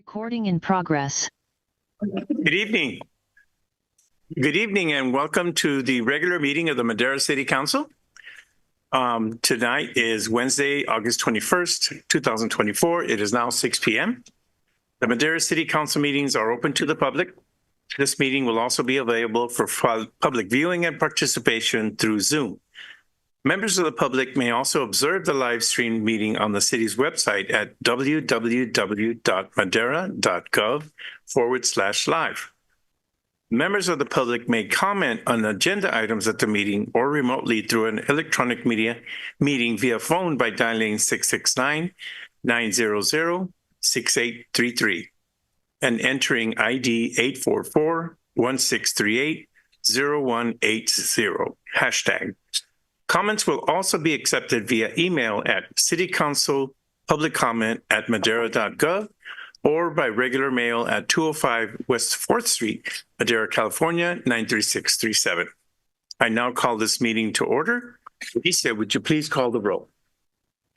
Recording in progress. Good evening. Good evening and welcome to the regular meeting of the Madera City Council. Tonight is Wednesday, August 21st, 2024. It is now 6 p.m. The Madera City Council meetings are open to the public. This meeting will also be available for public viewing and participation through Zoom. Members of the public may also observe the live stream meeting on the city's website at www.madera.gov/live. Members of the public may comment on agenda items at the meeting or remotely through an electronic meeting via phone by dialing 669-900-6833 and entering ID 844-1638-0180 hashtag. Comments will also be accepted via email at citycouncilpubliccomment@madera.gov or by regular mail at 205 West 4th Street, Madera, California, 93637. I now call this meeting to order. Lisa, would you please call the roll?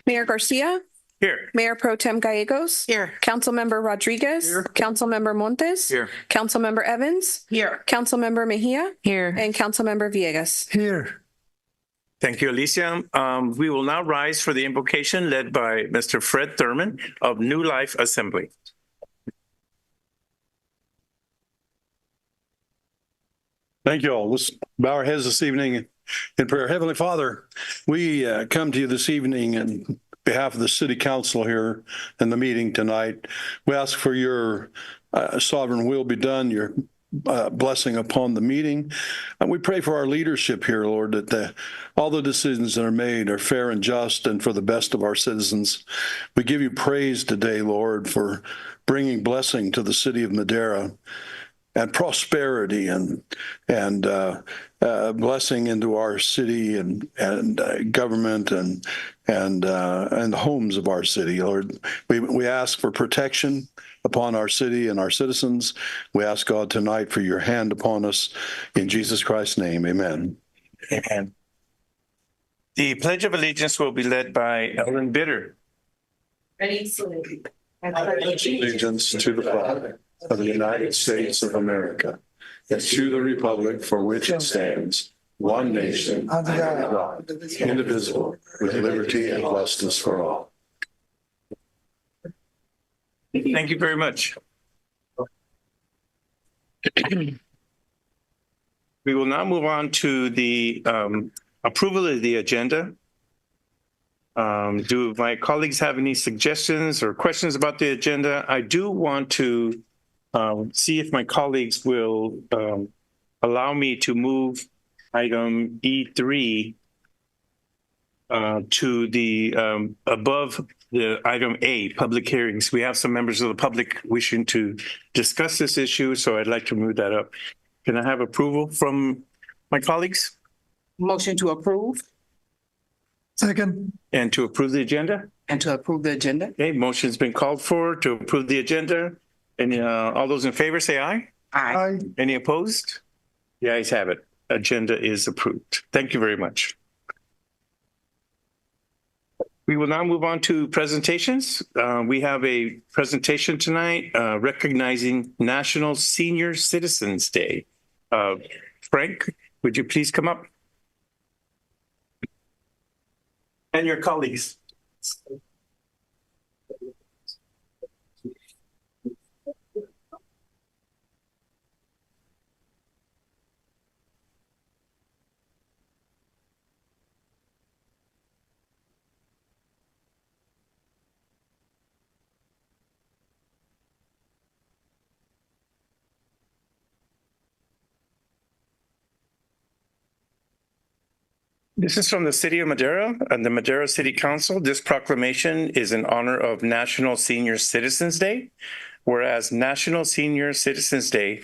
Mayor Garcia? Here. Mayor Pro Tem Gallegos? Here. Councilmember Rodriguez? Here. Councilmember Montes? Here. Councilmember Evans? Here. Councilmember Mejia? Here. And Councilmember Villegas? Here. Thank you, Alicia. We will now rise for the invocation led by Mr. Fred Thurman of New Life Assembly. Thank you all. Let's bow our heads this evening in prayer. Heavenly Father, we come to you this evening on behalf of the City Council here in the meeting tonight. We ask for your sovereign will be done, your blessing upon the meeting. And we pray for our leadership here, Lord, that all the decisions that are made are fair and just and for the best of our citizens. We give you praise today, Lord, for bringing blessing to the city of Madera and prosperity and blessing into our city and government and the homes of our city, Lord. We ask for protection upon our city and our citizens. We ask God tonight for your hand upon us. In Jesus Christ's name, amen. Amen. The Pledge of Allegiance will be led by Ellen Bitter. Ready, salute. I pledge allegiance to the flag of the United States of America and to the republic for which it stands, one nation, under God, indivisible, with liberty and justice for all. Thank you very much. We will now move on to the approval of the agenda. Do my colleagues have any suggestions or questions about the agenda? I do want to see if my colleagues will allow me to move item E3 to the above the item A, public hearings. We have some members of the public wishing to discuss this issue, so I'd like to move that up. Can I have approval from my colleagues? Motion to approve. Second. And to approve the agenda? And to approve the agenda. Okay, motion's been called for to approve the agenda. And all those in favor say aye. Aye. Any opposed? The ayes have it. Agenda is approved. Thank you very much. We will now move on to presentations. We have a presentation tonight recognizing National Senior Citizens Day. Frank, would you please come up? And your colleagues. This is from the City of Madera and the Madera City Council. This proclamation is in honor of National Senior Citizens Day, whereas National Senior Citizens Day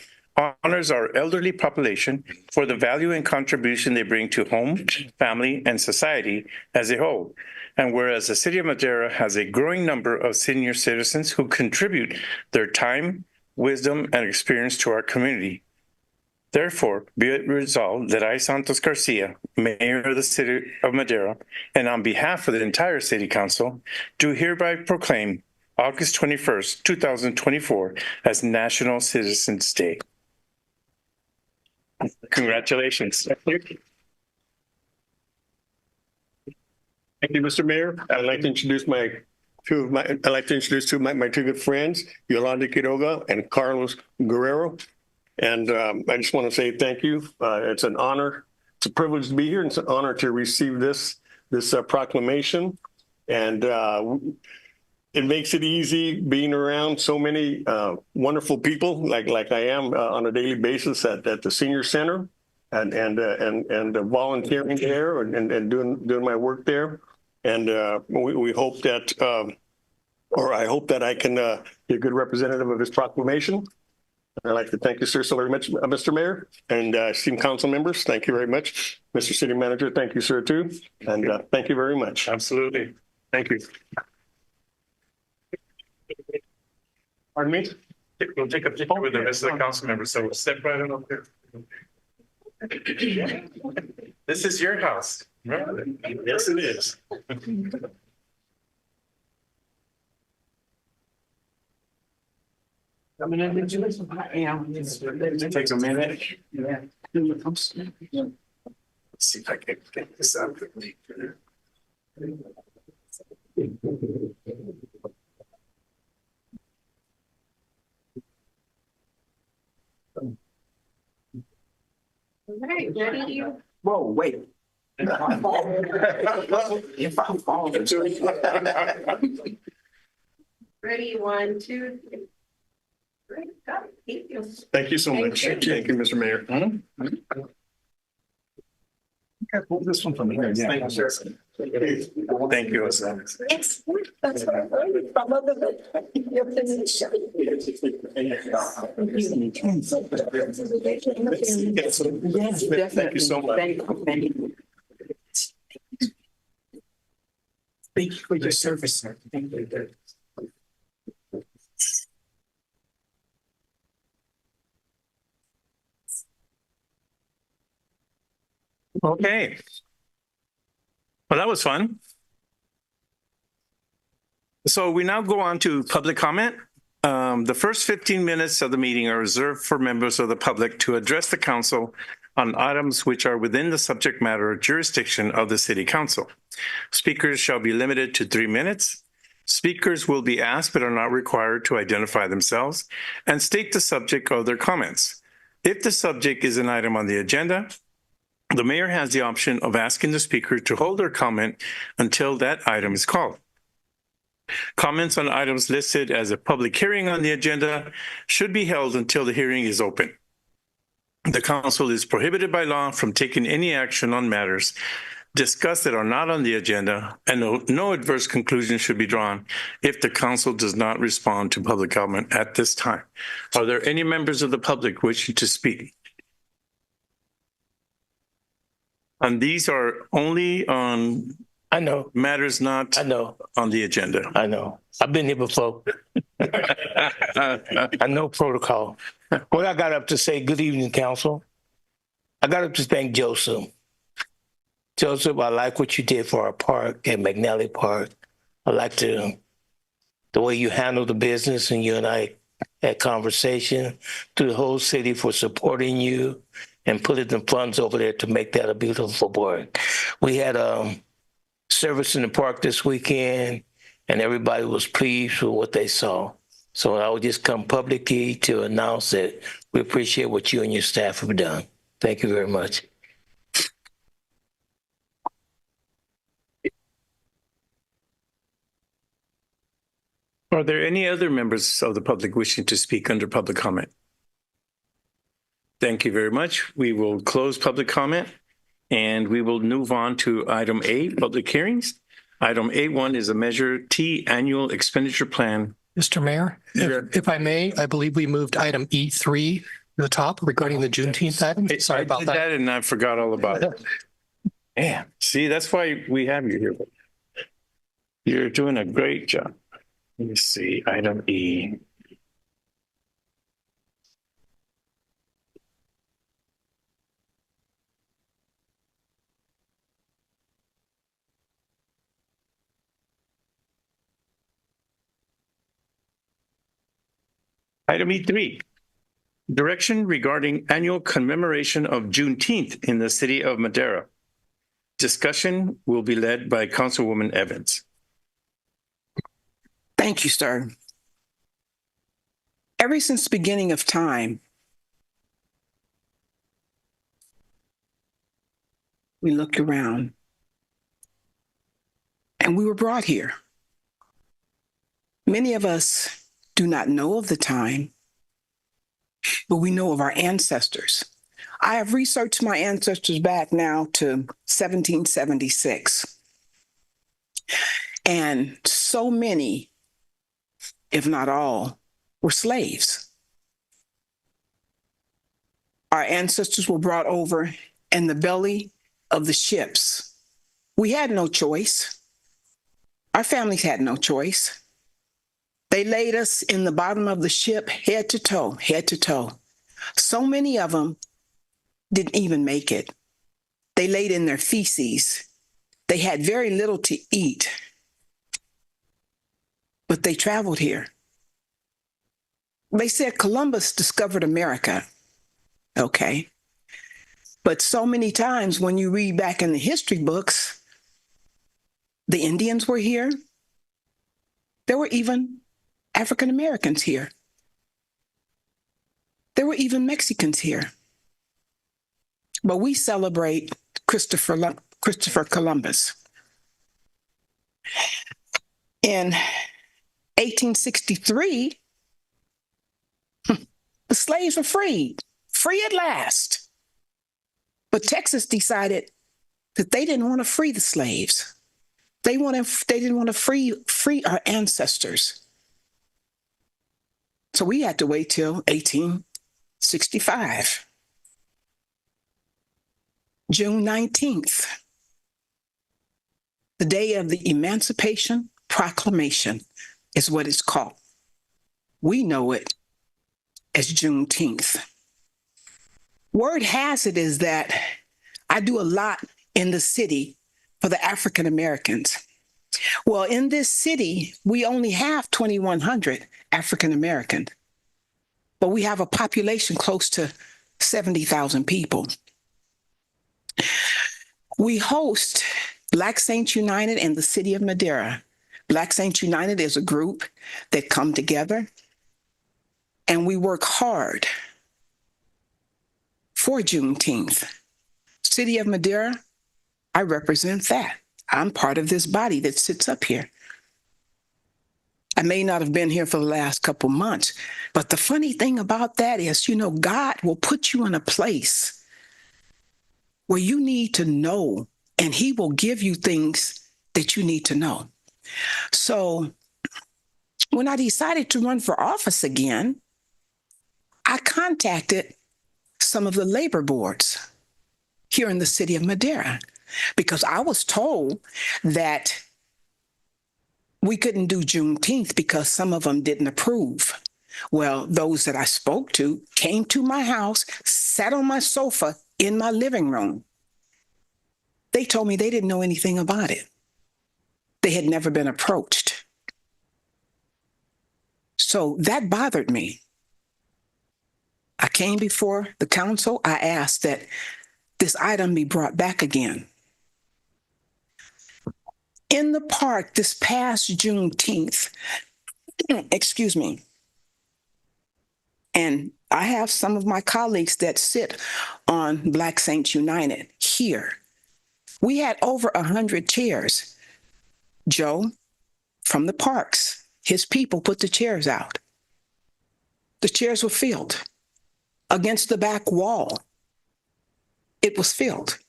honors our elderly population for the value and contribution they bring to home, family, and society as a whole. And whereas the City of Madera has a growing number of senior citizens who contribute their time, wisdom, and experience to our community. Therefore, be it resolved that I, Santos Garcia, Mayor of the City of Madera, and on behalf of the entire City Council, do hereby proclaim August 21st, 2024 as National Citizens Day. Congratulations. Thank you, Mr. Mayor. I'd like to introduce two of my two good friends, Yolanda Quiroga and Carlos Guerrero. And I just want to say thank you. It's an honor. It's a privilege to be here. It's an honor to receive this proclamation. And it makes it easy being around so many wonderful people like I am on a daily basis at the senior center and volunteering there and doing my work there. And we hope that, or I hope that I can be a good representative of this proclamation. I'd like to thank you, sir, so very much, Mr. Mayor, and esteemed council members. Thank you very much. Mr. City Manager, thank you, sir, too. And thank you very much. Absolutely. Thank you. Pardon me? We'll take a picture with the rest of the council members, so step right on up there. This is your house. Remember that? Yes, it is. Takes a minute. Yeah. Let's see if I can get this out quickly. Right, ready? Whoa, wait. If I fall. Ready, 1, 2, 3. Great, got it. Thank you. Thank you so much. Thank you. Thank you, Mr. Mayor. This one from here. Thank you, sir. Thank you. Yes, that's what I learned from your position. Yes, Thank you so much. Thank you. Thank you for your service, sir. Thank you. Okay. Well, that was fun. So we now go on to public comment. The first 15 minutes of the meeting are reserved for members of the public to address the council on items which are within the subject matter or jurisdiction of the City Council. Speakers shall be limited to 3 minutes. Speakers will be asked but are not required to identify themselves and state the subject of their comments. If the subject is an item on the agenda, the mayor has the option of asking the speaker to hold their comment until that item is called. Comments on items listed as a public hearing on the agenda should be held until the hearing is open. The council is prohibited by law from taking any action on matters discussed that are not on the agenda, and no adverse conclusion should be drawn if the council does not respond to public comment at this time. Are there any members of the public wishing to speak? And these are only on I know, matters not I know, on the agenda. I know. I've been here before. I know protocol. What I got up to say, good evening, council. I got up to thank Joseph. Joseph, I like what you did for our park at McNally Park. I like the way you handled the business, and you and I had conversation to the whole city for supporting you and putting the funds over there to make that a beautiful park. We had service in the park this weekend, and everybody was pleased with what they saw. So I would just come publicly to announce that we appreciate what you and your staff have done. Thank you very much. Are there any other members of the public wishing to speak under public comment? Thank you very much. We will close public comment and we will move on to item A, public hearings. Item A1 is a Measure T Annual Expenditure Plan. Mr. Mayor, if I may, I believe we moved item E3 to the top regarding the Juneteenth item. Sorry about I did that. and I forgot all about it. Man, see, that's why we have you here. You're doing a great job. Let me see, item E. Item E3, direction regarding annual commemoration of Juneteenth in the city of Madera. Discussion will be led by Councilwoman Evans. Thank you, sir. Ever since the beginning of time, we look around and we were brought here. Many of us do not know of the time, but we know of our ancestors. I have researched my ancestors back now to 1776. And so many, if not all, were slaves. Our ancestors were brought over in the belly of the ships. We had no choice. Our families had no choice. They laid us in the bottom of the ship, head to toe, head to toe. So many of them didn't even make it. They laid in their feces. They had very little to eat, but they traveled here. They said Columbus discovered America. Okay. But so many times when you read back in the history books, the Indians were here. There were even African Americans here. There were even Mexicans here. But we celebrate Christopher Columbus. In 1863, the slaves were freed, free at last. But Texas decided that they didn't want to free the slaves. They didn't want to free our ancestors. So we had to wait till 1865. June 19th, the day of the Emancipation Proclamation is what it's called. We know it as Juneteenth. Word has it is that I do a lot in the city for the African Americans. Well, in this city, we only have 2,100 African Americans, but we have a population close to 70,000 people. We host Black Saints United in the city of Madera. Black Saints United is a group that come together and we work hard for Juneteenth. City of Madera, I represent that. I'm part of this body that sits up here. I may not have been here for the last couple months, but the funny thing about that is, God will put you in a place where you need to know, and he will give you things that you need to know. So when I decided to run for office again, I contacted some of the labor boards here in the city of Madera because I was told that we couldn't do Juneteenth because some of them didn't approve. Well, those that I spoke to came to my house, sat on my sofa in my living room. They told me they didn't know anything about it. They had never been approached. So that bothered me. I came before the council. I asked that this item be brought back again. In the park this past Juneteenth, excuse me, and I have some of my colleagues that sit on Black Saints United here. We had over 100 chairs. Joe from the parks, his people put the chairs out. The chairs were filled. Against the back wall, it was filled.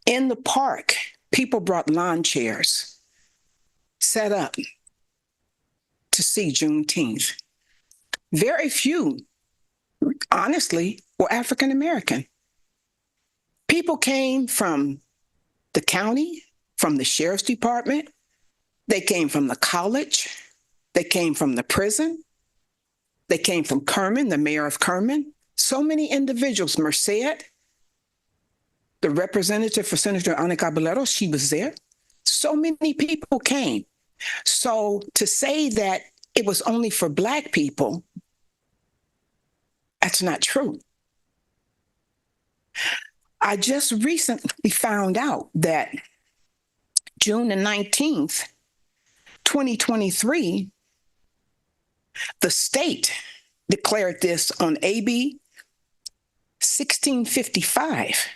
In the park, people brought lawn chairs, set up to see Juneteenth. Very few, honestly, were African American. People came from the county, from the sheriff's department. They came from the college. They came from the prison. They came from Kerman, the mayor of Kerman. So many individuals, Merced, the representative for Senator Ana Caballero, she was there. So many people came. So to say that it was only for Black people That's not true. I just recently found out that June the 19th, 2023, the state declared this on AB 1655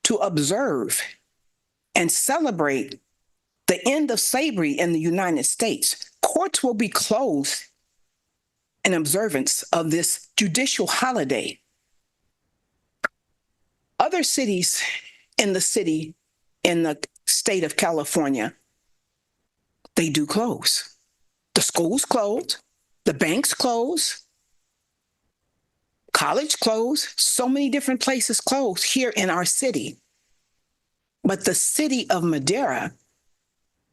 to observe and celebrate the end of slavery in the United States. Courts will be closed in observance of this judicial holiday. Other cities in the state of California, they do close. The schools close, the banks close, college close, so many different places close here in our city. But the city of Madera,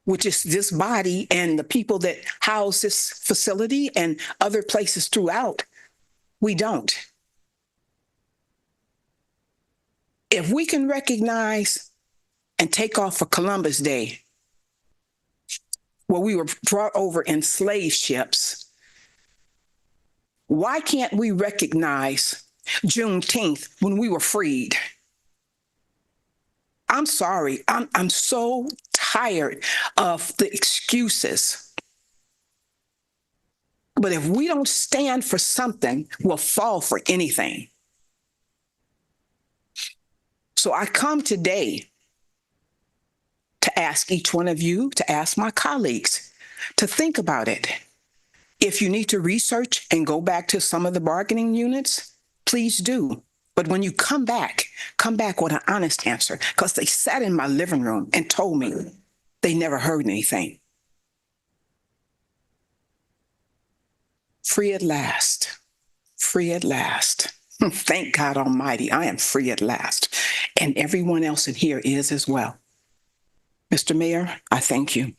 which is this body and the people that house this facility and other places throughout, we don't. If we can recognize and take off for Columbus Day, where we were brought over in slave ships, why can't we recognize Juneteenth when we were freed? I'm sorry, I'm so tired of the excuses. But if we don't stand for something, we'll fall for anything. So I come today to ask each one of you, to ask my colleagues, to think about it. If you need to research and go back to some of the bargaining units, please do. But when you come back with an honest answer, because they sat in my living room and told me they never heard anything. Free at last. Free at last. Thank God Almighty, I am free at last. And everyone else in here is as well. Mr. Mayor, I thank you.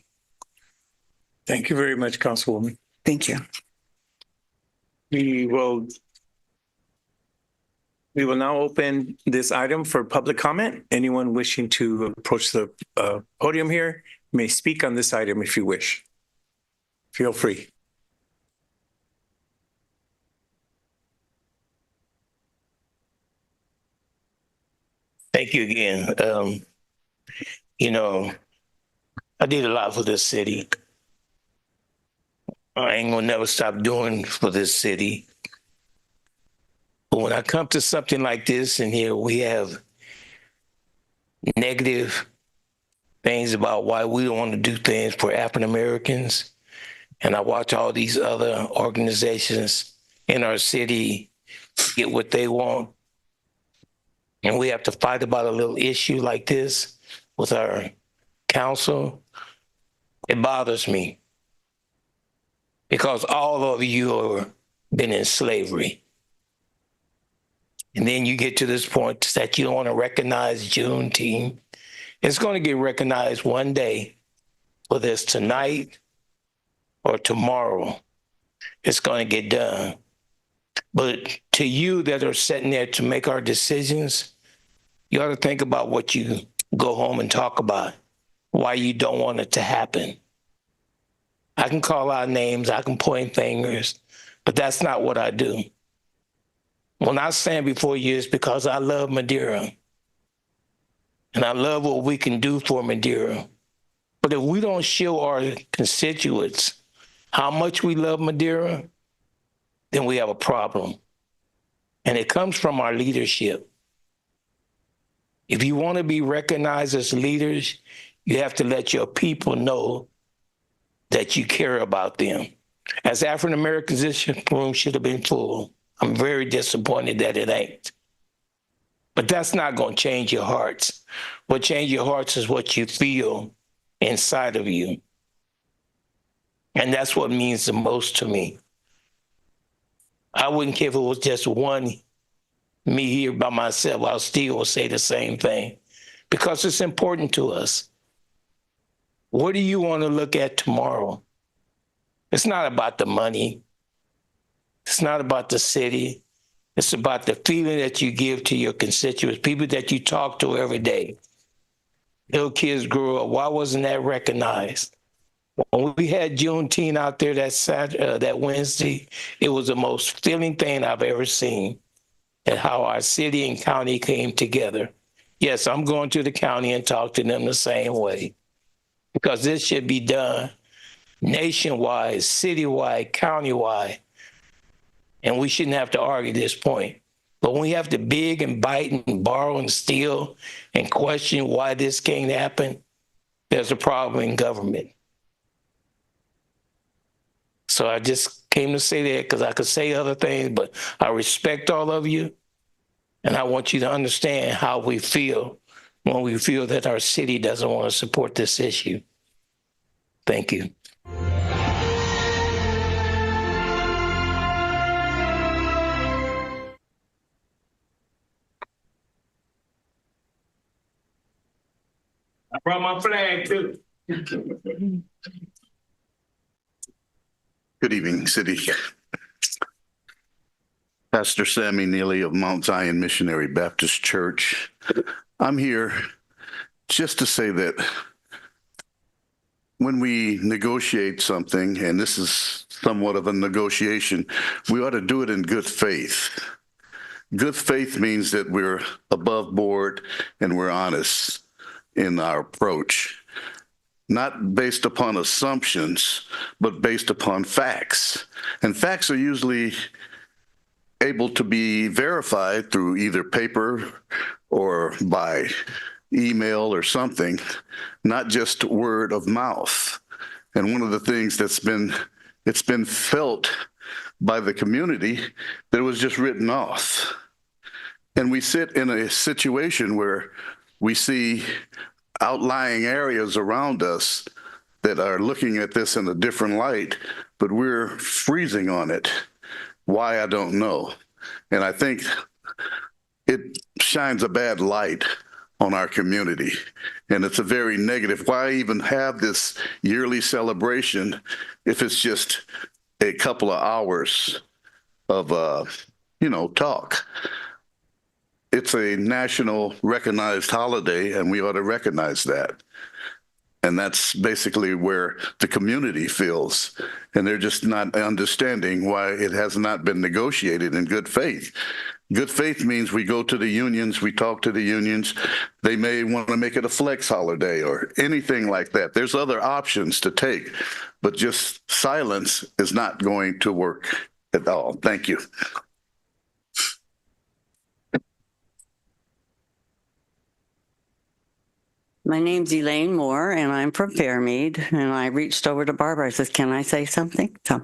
Thank you very much, Councilwoman. Thank you. We will now open this item for public comment. Anyone wishing to approach the podium here may speak on this item if you wish. Feel free. Thank you again. I did a lot for this city. I ain't gonna never stop doing for this city. But when I come to something like this, and here we have negative things about why we don't want to do things for African Americans, and I watch all these other organizations in our city get what they want, and we have to fight about a little issue like this with our council, it bothers me. Because all of you have been in slavery. And then you get to this point that you don't want to recognize Juneteenth. It's going to get recognized one day, whether it's tonight or tomorrow. It's going to get done. But to you that are sitting there to make our decisions, you ought to think about what you go home and talk about, why you don't want it to happen. I can call out names, I can point fingers, but that's not what I do. When I stand before you, it's because I love Madera. And I love what we can do for Madera. But if we don't show our constituents how much we love Madera, then we have a problem. And it comes from our leadership. If you want to be recognized as leaders, you have to let your people know that you care about them. As African Americans, this room should have been full. I'm very disappointed that it ain't. But that's not going to change your hearts. What changes your hearts is what you feel inside of you. And that's what means the most to me. I wouldn't care if it was just me here by myself. I'll still say the same thing because it's important to us. What do you want to look at tomorrow? It's not about the money. It's not about the city. It's about the feeling that you give to your constituents, people that you talk to every day. Little kids grow up. Why wasn't that recognized? When we had Juneteenth out there that Wednesday, it was the most filling thing I've ever seen, and how our city and county came together. Yes, I'm going to the county and talk to them the same way, because this should be done nationwide, citywide, countywide, and we shouldn't have to argue this point. But when we have to beg and bite and borrow and steal and question why this can't happen, there's a problem in government. So I just came to say that because I could say other things, but I respect all of you. And I want you to understand how we feel when we feel that our city doesn't want to support this issue. Thank you. I brought my flag too. Good evening, City. Pastor Sammy Neely of Mount Zion Missionary Baptist Church. I'm here just to say that when we negotiate something, and this is somewhat of a negotiation, we ought to do it in good faith. Good faith means that we're above board and we're honest in our approach. Not based upon assumptions, but based upon facts. And facts are usually able to be verified through either paper or by email or something, not just word of mouth. And one of the things it's been felt by the community that it was just written off. And we sit in a situation where we see outlying areas around us that are looking at this in a different light, but we're freezing on it. Why, I don't know. And I think it shines a bad light on our community. And it's a very negative. Why even have this yearly celebration if it's just a couple of hours of, talk? It's a national recognized holiday, and we ought to recognize that. And that's basically where the community feels. And they're just not understanding why it has not been negotiated in good faith. Good faith means we go to the unions, we talk to the unions. They may want to make it a flex holiday or anything like that. There's other options to take, but just silence is not going to work at all. Thank you. My name's Elaine Moore, and I'm from Fairmead. And I reached over to Barbara. I said, "Can I say something?" So,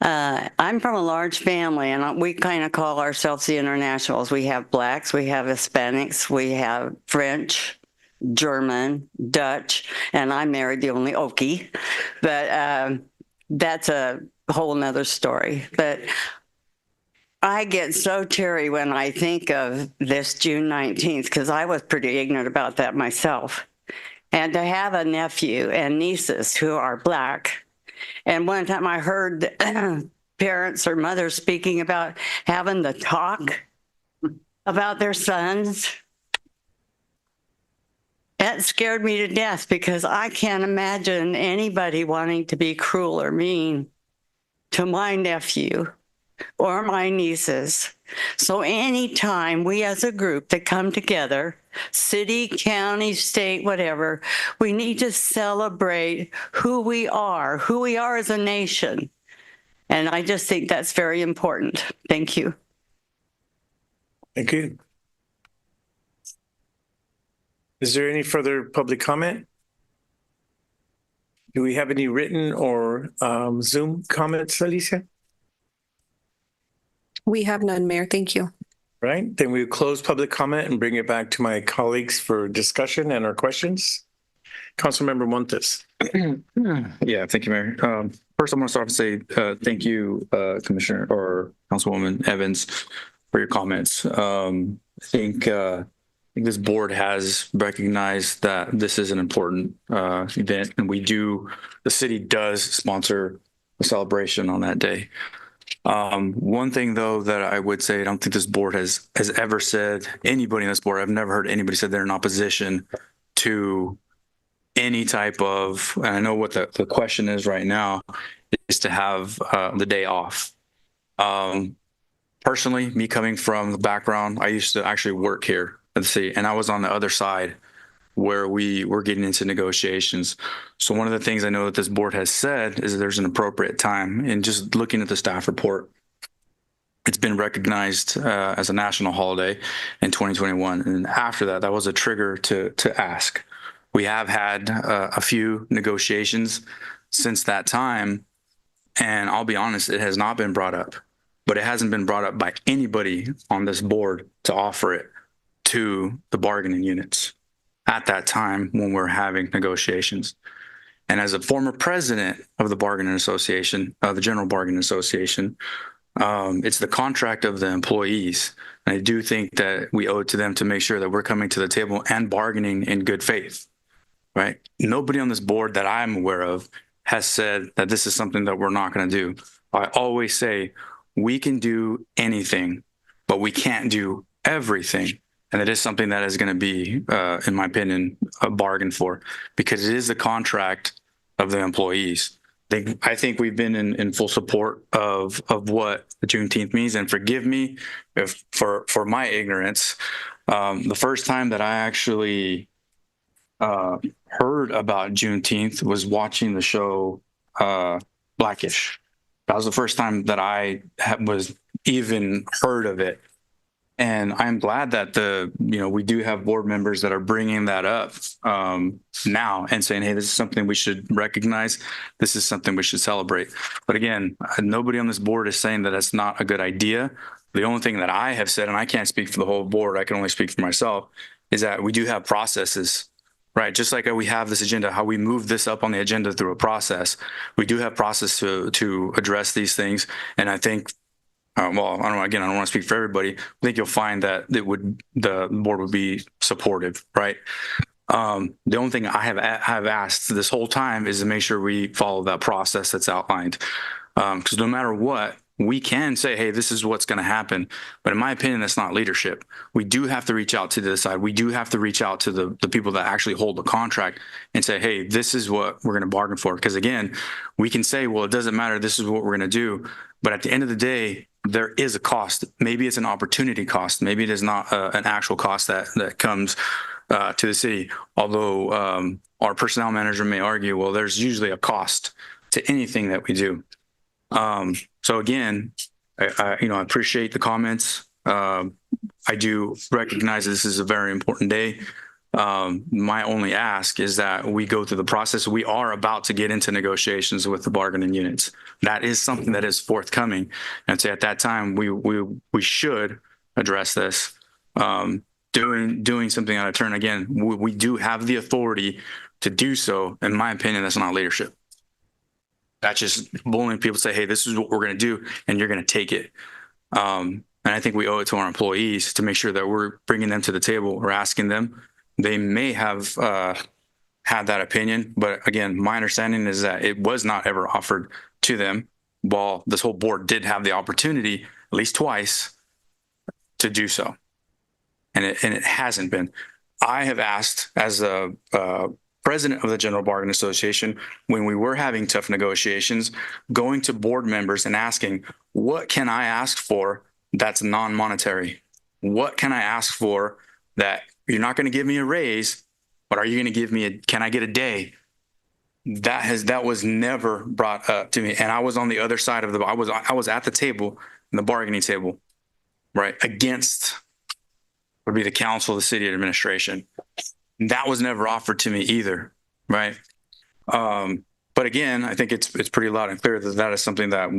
I'm from a large family, and we kind of call ourselves the internationals. We have blacks, we have Hispanics, we have French, German, Dutch, and I married the only Okie. But that's a whole nother story. But I get so teary when I think of this June 19th, because I was pretty ignorant about that myself. And to have a nephew and nieces who are black. And one time I heard parents or mothers speaking about having the talk about their sons. That scared me to death, because I can't imagine anybody wanting to be cruel or mean to my nephew or my nieces. So anytime we as a group that come together, city, county, state, whatever, we need to celebrate who we are as a nation. And I just think that's very important. Thank you. Thank you. Is there any further public comment? Do we have any written or Zoom comments, Alicia? We have none, Mayor. Thank you. Right, then we'll close public comment and bring it back to my colleagues for discussion and our questions. Councilmember Montes. Yeah, thank you, Mayor. First, I want to start and say thank you, Commissioner or Councilwoman Evans, for your comments. I think this board has recognized that this is an important event, and the city does sponsor a celebration on that day. One thing, though, that I would say, I don't think this board has ever said, anybody in this board, I've never heard anybody say they're in opposition to any type of, and I know what the question is right now, is to have the day off. Personally, me coming from the background, I used to actually work here at the city, and I was on the other side where we were getting into negotiations. So one of the things I know that this board has said is that there's an appropriate time. And just looking at the staff report, it's been recognized as a national holiday in 2021. And after that, that was a trigger to ask. We have had a few negotiations since that time, and I'll be honest, it has not been brought up, but it hasn't been brought up by anybody on this board to offer it to the bargaining units at that time when we're having negotiations. And as a former president of the bargaining association, the General Bargaining Association, it's the contract of the employees. And I do think that we owe it to them to make sure that we're coming to the table and bargaining in good faith, right? Nobody on this board that I'm aware of has said that this is something that we're not going to do. I always say we can do anything, but we can't do everything. And it is something that is going to be, in my opinion, a bargain for, because it is the contract of the employees. I think we've been in full support of what the Juneteenth means. And forgive me for my ignorance. The first time that I actually heard about Juneteenth was watching the show Blackish. That was the first time that I was even heard of it. And I'm glad that we do have board members that are bringing that up now and saying, hey, this is something we should recognize. This is something we should celebrate. But again, nobody on this board is saying that that's not a good idea. The only thing that I have said, and I can't speak for the whole board, I can only speak for myself, is that we do have processes, right? Just like we have this agenda, how we move this up on the agenda through a process. We do have process to address these things. And I think well, I don't know. Again, I don't want to speak for everybody. I think you'll find that the board would be supportive, right? The only thing I have asked this whole time is to make sure we follow that process that's outlined. Because no matter what, we can say, hey, this is what's going to happen. But in my opinion, that's not leadership. We do have to reach out to the side. We do have to reach out to the people that actually hold the contract and say, hey, this is what we're going to bargain for. Because again, we can say, well, it doesn't matter. This is what we're going to do. But at the end of the day, there is a cost. Maybe it's an opportunity cost. Maybe it is not an actual cost that comes to the city. Although our personnel manager may argue, well, there's usually a cost to anything that we do. So again, I appreciate the comments. I do recognize this is a very important day. My only ask is that we go through the process. We are about to get into negotiations with the bargaining units. That is something that is forthcoming. And so at that time, we should address this. Doing something out of turn. Again, we do have the authority to do so. In my opinion, that's not leadership. That's just bullying people, say, hey, this is what we're going to do, and you're going to take it. And I think we owe it to our employees to make sure that we're bringing them to the table. We're asking them. They may have had that opinion, but again, my understanding is that it was not ever offered to them, while this whole board did have the opportunity at least twice to do so. And it hasn't been. I have asked as a president of the General Bargaining Association, when we were having tough negotiations, going to board members and asking, what can I ask for that's non-monetary? What can I ask for that you're not going to give me a raise, but are you going to give me can I get a day? That was never brought up to me. And I was on the other side of I was at the table, in the bargaining table, right? Against would be the council, the city administration. That was never offered to me either, right? But again, I think it's pretty loud and clear that is something that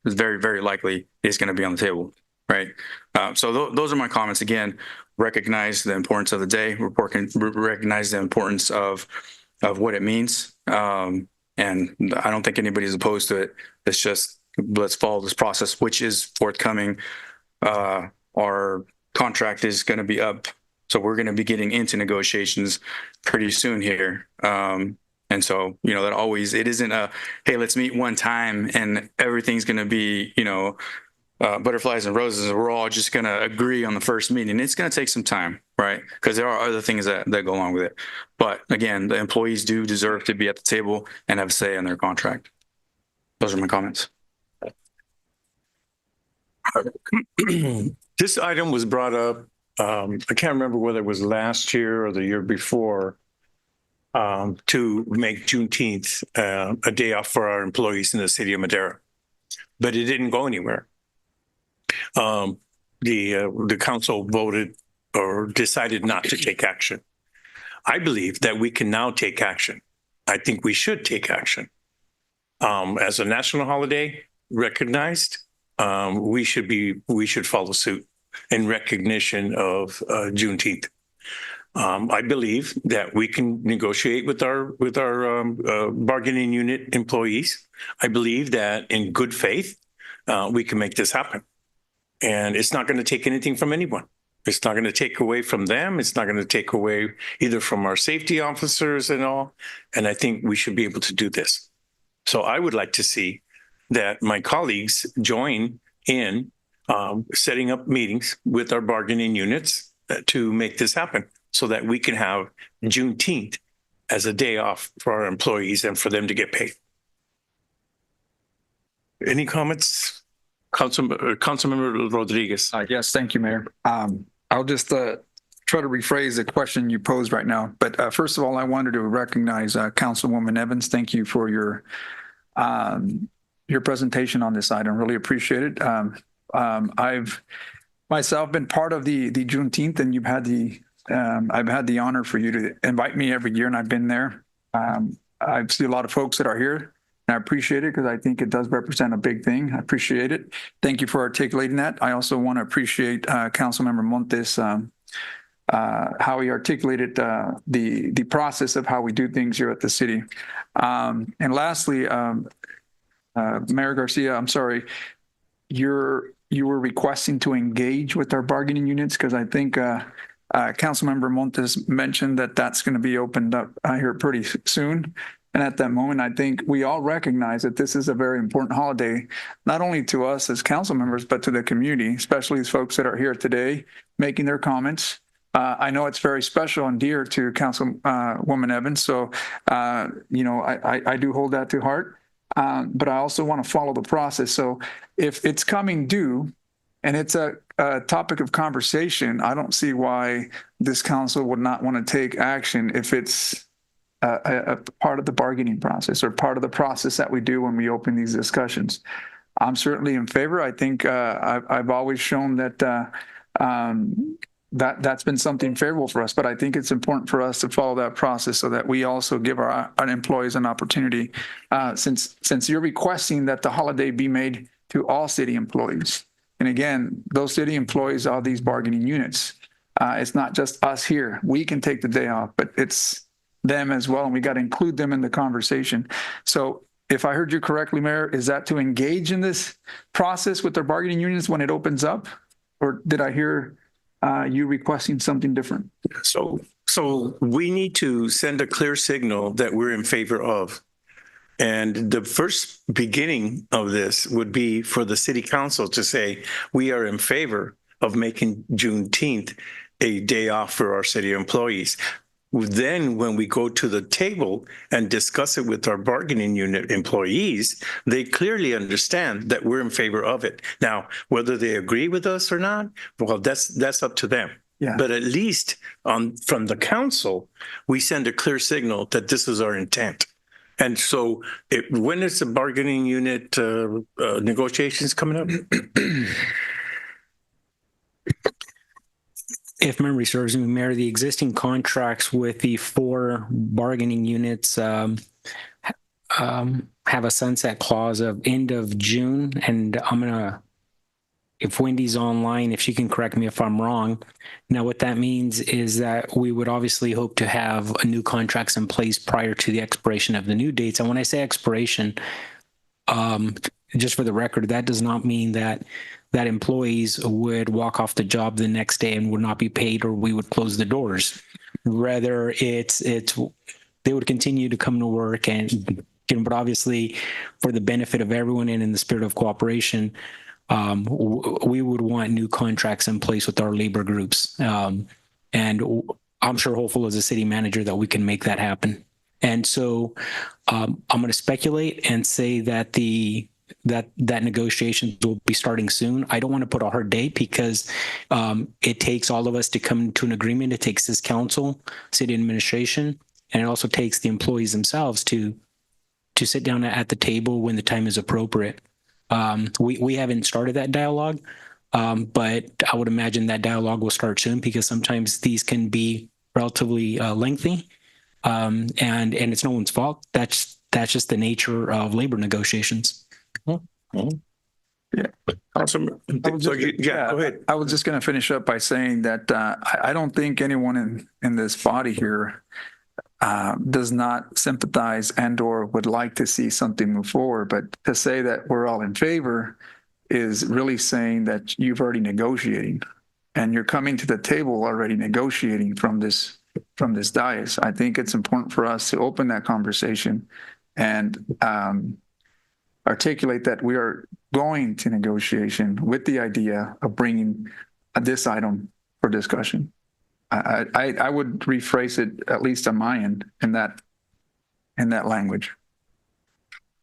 is very, very likely is going to be on the table, right? So those are my comments. Again, recognize the importance of the day, recognize the importance of what it means. And I don't think anybody's opposed to it. It's just, let's follow this process, which is forthcoming. Our contract is going to be up. So we're going to be getting into negotiations pretty soon here. And so, that always, it isn't hey, let's meet one time and everything's going to be, butterflies and roses. We're all just going to agree on the first meeting. It's going to take some time, right? Because there are other things that go along with it. But again, the employees do deserve to be at the table and have a say in their contract. Those are my comments. This item was brought up, I can't remember whether it was last year or the year before, to make Juneteenth a day off for our employees in the city of Madera, but it didn't go anywhere. The council voted or decided not to take action. I believe that we can now take action. I think we should take action. As a national holiday recognized, we should follow suit in recognition of Juneteenth. I believe that we can negotiate with our bargaining unit employees. I believe that in good faith, we can make this happen. And it's not going to take anything from anyone. It's not going to take away from them. It's not going to take away either from our safety officers and all. And I think we should be able to do this. So I would like to see that my colleagues join in setting up meetings with our bargaining units to make this happen so that we can have Juneteenth as a day off for our employees and for them to get paid. Any comments? Councilmember Rodriguez. Yes, thank you, Mayor. I'll just try to rephrase the question you posed right now. But first of all, I wanted to recognize Councilwoman Evans. Thank you for your presentation on this item. Really appreciate it. I've myself been part of the Juneteenth, and I've had the honor for you to invite me every year, and I've been there. I see a lot of folks that are here. I appreciate it because I think it does represent a big thing. I appreciate it. Thank you for articulating that. I also want to appreciate Councilmember Montes, how he articulated the process of how we do things here at the city. And lastly, Mayor Garcia, I'm sorry, you were requesting to engage with our bargaining units because I think Councilmember Montes mentioned that that's going to be opened up here pretty soon. And at that moment, I think we all recognize that this is a very important holiday, not only to us as council members, but to the community, especially these folks that are here today making their comments. I know it's very special and dear to Councilwoman Evans. So, I do hold that to heart. But I also want to follow the process. So if it's coming due and it's a topic of conversation, I don't see why this council would not want to take action if it's a part of the bargaining process or part of the process that we do when we open these discussions. I'm certainly in favor. I think I've always shown that that's been something favorable for us, but I think it's important for us to follow that process so that we also give our employees an opportunity. Since you're requesting that the holiday be made to all city employees. And again, those city employees are these bargaining units. It's not just us here. We can take the day off, but it's them as well, and we got to include them in the conversation. So if I heard you correctly, Mayor, is that to engage in this process with their bargaining unions when it opens up? Or did I hear you requesting something different? So we need to send a clear signal that we're in favor of. And the first beginning of this would be for the city council to say, we are in favor of making Juneteenth a day off for our city employees. Then when we go to the table and discuss it with our bargaining unit employees, they clearly understand that we're in favor of it. Now, whether they agree with us or not, well, that's up to them. Yeah. But at least from the council, we send a clear signal that this is our intent. And so when is the bargaining unit negotiations coming up? If memory serves me, Mayor, the existing contracts with the 4 bargaining units have a sunset clause of end of June. And I'm going to, if Wendy's online, if she can correct me if I'm wrong. Now, what that means is that we would obviously hope to have new contracts in place prior to the expiration of the new dates. And when I say expiration, just for the record, that does not mean that employees would walk off the job the next day and would not be paid, or we would close the doors. Rather, it's they would continue to come to work, and but obviously for the benefit of everyone and in the spirit of cooperation, we would want new contracts in place with our labor groups. And I'm sure hopeful as a city manager that we can make that happen. And so I'm going to speculate and say that that negotiations will be starting soon. I don't want to put a hard date because it takes all of us to come to an agreement. It takes this council, city administration, and it also takes the employees themselves to sit down at the table when the time is appropriate. We haven't started that dialogue, but I would imagine that dialogue will start soon because sometimes these can be relatively lengthy, and it's no one's fault. That's just the nature of labor negotiations. Yeah. Awesome. Go ahead. I was just going to finish up by saying that I don't think anyone in this body here does not sympathize and/or would like to see something move forward. But to say that we're all in favor is really saying that you've already negotiating, and you're coming to the table already negotiating from this dais. I think it's important for us to open that conversation and articulate that we are going to negotiation with the idea of bringing this item for discussion. I would rephrase it, at least on my end, in that language.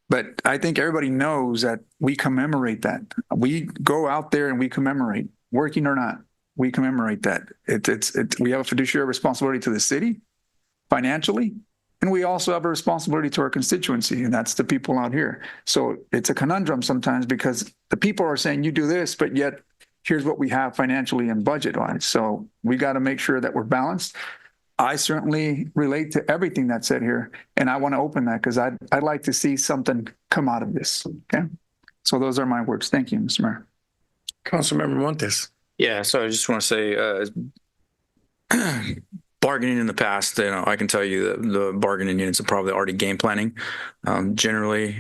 But I think everybody knows that we commemorate that. We go out there and we commemorate, working or not. We commemorate that. We have a fiduciary responsibility to the city financially, and we also have a responsibility to our constituency, and that's the people out here. So it's a conundrum sometimes because the people are saying you do this, but yet here's what we have financially and budget-wise. So we got to make sure that we're balanced. I certainly relate to everything that's said here, and I want to open that because I'd like to see something come out of this. Okay, so those are my words. Thank you, Mr. Mayor. Councilmember Montes. Yeah, so I just want to say, bargaining in the past, I can tell you that the bargaining units are probably already game planning. Generally,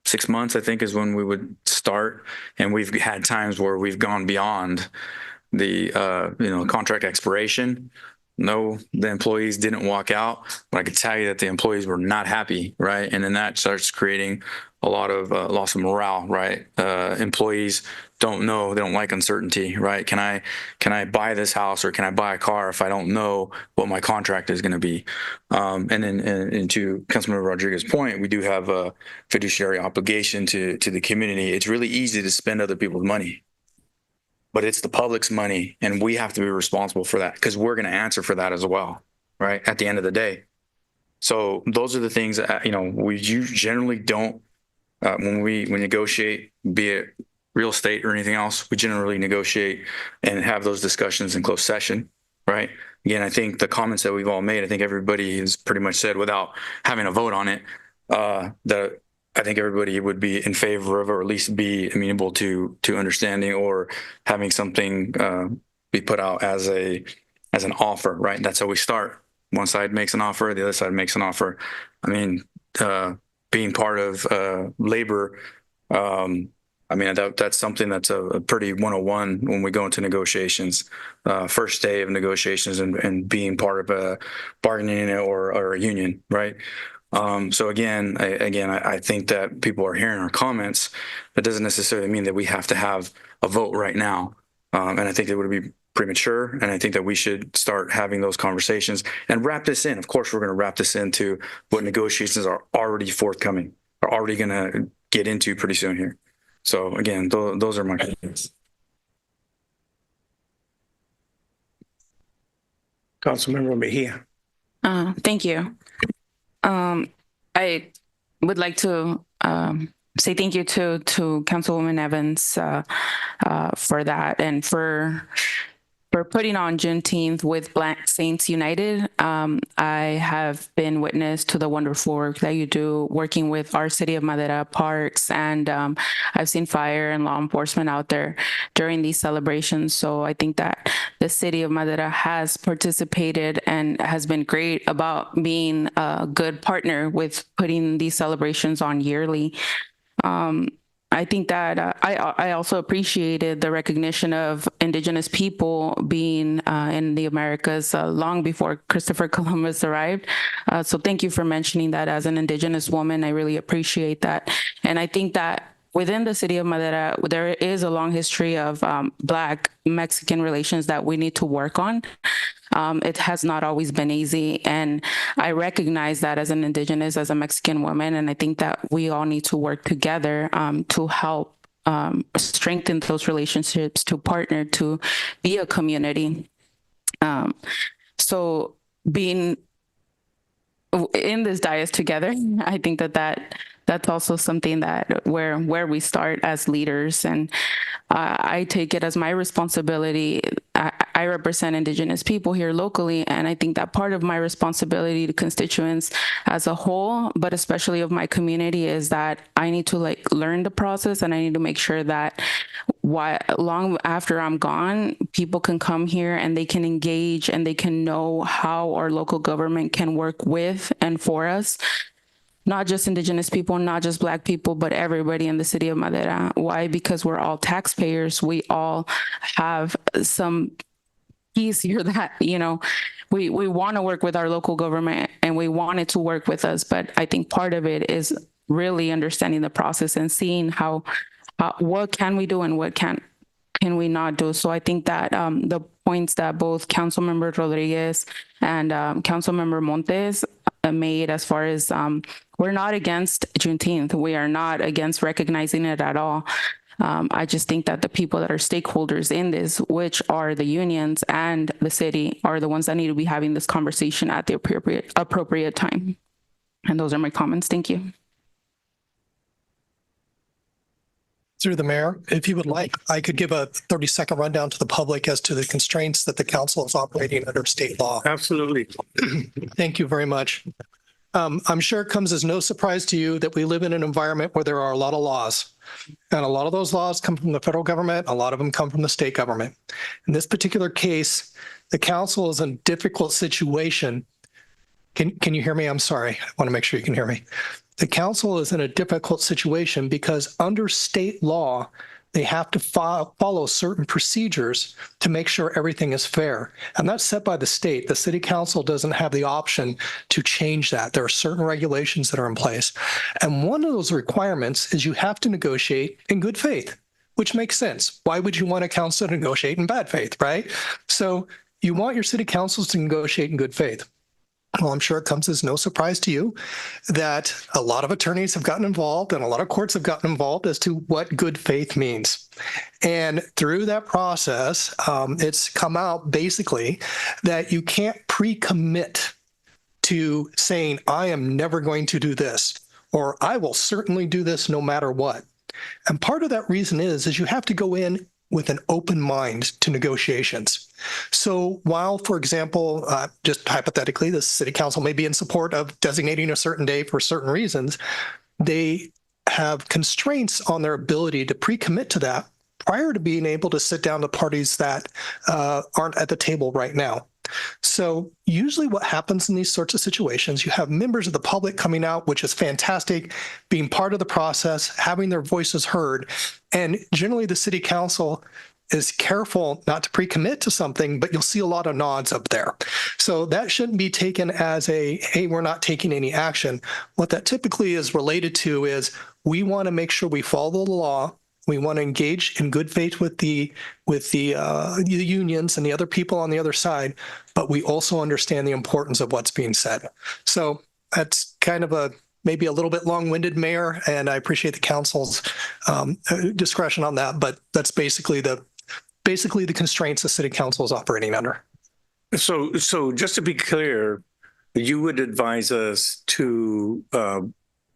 6 months, I think, is when we would start, and we've had times where we've gone beyond the contract expiration. No, the employees didn't walk out, but I could tell you that the employees were not happy, right? And then that starts creating a lot of loss of morale, right? Employees don't know, they don't like uncertainty, right? Can I buy this house or can I buy a car if I don't know what my contract is going to be? And then to Councilmember Rodriguez's point, we do have a fiduciary obligation to the community. It's really easy to spend other people's money, but it's the public's money, and we have to be responsible for that because we're going to answer for that as well, right? At the end of the day. So those are the things that, we generally don't, when we negotiate, be it real estate or anything else, we generally negotiate and have those discussions in closed session, right? Again, I think the comments that we've all made, I think everybody has pretty much said without having a vote on it, that I think everybody would be in favor of, or at least be amenable to understanding or having something be put out as an offer, right? That's how we start. One side makes an offer, the other side makes an offer. I mean, being part of labor, that's something that's a pretty 101 when we go into negotiations, first day of negotiations and being part of a bargaining unit or a union, right? So again, I think that people are hearing our comments. That doesn't necessarily mean that we have to have a vote right now. And I think it would be premature. And I think that we should start having those conversations and wrap this in. Of course, we're going to wrap this into what negotiations are already forthcoming, are already going to get into pretty soon here. So again, those are my comments. Councilmember Mejia. Thank you. I would like to say thank you to Councilwoman Evans for that and for putting on Juneteenth with Black Saints United. I have been witness to the wonderful work that you do working with our City of Madera parks, and I've seen fire and law enforcement out there during these celebrations. So I think that the City of Madera has participated and has been great about being a good partner with putting these celebrations on yearly. I think that I also appreciated the recognition of Indigenous people being in the Americas long before Christopher Columbus arrived. So thank you for mentioning that. As an Indigenous woman, I really appreciate that. And I think that within the city of Madera, there is a long history of Black Mexican relations that we need to work on. It has not always been easy. And I recognize that as an Indigenous, as a Mexican woman, and I think that we all need to work together to help strengthen those relationships, to partner, to be a community. So being in this dais together, I think that's also something that where we start as leaders. And I take it as my responsibility. I represent Indigenous people here locally, and I think that part of my responsibility to constituents as a whole, but especially of my community, is that I need to learn the process, and I need to make sure that long after I'm gone, people can come here and they can engage and they can know how our local government can work with and for us. Not just Indigenous people, not just Black people, but everybody in the city of Madera. Why? Because we're all taxpayers. We all have some piece here that, we want to work with our local government and we want it to work with us. But I think part of it is really understanding the process and seeing what can we do and what can we not do. So I think that the points that both Councilmember Rodriguez and Councilmember Montes made, as far as we're not against Juneteenth. We are not against recognizing it at all. I just think that the people that are stakeholders in this, which are the unions and the city, are the ones that need to be having this conversation at the appropriate time. And those are my comments. Thank you. Through the mayor, if you would like, I could give a 30-second rundown to the public as to the constraints that the council is operating under state law. Absolutely. Thank you very much. I'm sure it comes as no surprise to you that we live in an environment where there are a lot of laws. And a lot of those laws come from the federal government. A lot of them come from the state government. In this particular case, the council is in a difficult situation. Can you hear me? I'm sorry. I want to make sure you can hear me. The council is in a difficult situation because under state law, they have to follow certain procedures to make sure everything is fair. And that's set by the state. The city council doesn't have the option to change that. There are certain regulations that are in place. And one of those requirements is you have to negotiate in good faith, which makes sense. Why would you want a council to negotiate in bad faith, right? So you want your city councils to negotiate in good faith. Well, I'm sure it comes as no surprise to you that a lot of attorneys have gotten involved and a lot of courts have gotten involved as to what good faith means. And through that process, it's come out basically that you can't pre-commit to saying, I am never going to do this, or I will certainly do this no matter what. And part of that reason is you have to go in with an open mind to negotiations. So while, for example, just hypothetically, the city council may be in support of designating a certain day for certain reasons, they have constraints on their ability to pre-commit to that prior to being able to sit down to parties that aren't at the table right now. So usually what happens in these sorts of situations, you have members of the public coming out, which is fantastic, being part of the process, having their voices heard. And generally the city council is careful not to pre-commit to something, but you'll see a lot of nods up there. So that shouldn't be taken as hey, we're not taking any action. What that typically is related to is we want to make sure we follow the law. We want to engage in good faith with the unions and the other people on the other side, but we also understand the importance of what's being said. So that's kind of maybe a little bit long-winded, Mayor, and I appreciate the council's discretion on that, but that's basically the constraints the city council is operating under. So just to be clear, you would advise us to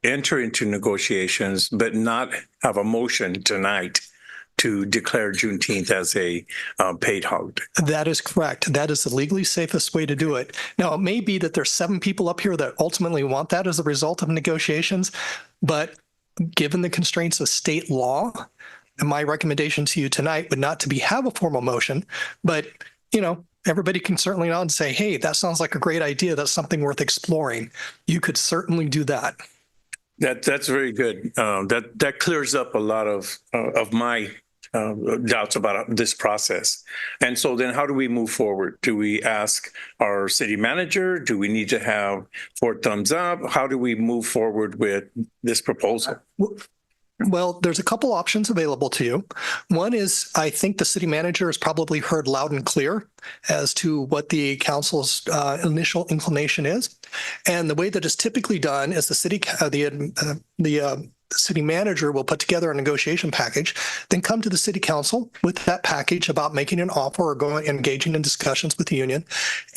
enter into negotiations, but not have a motion tonight to declare Juneteenth as a paid holiday. That is correct. That is the legally safest way to do it. Now, it may be that there's 7 people up here that ultimately want that as a result of negotiations, but given the constraints of state law, and my recommendation to you tonight would not to have a formal motion, but, everybody can certainly nod and say, hey, that sounds like a great idea. That's something worth exploring. You could certainly do that. That's very good. That clears up a lot of my doubts about this process. And so then how do we move forward? Do we ask our city manager? Do we need to have 4 thumbs up? How do we move forward with this proposal? Well, there's a couple options available to you. One is I think the city manager has probably heard loud and clear as to what the council's initial inclination is. And the way that is typically done is the city manager will put together a negotiation package, then come to the city council with that package about making an offer or engaging in discussions with the union.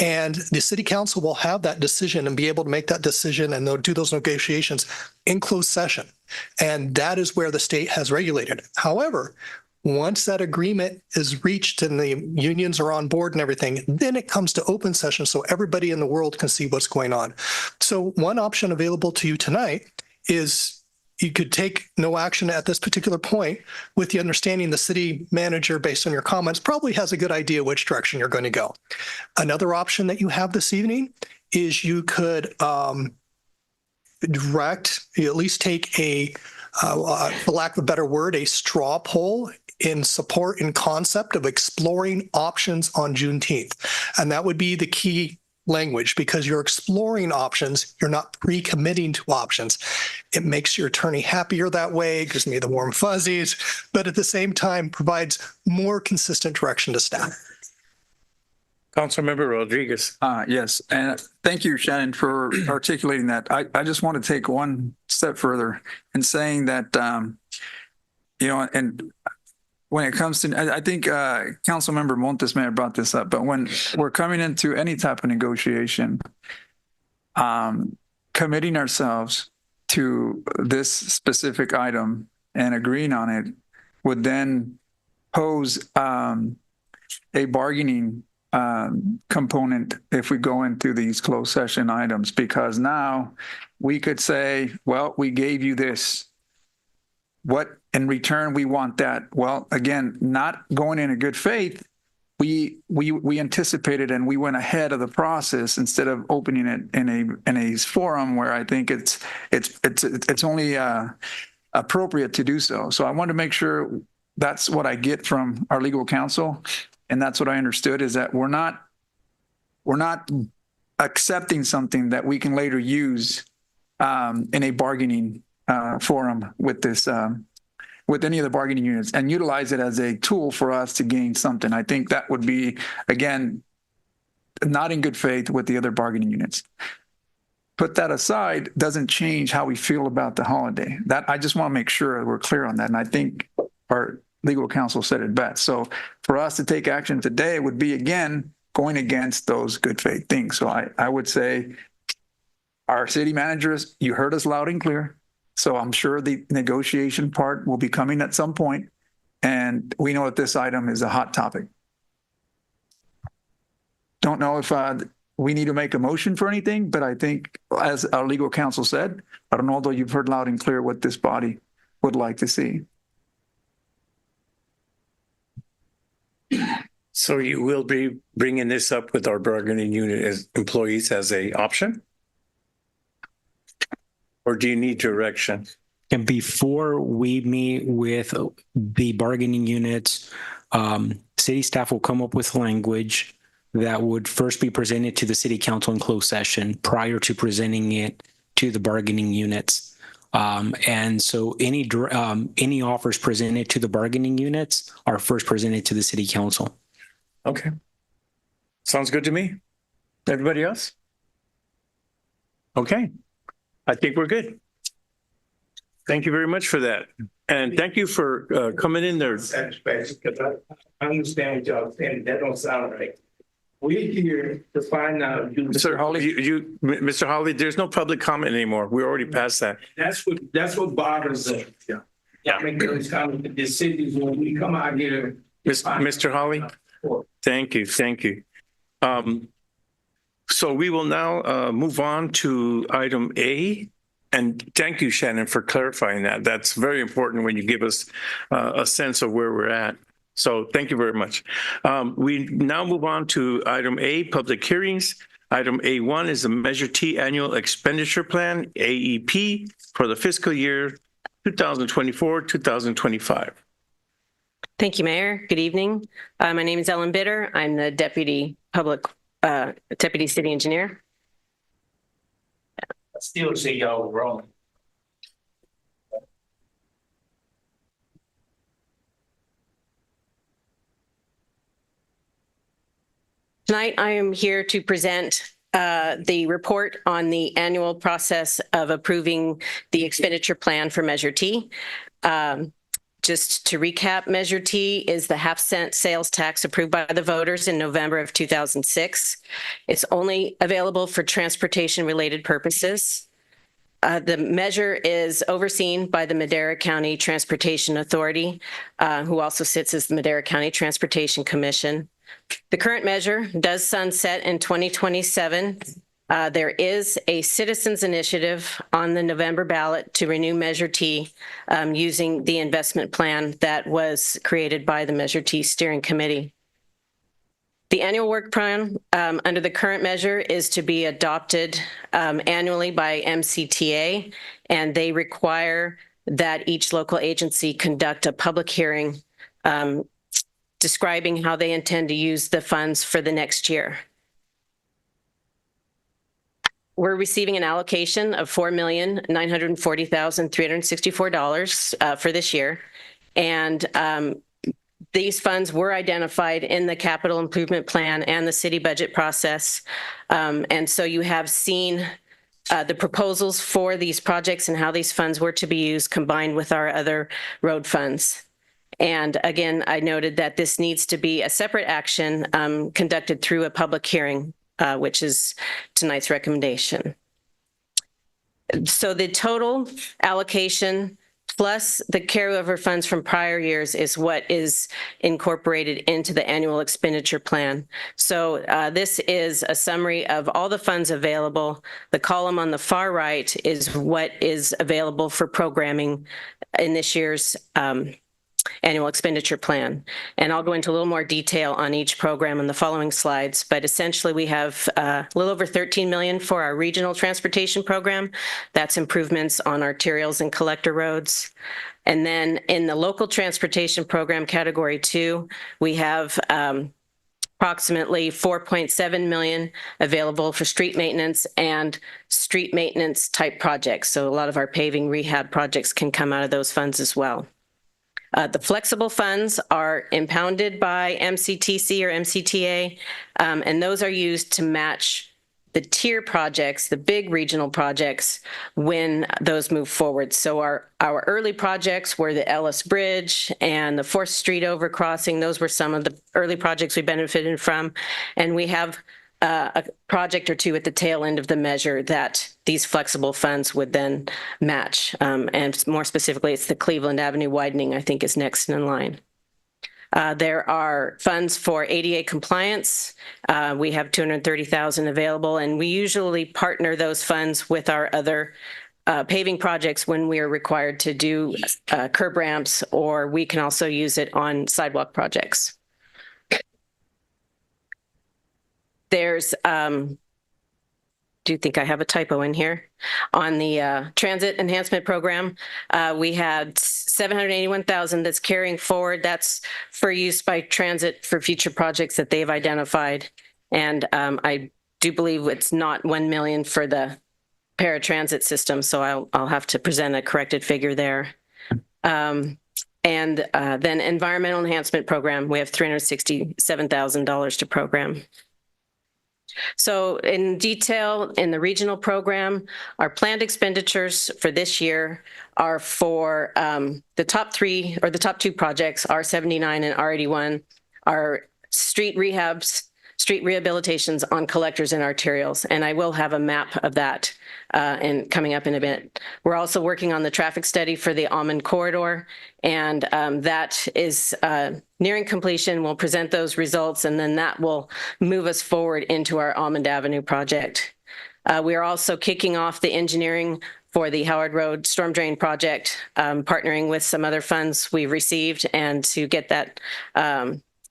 And the city council will have that decision and be able to make that decision, and they'll do those negotiations in closed session. And that is where the state has regulated. However, once that agreement is reached and the unions are on board and everything, then it comes to open session so everybody in the world can see what's going on. So one option available to you tonight is you could take no action at this particular point with the understanding the city manager, based on your comments, probably has a good idea which direction you're going to go. Another option that you have this evening is you could at least take for lack of a better word, a straw poll in support and concept of exploring options on Juneteenth. And that would be the key language, because you're exploring options, you're not pre-committing to options. It makes your attorney happier that way, gives me the warm fuzzies, but at the same time provides more consistent direction to staff. Councilmember Rodriguez. Yes, and thank you, Shannon, for articulating that. I just want to take one step further in saying that, and when it comes to, I think Councilmember Montes may have brought this up, but when we're coming into any type of negotiation, committing ourselves to this specific item and agreeing on it would then pose a bargaining component if we go into these closed session items, because now we could say, well, we gave you this. What in return we want that? Well, again, not going in a good faith, we anticipated and we went ahead of the process instead of opening it in a forum where I think it's only appropriate to do so. So I want to make sure that's what I get from our legal counsel, and that's what I understood, is that we're not accepting something that we can later use in a bargaining forum with this with any of the bargaining units and utilize it as a tool for us to gain something. I think that would be, again, not in good faith with the other bargaining units. Put that aside, doesn't change how we feel about the holiday. That I just want to make sure we're clear on that. And I think our legal counsel said it best. So for us to take action today would be, again, going against those good faith things. So I would say our city managers, you heard us loud and clear. So I'm sure the negotiation part will be coming at some point, and we know that this item is a hot topic. Don't know if we need to make a motion for anything, but I think, as our legal counsel said, I don't know, although you've heard loud and clear what this body would like to see. So you will be bringing this up with our bargaining unit as employees as a option? Or do you need direction? And before we meet with the bargaining units, city staff will come up with language that would first be presented to the city council in closed session prior to presenting it to the bargaining units. And so any offers presented to the bargaining units are first presented to the city council. Okay. Sounds good to me. Everybody else? Okay. I think we're good. Thank you very much for that. And thank you for coming in there. I understand what y'all saying. That don't sound right. We're here to find out. Mr. Hawley, Mr. Hawley, there's no public comment anymore. We already passed that. That's what bothers us. Yeah. Make those kind of decisions when we come out here. Mr. Hawley, thank you. So we will now move on to item A. And thank you, Shannon, for clarifying that. That's very important when you give us a sense of where we're at. So thank you very much. We now move on to item A, public hearings. Item A1 is the Measure T Annual Expenditure Plan, AEP, for the fiscal year 2024-2025. Thank you, Mayor. Good evening. My name is Ellen Bitter. I'm the Deputy City Engineer. I still say y'all were wrong. Tonight, I am here to present the report on the annual process of approving the expenditure plan for Measure T. Just to recap, Measure T is the half-cent sales tax approved by the voters in November of 2006. It's only available for transportation-related purposes. The measure is overseen by the Madera County Transportation Authority, who also sits as the Madera County Transportation Commission. The current measure does sunset in 2027. There is a citizens initiative on the November ballot to renew Measure T using the investment plan that was created by the Measure T Steering Committee. The annual work plan under the current measure is to be adopted annually by MCTA, and they require that each local agency conduct a public hearing describing how they intend to use the funds for the next year. We're receiving an allocation of $4,940,364 for this year. And these funds were identified in the capital improvement plan and the city budget process. And so you have seen the proposals for these projects and how these funds were to be used combined with our other road funds. And again, I noted that this needs to be a separate action conducted through a public hearing, which is tonight's recommendation. So the total allocation plus the carryover funds from prior years is what is incorporated into the annual expenditure plan. So this is a summary of all the funds available. The column on the far right is what is available for programming in this year's annual expenditure plan. And I'll go into a little more detail on each program in the following slides, but essentially we have a little over $13 million for our regional transportation program. That's improvements on arterials and collector roads. And then in the local transportation program category 2, we have approximately $4.7 million available for street maintenance and street maintenance type projects. So a lot of our paving rehab projects can come out of those funds as well. The flexible funds are impounded by MCTC or MCTA, and those are used to match the tier projects, the big regional projects, when those move forward. So our early projects were the Ellis Bridge and the 4th Street overcrossing. Those were some of the early projects we benefited from. And we have a project or two at the tail end of the measure that these flexible funds would then match. And more specifically, it's the Cleveland Avenue widening, I think, is next in line. There are funds for ADA compliance. We have $230,000 available, and we usually partner those funds with our other paving projects when we are required to do curb ramps, or we can also use it on sidewalk projects. There's, do you think I have a typo in here? On the transit enhancement program, we had $781,000 that's carrying forward. That's for use by transit for future projects that they've identified. And I do believe it's not $1 million for the paratransit system, so I'll have to present a corrected figure there. And then environmental enhancement program, we have $367,000 to program. So in detail, in the regional program, our planned expenditures for this year are for the top 3 or the top 2 projects, R79 and R81, are street rehabs, street rehabilitations on collectors and arterials. And I will have a map of that coming up in a bit. We're also working on the traffic study for the Almond Corridor, and that is nearing completion. We'll present those results, and then that will move us forward into our Almond Avenue project. We are also kicking off the engineering for the Howard Road Storm Drain Project, partnering with some other funds we've received, and to get that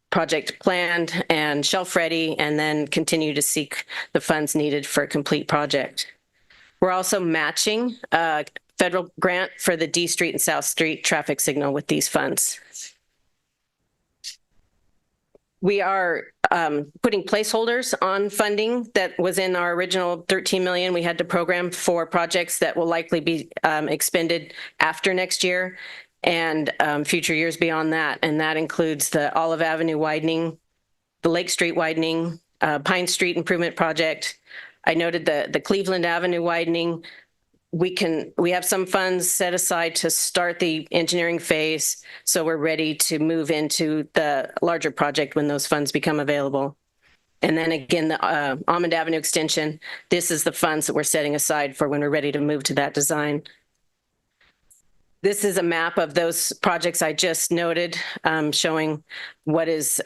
project planned and shelf ready, and then continue to seek the funds needed for a complete project. We're also matching a federal grant for the D Street and South Street traffic signal with these funds. We are putting placeholders on funding that was in our original $13 million. We had to program for projects that will likely be expended after next year and future years beyond that. And that includes the Olive Avenue widening, the Lake Street widening, Pine Street Improvement Project. I noted the Cleveland Avenue widening. We have some funds set aside to start the engineering phase, so we're ready to move into the larger project when those funds become available. And then again, the Almond Avenue extension, this is the funds that we're setting aside for when we're ready to move to that design. This is a map of those projects I just noted, showing what is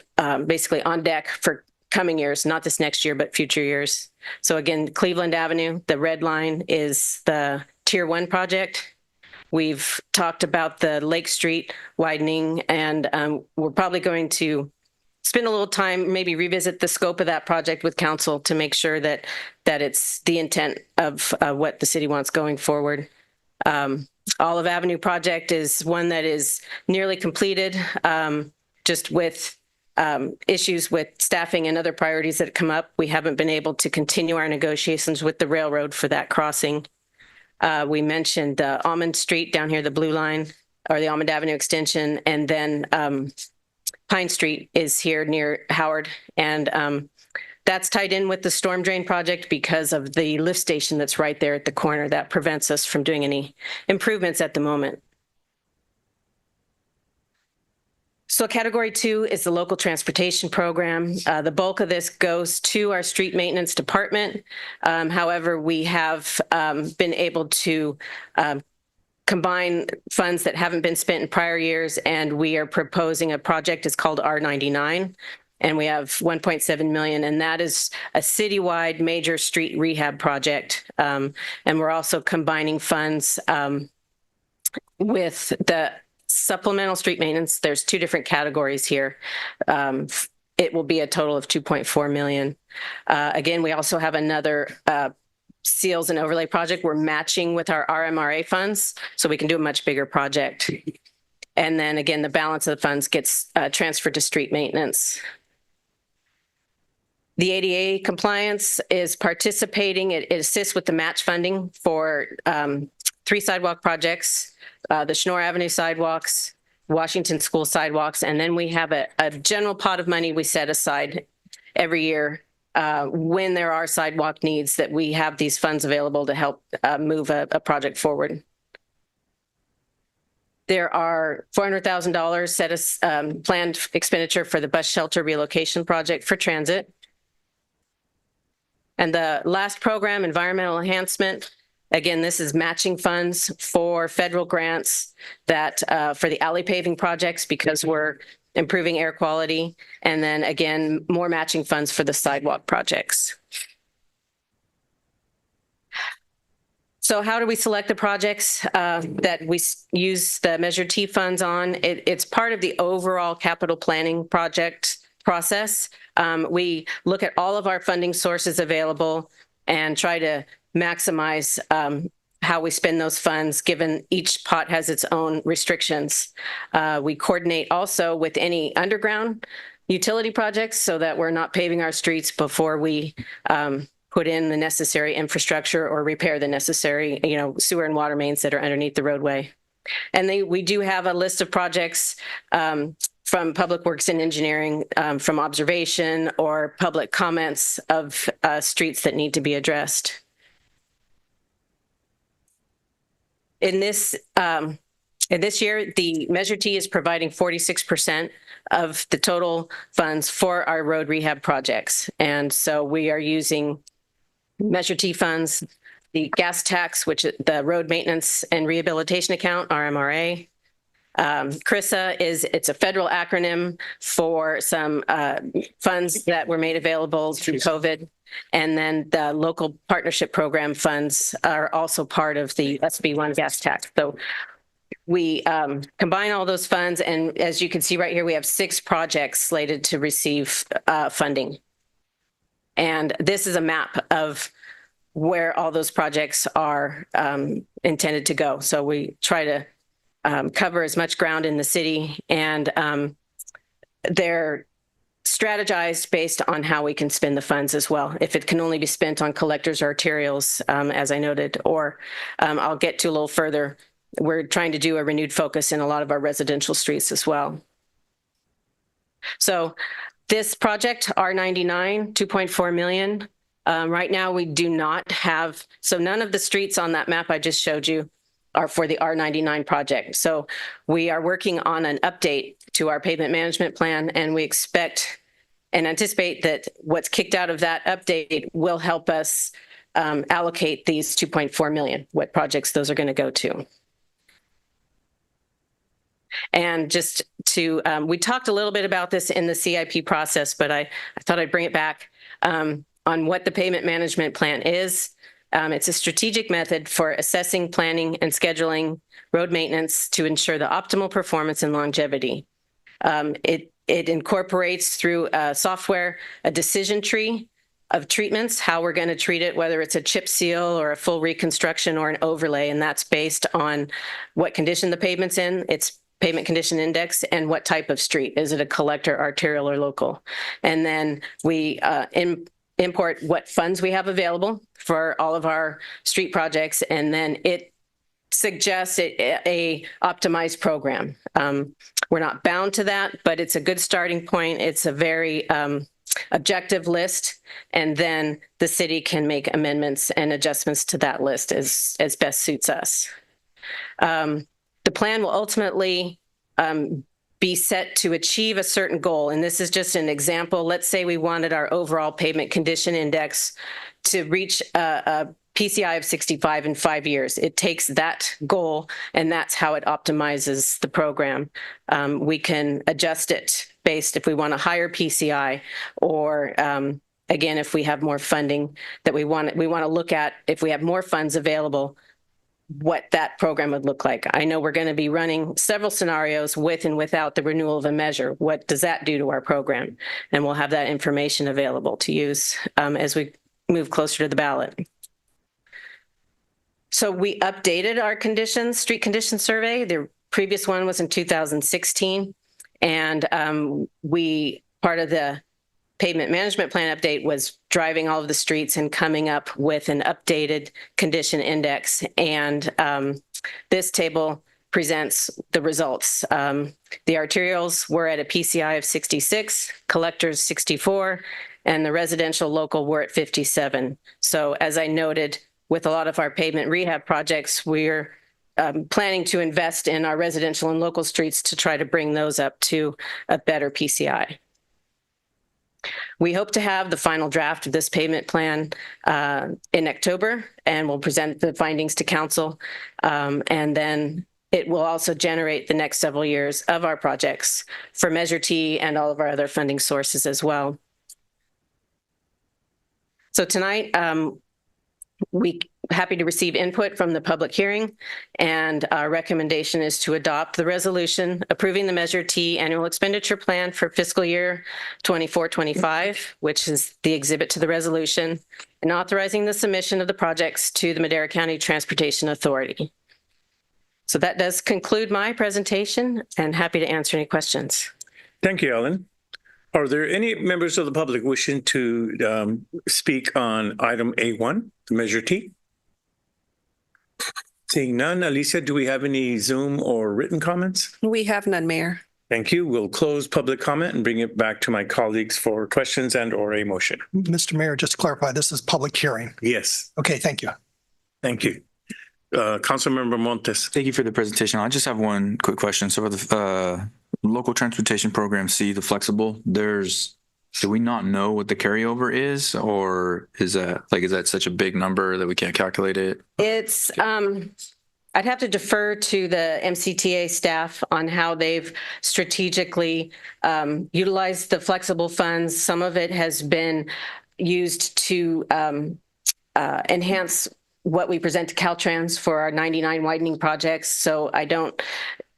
basically on deck for coming years, not this next year, but future years. So again, Cleveland Avenue, the red line is the Tier 1 project. We've talked about the Lake Street widening, and we're probably going to spend a little time, maybe revisit the scope of that project with council to make sure that it's the intent of what the city wants going forward. Olive Avenue project is one that is nearly completed, just with issues with staffing and other priorities that come up. We haven't been able to continue our negotiations with the railroad for that crossing. We mentioned Almond Street down here, the blue line, or the Almond Avenue extension, and then Pine Street is here near Howard, and that's tied in with the storm drain project because of the lift station that's right there at the corner that prevents us from doing any improvements at the moment. So category 2 is the local transportation program. The bulk of this goes to our street maintenance department. However, we have been able to combine funds that haven't been spent in prior years, and we are proposing a project. It's called R99. And we have 1.7 million, and that is a citywide major street rehab project. And we're also combining funds with the supplemental street maintenance. There's 2 different categories here. It will be a total of 2.4 million. Again, we also have another seals and overlay project. We're matching with our RMRA funds, so we can do a much bigger project. And then again, the balance of the funds gets transferred to street maintenance. The ADA compliance is participating. It assists with the match funding for 3 sidewalk projects, the Schnorr Avenue sidewalks, Washington School sidewalks, and then we have a general pot of money we set aside every year when there are sidewalk needs, that we have these funds available to help move a project forward. There are $400,000 set as planned expenditure for the bus shelter relocation project for transit. And the last program, environmental enhancement, again, this is matching funds for federal grants that for the alley paving projects because we're improving air quality. And then again, more matching funds for the sidewalk projects. So how do we select the projects that we use the Measure T funds on? It's part of the overall capital planning project process. We look at all of our funding sources available and try to maximize how we spend those funds, given each pot has its own restrictions. We coordinate also with any underground utility projects so that we're not paving our streets before we put in the necessary infrastructure or repair the necessary, sewer and water mains that are underneath the roadway. And we do have a list of projects from Public Works and Engineering, from observation or public comments of streets that need to be addressed. In this year, the Measure T is providing 46% of the total funds for our road rehab projects. And so we are using Measure T funds, the gas tax, which is the road maintenance and rehabilitation account, RMRA. CRISA it's a federal acronym for some funds that were made available through COVID. And then the local partnership program funds are also part of the SB1 gas tax. So we combine all those funds, and as you can see right here, we have 6 projects slated to receive funding. And this is a map of where all those projects are intended to go. So we try to cover as much ground in the city, and they're strategized based on how we can spend the funds as well. If it can only be spent on collectors or arterials, as I noted, or I'll get to a little further, we're trying to do a renewed focus in a lot of our residential streets as well. So This project, R99, 2.4 million. Right now, we do not have, so none of the streets on that map I just showed you are for the R99 project. So we are working on an update to our pavement management plan, and we expect and anticipate that what's kicked out of that update will help us allocate these 2.4 million, what projects those are going to go to. And just to, we talked a little bit about this in the CIP process, but I thought I'd bring it back on what the pavement management plan is. It's a strategic method for assessing, planning, and scheduling road maintenance to ensure the optimal performance and longevity. It incorporates through software a decision tree of treatments, how we're going to treat it, whether it's a chip seal or a full reconstruction or an overlay, and that's based on what condition the pavement's in, its pavement condition index, and what type of street. Is it a collector, arterial, or local? And then we import what funds we have available for all of our street projects, and then it suggests a optimized program. We're not bound to that, but it's a good starting point. It's a very objective list, and then the city can make amendments and adjustments to that list as best suits us. The plan will ultimately be set to achieve a certain goal, and this is just an example. Let's say we wanted our overall pavement condition index to reach a PCI of 65 in 5 years. It takes that goal, and that's how it optimizes the program. We can adjust it based if we want a higher PCI, or again, if we have more funding that we want to look at, if we have more funds available, what that program would look like. I know we're going to be running several scenarios with and without the renewal of a measure. What does that do to our program? And we'll have that information available to use as we move closer to the ballot. So we updated our street condition survey. The previous one was in 2016. And part of the pavement management plan update was driving all of the streets and coming up with an updated condition index. And this table presents the results. The arterials were at a PCI of 66, collectors 64, and the residential local were at 57. So as I noted, with a lot of our pavement rehab projects, we're planning to invest in our residential and local streets to try to bring those up to a better PCI. We hope to have the final draft of this pavement plan in October, and we'll present the findings to council. And then it will also generate the next several years of our projects for Measure T and all of our other funding sources as well. So tonight, we're happy to receive input from the public hearing, and our recommendation is to adopt the resolution approving the Measure T annual expenditure plan for fiscal year 24-25, which is the exhibit to the resolution, and authorizing the submission of the projects to the Madera County Transportation Authority. So that does conclude my presentation, and happy to answer any questions. Thank you, Ellen. Are there any members of the public wishing to speak on item A1, the Measure T? Seeing none, Alicia, do we have any Zoom or written comments? We have none, Mayor. Thank you. We'll close public comment and bring it back to my colleagues for questions and or a motion. Mr. Mayor, just to clarify, this is public hearing. Yes. Okay, thank you. Thank you. Councilmember Montes. Thank you for the presentation. I just have one quick question. So for the local transportation program C, the flexible, do we not know what the carryover is, or is that such a big number that we can't calculate it? It's, I'd have to defer to the MCTA staff on how they've strategically utilized the flexible funds. Some of it has been used to enhance what we present to Caltrans for our 99 widening projects. So I don't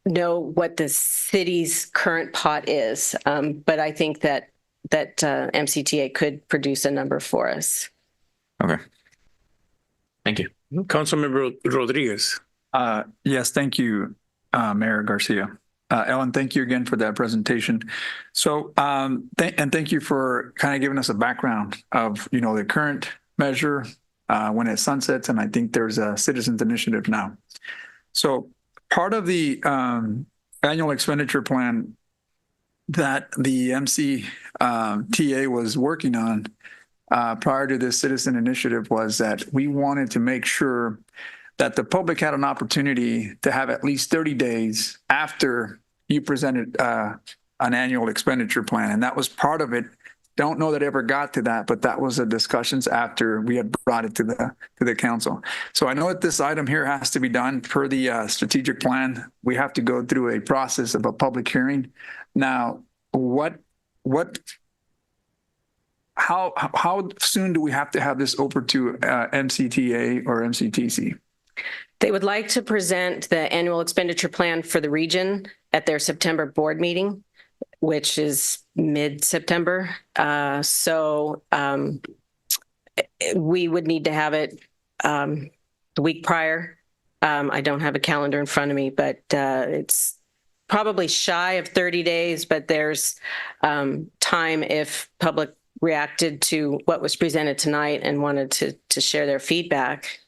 know what the city's current pot is, but I think that MCTA could produce a number for us. Okay. Thank you. Councilmember Rodriguez. Yes, thank you, Mayor Garcia. Ellen, thank you again for that presentation. So, and thank you for kind of giving us a background of, the current measure when it sunsets, and I think there's a citizens initiative now. So part of the annual expenditure plan that the MCTA was working on prior to this citizen initiative was that we wanted to make sure that the public had an opportunity to have at least 30 days after you presented an annual expenditure plan. And that was part of it. Don't know that it ever got to that, but that was the discussions after we had brought it to the council. So I know that this item here has to be done per the strategic plan. We have to go through a process of a public hearing. Now, how soon do we have to have this over to MCTA or MCTC? They would like to present the annual expenditure plan for the region at their September board meeting, which is mid-September. We would need to have it the week prior. I don't have a calendar in front of me, but it's probably shy of 30 days, but there's time if public reacted to what was presented tonight and wanted to share their feedback.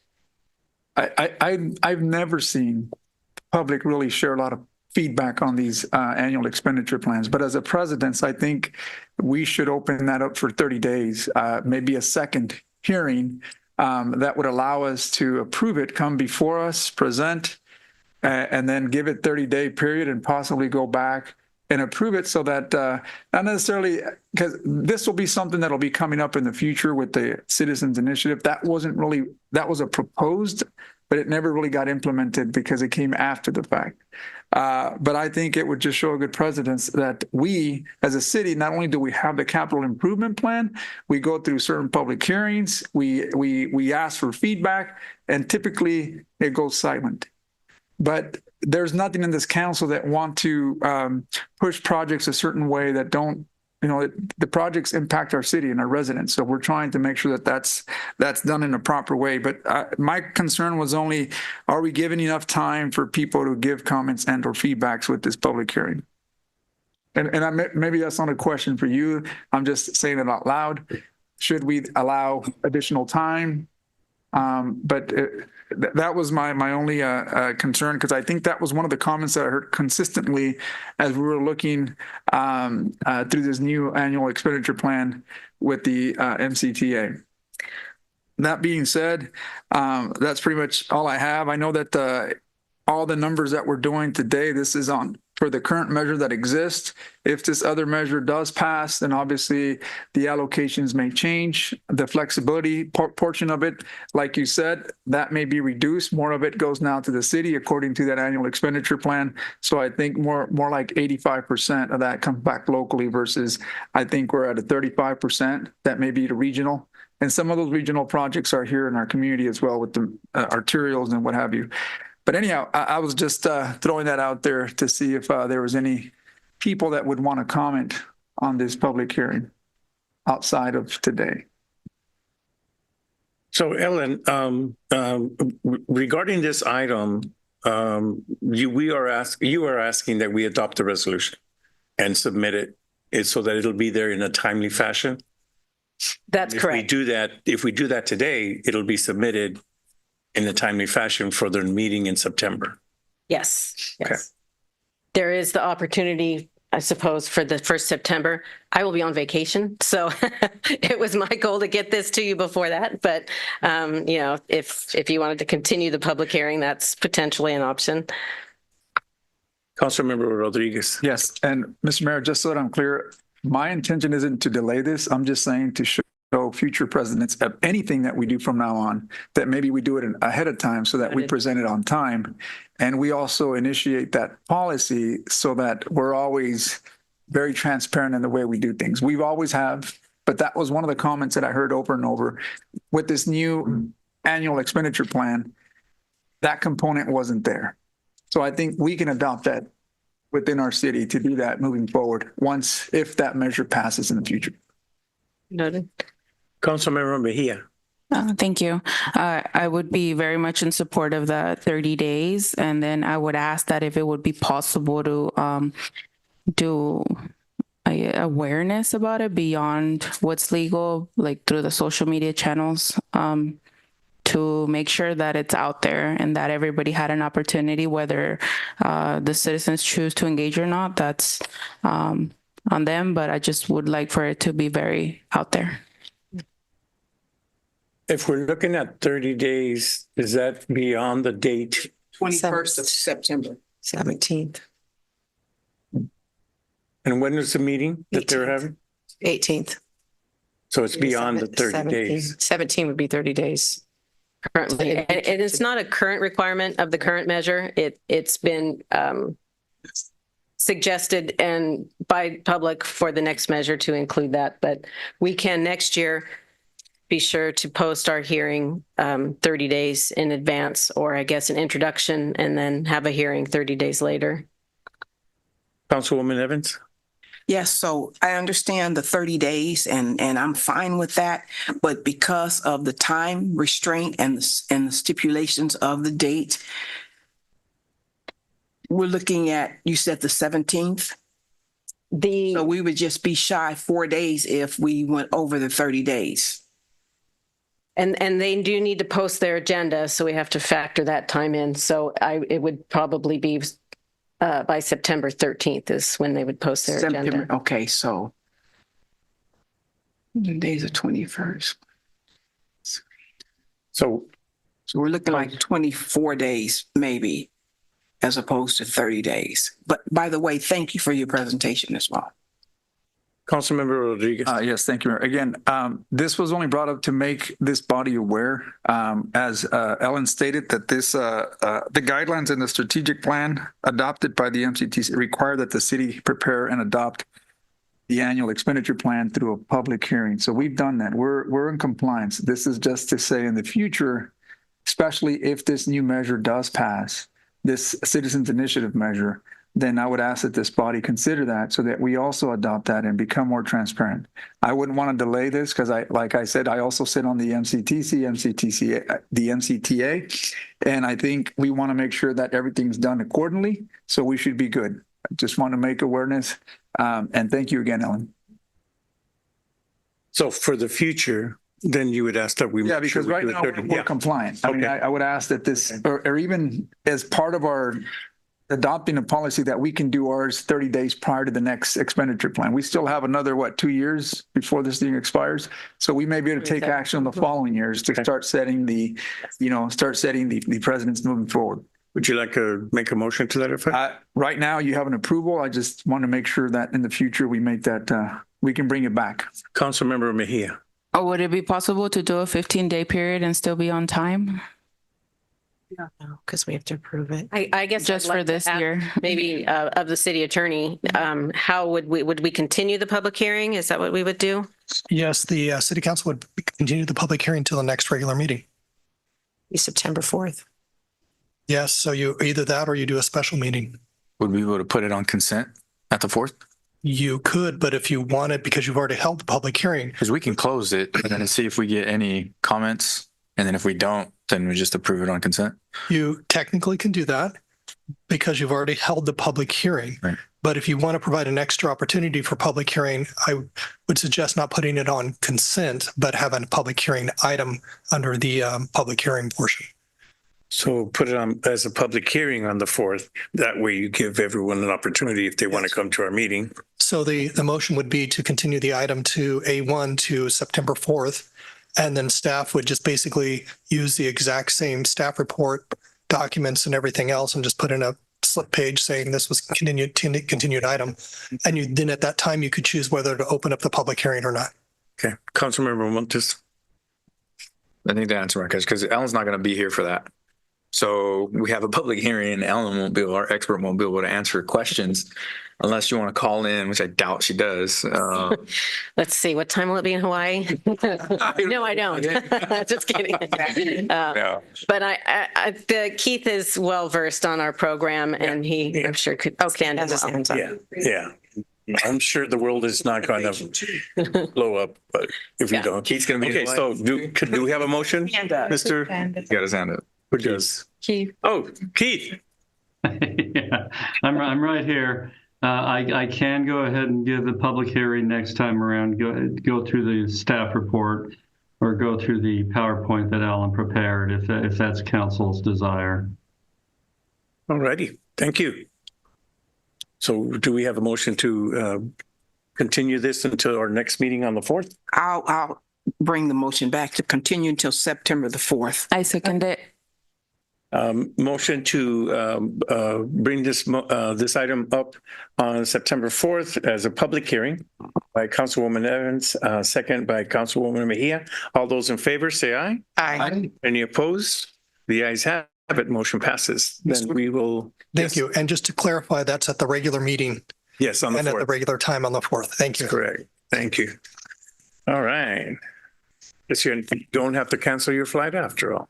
I've never seen public really share a lot of feedback on these annual expenditure plans, but as a president, I think we should open that up for 30 days, maybe a second hearing that would allow us to approve it, come before us, present, and then give it 30-day period and possibly go back and approve it so that not necessarily, because this will be something that'll be coming up in the future with the Citizens Initiative. That was a proposed, but it never really got implemented because it came after the fact. But I think it would just show a good precedence that we, as a city, not only do we have the capital improvement plan, we go through certain public hearings, we ask for feedback, and typically it goes silent. But there's nothing in this council that want to push projects a certain way that don't, the projects impact our city and our residents. So we're trying to make sure that that's done in a proper way. But my concern was only, are we giving enough time for people to give comments and or feedbacks with this public hearing? And maybe that's not a question for you. I'm just saying it out loud. Should we allow additional time? That was my only concern, because I think that was one of the comments that I heard consistently as we were looking through this new annual expenditure plan with the MCTA. That being said, that's pretty much all I have. I know that all the numbers that we're doing today, this is on for the current measure that exists. If this other measure does pass, then obviously the allocations may change. The flexibility portion of it, like you said, that may be reduced. More of it goes now to the city according to that annual expenditure plan. So I think more like 85% of that comes back locally versus I think we're at a 35% that may be to regional. And some of those regional projects are here in our community as well with the arterials and what have you. But anyhow, I was just throwing that out there to see if there was any people that would want to comment on this public hearing outside of today. So Ellen, regarding this item, you are asking that we adopt the resolution and submit it so that it'll be there in a timely fashion. That's correct. If we do that today, it'll be submitted in a timely fashion for their meeting in September. Yes. Okay. There is the opportunity, I suppose, for the 1st September. I will be on vacation, so it was my goal to get this to you before that. But if you wanted to continue the public hearing, that's potentially an option. Councilmember Rodriguez. Yes, and Mr. Mayor, just so that I'm clear, my intention isn't to delay this. I'm just saying to show future presidents of anything that we do from now on, that maybe we do it ahead of time so that we present it on time. And we also initiate that policy so that we're always very transparent in the way we do things. We've always have, but that was one of the comments that I heard over and over. With this new annual expenditure plan, that component wasn't there. So I think we can adopt that within our city to do that moving forward if that measure passes in the future. Noted. Councilmember Mejia. Thank you. I would be very much in support of the 30 days. And then I would ask that if it would be possible to do awareness about it beyond what's legal, like through the social media channels, to make sure that it's out there and that everybody had an opportunity, whether the citizens choose to engage or not. That's them, but I just would like for it to be very out there. If we're looking at 30 days, is that beyond the date? 21st of September. 17th, And when is the meeting that they're 18th. having? 18th. So it's beyond the 30 days. 17 would be 30 days. Currently, and it's not a current requirement of the current measure. It's been suggested and by public for the next measure to include that, but we can next year be sure to post our hearing 30 days in advance, or I guess an introduction, and then have a hearing 30 days later. Councilwoman Evans? Yes, so I understand the 30 days and I'm fine with that. But because of the time restraint and the stipulations of the date, we're looking at, you said the 17th? So we would just be shy 4 days if we went over the 30 days. And they do need to post their agenda, so we have to factor that time in. So it would probably be by September 13th is when they would post their agenda. Okay, so the day's the 21st. So we're looking like 24 days, maybe, as opposed to 30 days. But by the way, thank you for your presentation as well. Councilmember Rodriguez. Yes, thank you, Mayor. Again, this was only brought up to make this body aware, as Ellen stated, that the guidelines in the strategic plan adopted by the MCTC require that the city prepare and adopt the annual expenditure plan through a public hearing. So we've done that. We're in compliance. This is just to say in the future, especially if this new measure does pass, this citizens initiative measure, then I would ask that this body consider that so that we also adopt that and become more transparent. I wouldn't want to delay this because like I said, I also sit on the the MCTA, and I think we want to make sure that everything's done accordingly. So we should be good. I just want to make awareness. And thank you again, Ellen. So for the future, then you would ask that we. Yeah, because right now we're compliant. I mean, I would ask that this, or even as part of our adopting a policy that we can do ours 30 days prior to the next expenditure plan. We still have another, 2 years before this thing expires. So we may be able to take action in the following years to start setting the precedents moving forward. Would you like to make a motion to that effect? Right now you have an approval. I just want to make sure that in the future we make that, we can bring it back. Councilmember Mejia. Oh, would it be possible to do a 15-day period and still be on time? No, because we have to approve it. I guess Just for this year. Maybe of the city attorney, how would we continue the public hearing? Is that what we would do? Yes, the city council would continue the public hearing until the next regular meeting. Be September 4th. Yes, so you either that or you do a special meeting. Would we be able to put it on consent at the 4th? You could, but if you want it, because you've already held the public hearing. Because we can close it and then see if we get any comments. And then if we don't, then we just approve it on consent. You technically can do that because you've already held the public hearing. Right. But if you want to provide an extra opportunity for public hearing, I would suggest not putting it on consent, but having a public hearing item under the public hearing portion. So put it on as a public hearing on the 4th. That way you give everyone an opportunity if they want to come to our meeting. So the motion would be to continue the item to A1 to September 4th. And then staff would just basically use the exact same staff report, documents and everything else and just put in a slip page saying this was continued item. And then at that time, you could choose whether to open up the public hearing or not. Okay. Councilmember Montes. I think the answer, Marcus, because Ellen's not going to be here for that. So we have a public hearing and Ellen won't be able, our expert won't be able to answer questions unless you want to call in, which I doubt she does. Let's see, what time will it be in Hawaii? No, I don't. Just kidding. No. But Keith is well versed on our program, and he, I'm sure, could stand as well. Yeah. I'm sure the world is not going to blow up, but if we don't, Keith's going to be. Okay, so do we have a motion, Mr.? He got his hand up. Who does? Keith. Oh, Keith. Yeah, I'm right here. I can go ahead and give the public hearing next time around, go through the staff report or go through the PowerPoint that Alan prepared if that's council's desire. All righty. Thank you. So do we have a motion to continue this until our next meeting on the 4th? I'll bring the motion back to continue until September the 4th. I second it. Motion to bring this item up on September 4th as a public hearing by Councilwoman Evans, second by Councilwoman Mejia. All those in favor, say aye. Aye. Any opposed? The ayes have it. Motion passes. Then we will. Thank you. And just to clarify, that's at the regular meeting Yes, on the and at the 4th. regular time on the 4th. Thank you. Correct. Thank you. All right. Guess you don't have to cancel your flight after all.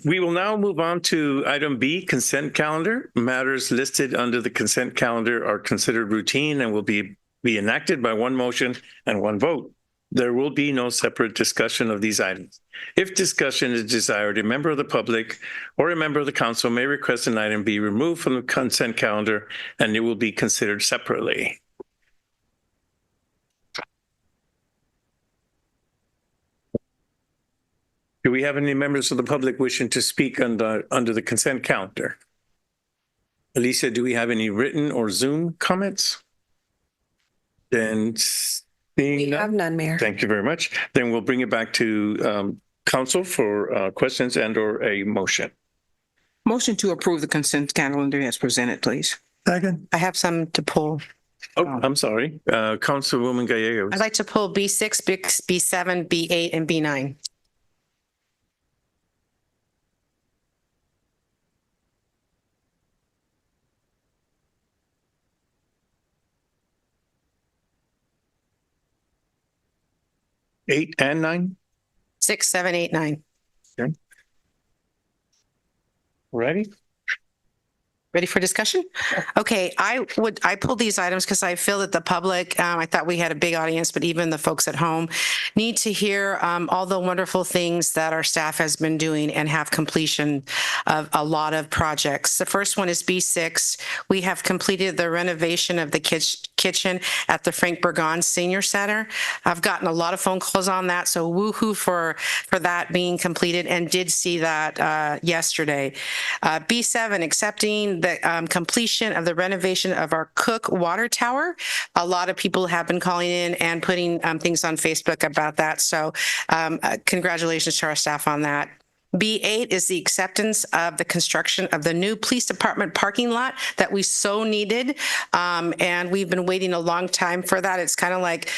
We will now move on to item B, consent calendar. Matters listed under the consent calendar are considered routine and will be enacted by one motion and one vote. There will be no separate discussion of these items. If discussion is desired, a member of the public or a member of the council may request an item be removed from the consent calendar and it will be considered separately. Do we have any members of the public wishing to speak under the consent calendar? Alicia, do we have any written or Zoom comments? Then seeing none, none, Mayor. thank you very much. Then we'll bring it back to council for questions and or a motion. Motion to approve the consent calendar as presented, please. Second. I have some to pull. Oh, I'm sorry. Councilwoman Gallegos. I'd like to pull B6, B7, B8, and B9. Eight and 9. 6, 7, 8, 9. Okay. Ready? Ready for discussion? Okay, I pulled these items because I feel that the public, I thought we had a big audience, but even the folks at home need to hear all the wonderful things that our staff has been doing and have completion of a lot of projects. The first one is B6. We have completed the renovation of the kitchen at the Frank Burgon Senior Center. I've gotten a lot of phone calls on that, so woohoo for that being completed, and did see that yesterday. B7, accepting the completion of the renovation of our Cook Water Tower. A lot of people have been calling in and putting things on Facebook about that. So congratulations to our staff on that. B8 is the acceptance of the construction of the new police department parking lot that we so needed. And we've been waiting a long time for that. It's kind of like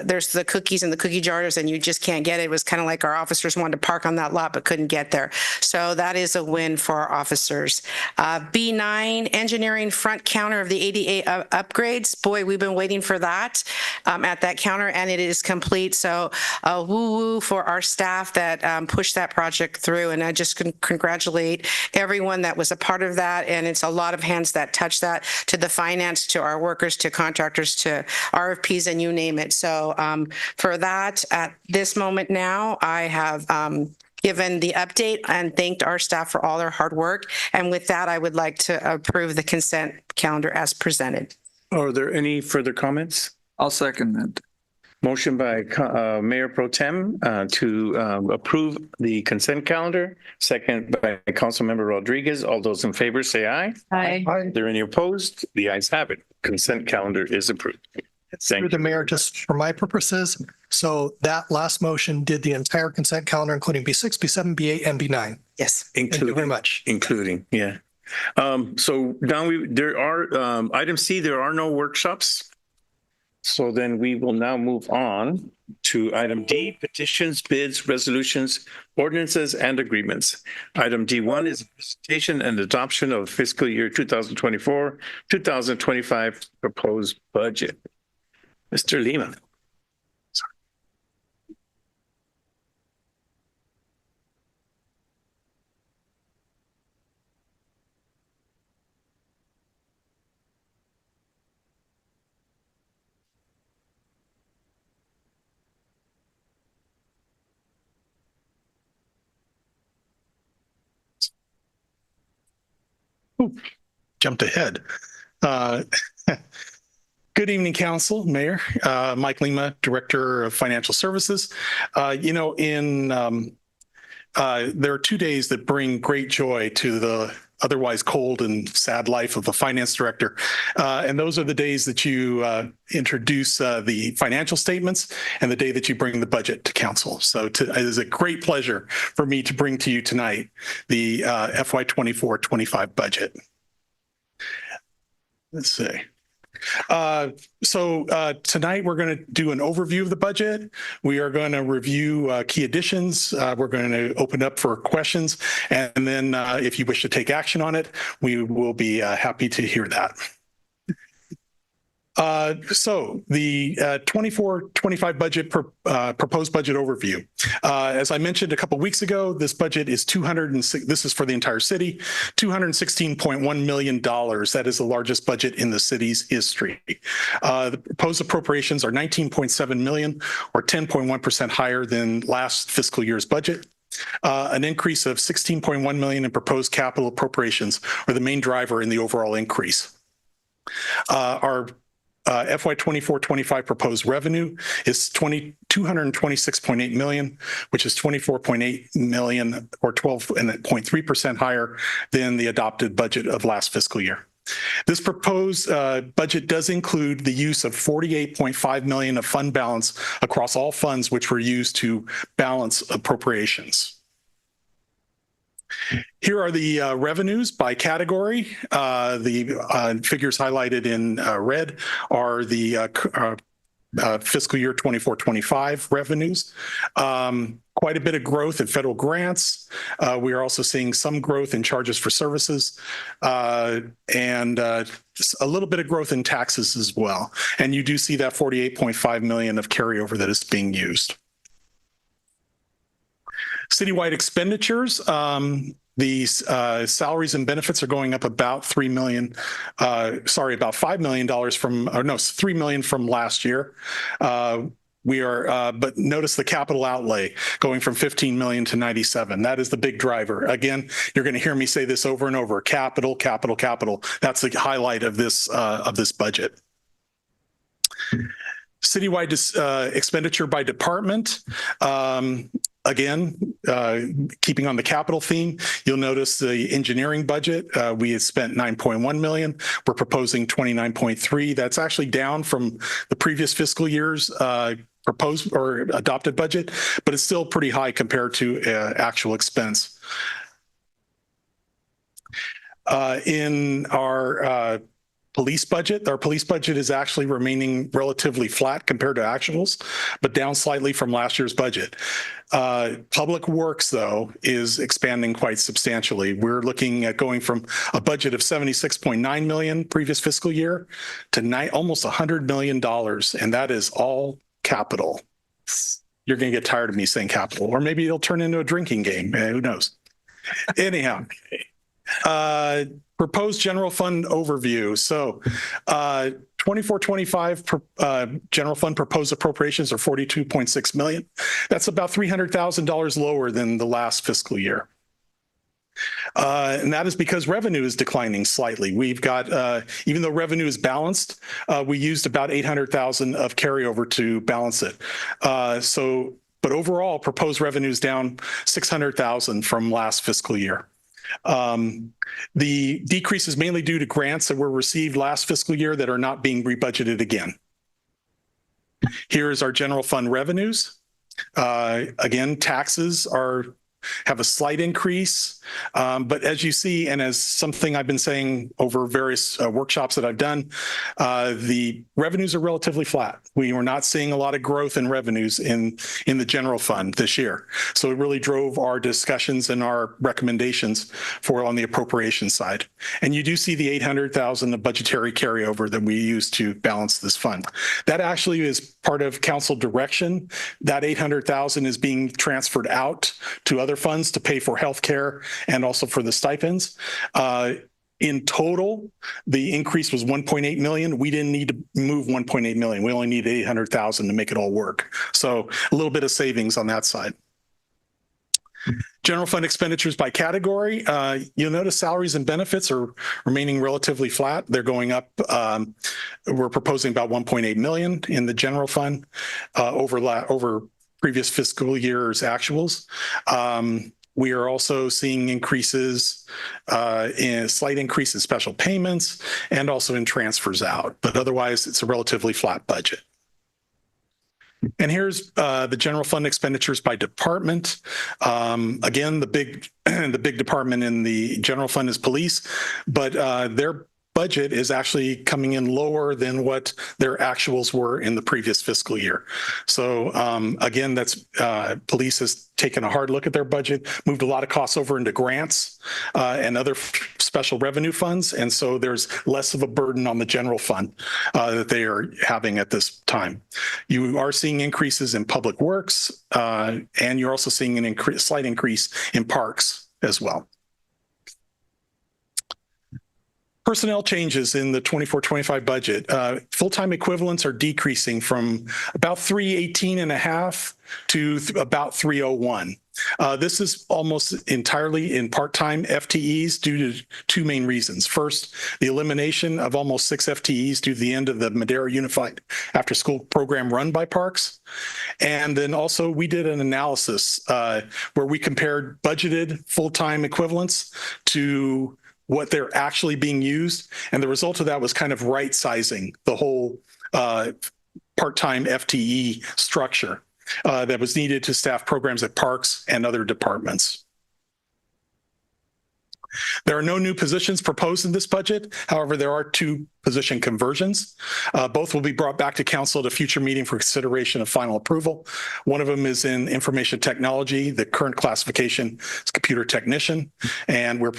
there's the cookies in the cookie jars and you just can't get it. It was kind of like our officers wanted to park on that lot but couldn't get there. So that is a win for our officers. B9, engineering front counter of the ADA upgrades. Boy, we've been waiting for that at that counter, and it is complete. So woo-woo for our staff that pushed that project through, and I just congratulate everyone that was a part of that, and it's a lot of hands that touch that, to the finance, to our workers, to contractors, to RFPs, and you name it. So for that, at this moment now, I have given the update and thanked our staff for all their hard work, and with that, I would like to approve the consent calendar as presented. Are there any further comments? I'll second that. Motion by Mayor Pro Tem to approve the consent calendar, second by Councilmember Rodriguez. All those in favor say aye. Aye. Are there any opposed? The ayes have it. Consent calendar is approved. Through the mayor, just for my purposes. So that last motion did the entire consent calendar, including B6, B7, B8, and B9. Yes. Thank you very much. Including, yeah. So now there are, item C, there are no workshops. So then we will now move on to item D, petitions, bids, resolutions, ordinances, and agreements. Item D1 is presentation and adoption of fiscal year 2024, 2025 proposed budget. Mr. Lima. Jumped ahead. Good evening, Council, Mayor. Mike Lima, Director of Financial Services. There are 2 days that bring great joy to the otherwise cold and sad life of a finance director. And those are the days that you introduce the financial statements and the day that you bring the budget to council. So it is a great pleasure for me to bring to you tonight the FY24-25 budget. Let's see. So tonight we're going to do an overview of the budget. We are going to review key additions. We're going to open up for questions. And then if you wish to take action on it, we will be happy to hear that. So the 24-25 budget proposed budget overview. As I mentioned a couple of weeks ago, this budget is this is for the entire city, $216.1 million. That is the largest budget in the city's history. The proposed appropriations are $19.7 million, or 10.1% higher than last fiscal year's budget. An increase of $16.1 million in proposed capital appropriations are the main driver in the overall increase. Our FY24-25 proposed revenue is $226.8 million, which is $24.8 million, or 12.3% higher than the adopted budget of last fiscal year. This proposed budget does include the use of $48.5 million of fund balance across all funds, which were used to balance appropriations. Here are the revenues by category. The figures highlighted in red are the fiscal year 24-25 revenues. Quite a bit of growth in federal grants. We are also seeing some growth in charges for services and a little bit of growth in taxes as well. And you do see that $48.5 million of carryover that is being used. Citywide expenditures, these salaries and benefits are going up about $5 million from, or no, $3 million from last year. But notice the capital outlay going from 15 million to 97. That is the big driver. Again, you're going to hear me say this over and over: capital, capital, capital. That's the highlight of this budget. Citywide expenditure by department. Again, keeping on the capital theme, you'll notice the engineering budget. We had spent $9.1 million. We're proposing $29.3. That's actually down from the previous fiscal year's proposed or adopted budget, but it's still pretty high compared to actual expense. In our police budget is actually remaining relatively flat compared to actuals, but down slightly from last year's budget. Public Works, though, is expanding quite substantially. We're looking at going from a budget of $76.9 million previous fiscal year to almost $100 million, and that is all capital. You're going to get tired of me saying capital, or maybe it'll turn into a drinking game. Who knows? Anyhow. Proposed general fund overview. So 24-25 general fund proposed appropriations are $42.6 million. That's about $300,000 lower than the last fiscal year. And that is because revenue is declining slightly. We've got, even though revenue is balanced, we used about $800,000 of carryover to balance it. But overall, proposed revenue is down $600,000 from last fiscal year. The decrease is mainly due to grants that were received last fiscal year that are not being rebudgeted again. Here is our general fund revenues. Again, taxes have a slight increase, but as you see, and as something I've been saying over various workshops that I've done, the revenues are relatively flat. We were not seeing a lot of growth in revenues in the general fund this year. So it really drove our discussions and our recommendations on the appropriation side. And you do see the $800,000 of budgetary carryover that we use to balance this fund. That actually is part of council direction. That $800,000 is being transferred out to other funds to pay for healthcare and also for the stipends. In total, the increase was $1.8 million. We didn't need to move $1.8 million. We only need $800,000 to make it all work. So a little bit of savings on that side. General fund expenditures by category. You'll notice salaries and benefits are remaining relatively flat. They're going up. We're proposing about $1.8 million in the general fund over previous fiscal year's actuals. We are also seeing increases, slight increase in special payments and also in transfers out, but otherwise it's a relatively flat budget. And here's the general fund expenditures by department. Again, the big department in the general fund is police, but their budget is actually coming in lower than what their actuals were in the previous fiscal year. So again, that's police has taken a hard look at their budget, moved a lot of costs over into grants and other special revenue funds. And so there's less of a burden on the general fund that they are having at this time. You are seeing increases in public works, and you're also seeing an slight increase in parks as well. Personnel changes in the 24-25 budget. Full-time equivalents are decreasing from about 318 and a half to about 301. This is almost entirely in part-time FTEs due to two main reasons. First, the elimination of almost 6 FTEs due to the end of the Madera Unified After-School Program run by Parks. And then also we did an analysis where we compared budgeted full-time equivalents to what they're actually being used. And the result of that was kind of right sizing the whole part-time FTE structure that was needed to staff programs at parks and other departments. There are no new positions proposed in this budget. However, there are 2 position conversions. Both will be brought back to council at a future meeting for consideration of final approval. One of them is in information technology. The current classification is computer technician, and we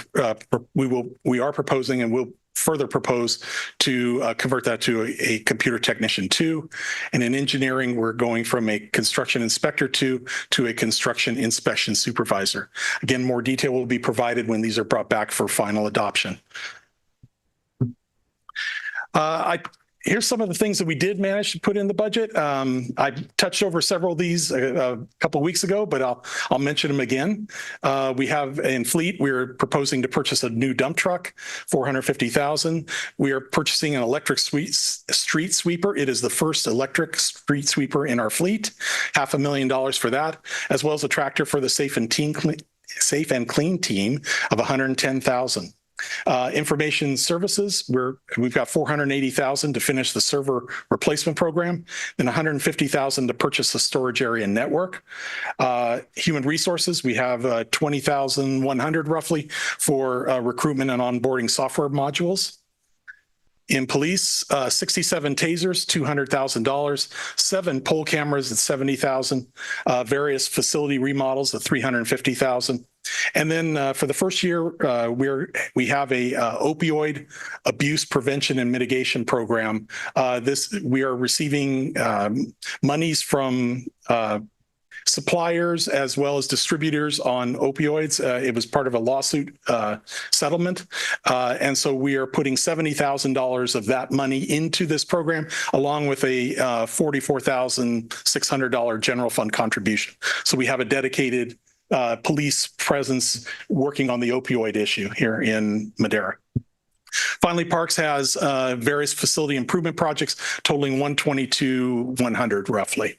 are proposing and will further propose to convert that to a computer technician 2. And in engineering, we're going from a construction inspector 2 to a construction inspection supervisor. Again, more detail will be provided when these are brought back for final adoption. Here's some of the things that we did manage to put in the budget. I touched over several of these a couple of weeks ago, but I'll mention them again. We have in fleet, we're proposing to purchase a new dump truck, $450,000. We are purchasing an electric street sweeper. It is the first electric street sweeper in our fleet, $500,000 for that, as well as a tractor for the Safe and Clean team of $110,000. Information services, we've got $480,000 to finish the server replacement program, then $150,000 to purchase the storage area network. Human resources, we have $20,100 roughly for recruitment and onboarding software modules. In police, 67 tasers, $200,000, 7 poll cameras at $70,000, various facility remodels at $350,000. And then for the first year, we have a opioid abuse prevention and mitigation program. We are receiving monies from suppliers as well as distributors on opioids. It was part of a lawsuit settlement. And so we are putting $70,000 of that money into this program, along with a $44,600 general fund contribution. So we have a dedicated police presence working on the opioid issue here in Madera. Finally, Parks has various facility improvement projects totaling $122,100 roughly.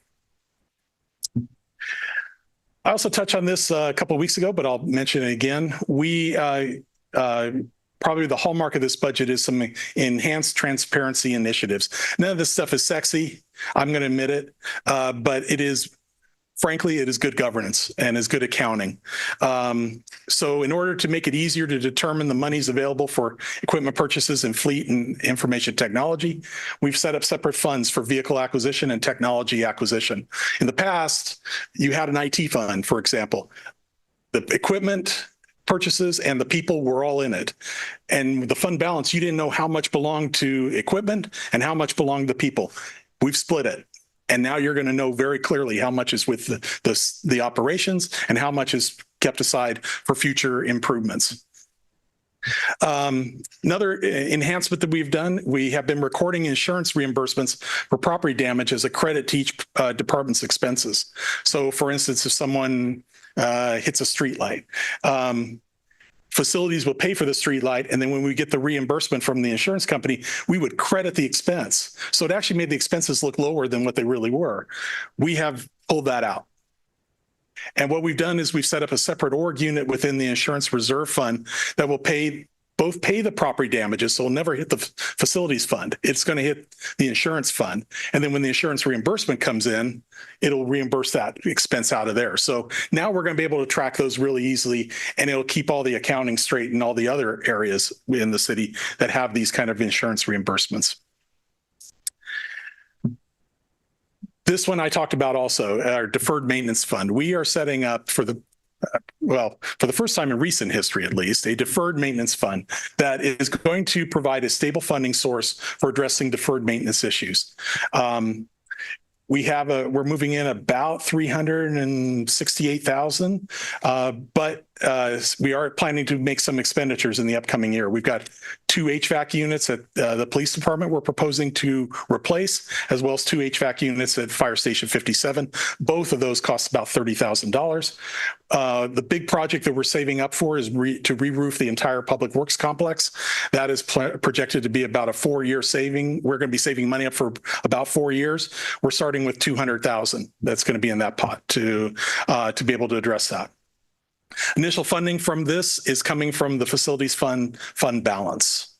I also touched on this a couple of weeks ago, but I'll mention it again. We probably the hallmark of this budget is some enhanced transparency initiatives. None of this stuff is sexy. I'm going to admit it, but it is, frankly, it is good governance and is good accounting. So in order to make it easier to determine the monies available for equipment purchases in fleet and information technology, we've set up separate funds for vehicle acquisition and technology acquisition. In the past, you had an IT fund, for example. The equipment purchases and the people were all in it. And the fund balance, you didn't know how much belonged to equipment and how much belonged to people. We've split it. And now you're going to know very clearly how much is with the operations and how much is kept aside for future improvements. Another enhancement that we've done, we have been recording insurance reimbursements for property damage as a credit to each department's expenses. So for instance, if someone hits a street light, facilities will pay for the street light, and then when we get the reimbursement from the insurance company, we would credit the expense. So it actually made the expenses look lower than what they really were. We have pulled that out. And what we've done is we've set up a separate org unit within the insurance reserve fund that will both pay the property damages, so it'll never hit the facilities fund. It's going to hit the insurance fund. And then when the insurance reimbursement comes in, it'll reimburse that expense out of there. So now we're going to be able to track those really easily, and it'll keep all the accounting straight in all the other areas in the city that have these kind of insurance reimbursements. This one I talked about also, our deferred maintenance fund. We are setting up for the first time in recent history, at least, a deferred maintenance fund that is going to provide a stable funding source for addressing deferred maintenance issues. We're moving in about 368,000, but we are planning to make some expenditures in the upcoming year. We've got 2 HVAC units at the police department we're proposing to replace, as well as 2 HVAC units at Fire Station 57. Both of those cost about $30,000. The big project that we're saving up for is to re-roof the entire public works complex. That is projected to be about a 4-year saving. We're going to be saving money up for about 4 years. We're starting with $200,000. That's going to be in that pot to be able to address that. Initial funding from this is coming from the facilities fund balance.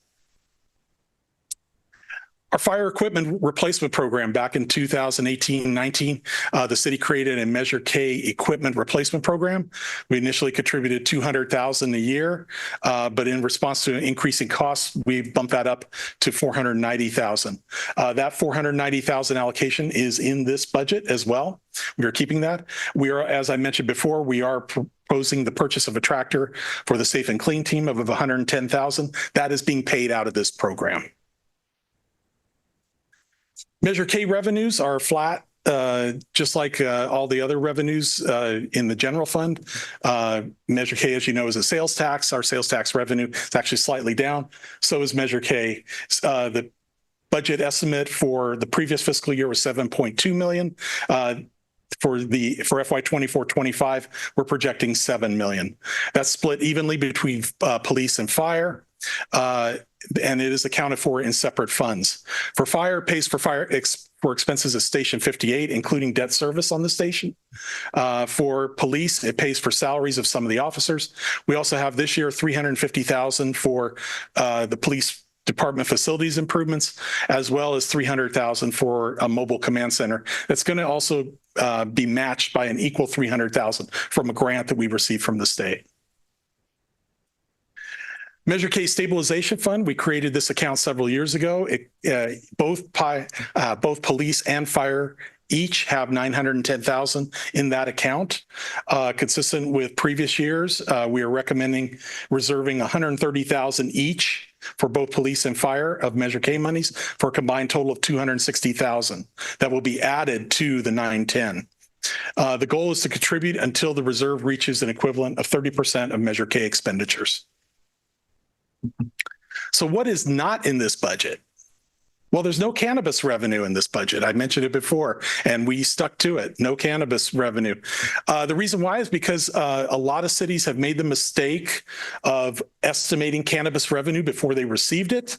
Our fire equipment replacement program back in 2018-19, the city created a Measure K equipment replacement program. We initially contributed $200,000 a year, but in response to increasing costs, we bumped that up to $490,000. That $490,000 allocation is in this budget as well. We are keeping that. We are, as I mentioned before, we are proposing the purchase of a tractor for the Safe and Clean team of $110,000. That is being paid out of this program. Measure K revenues are flat, just like all the other revenues in the general fund. Measure K, as you know, is a sales tax. Our sales tax revenue is actually slightly down. So is Measure K. The budget estimate for the previous fiscal year was $7.2 million. For FY 24-25, we're projecting $7 million. That's split evenly between police and fire. And it is accounted for in separate funds. For fire, it pays for expenses at Station 58, including debt service on the station. For police, it pays for salaries of some of the officers. We also have this year $350,000 for the police department facilities improvements, as well as $300,000 for a mobile command center. That's going to also be matched by an equal $300,000 from a grant that we received from the state. Measure K Stabilization Fund, we created this account several years ago. Both police and fire each have $910,000 in that account. Consistent with previous years, we are recommending reserving $130,000 each for both police and fire of Measure K monies for a combined total of $260,000 that will be added to the $910,000. The goal is to contribute until the reserve reaches an equivalent of 30% of Measure K expenditures. So what is not in this budget? Well, there's no cannabis revenue in this budget. I mentioned it before, and we stuck to it. No cannabis revenue. The reason why is because a lot of cities have made the mistake of estimating cannabis revenue before they received it,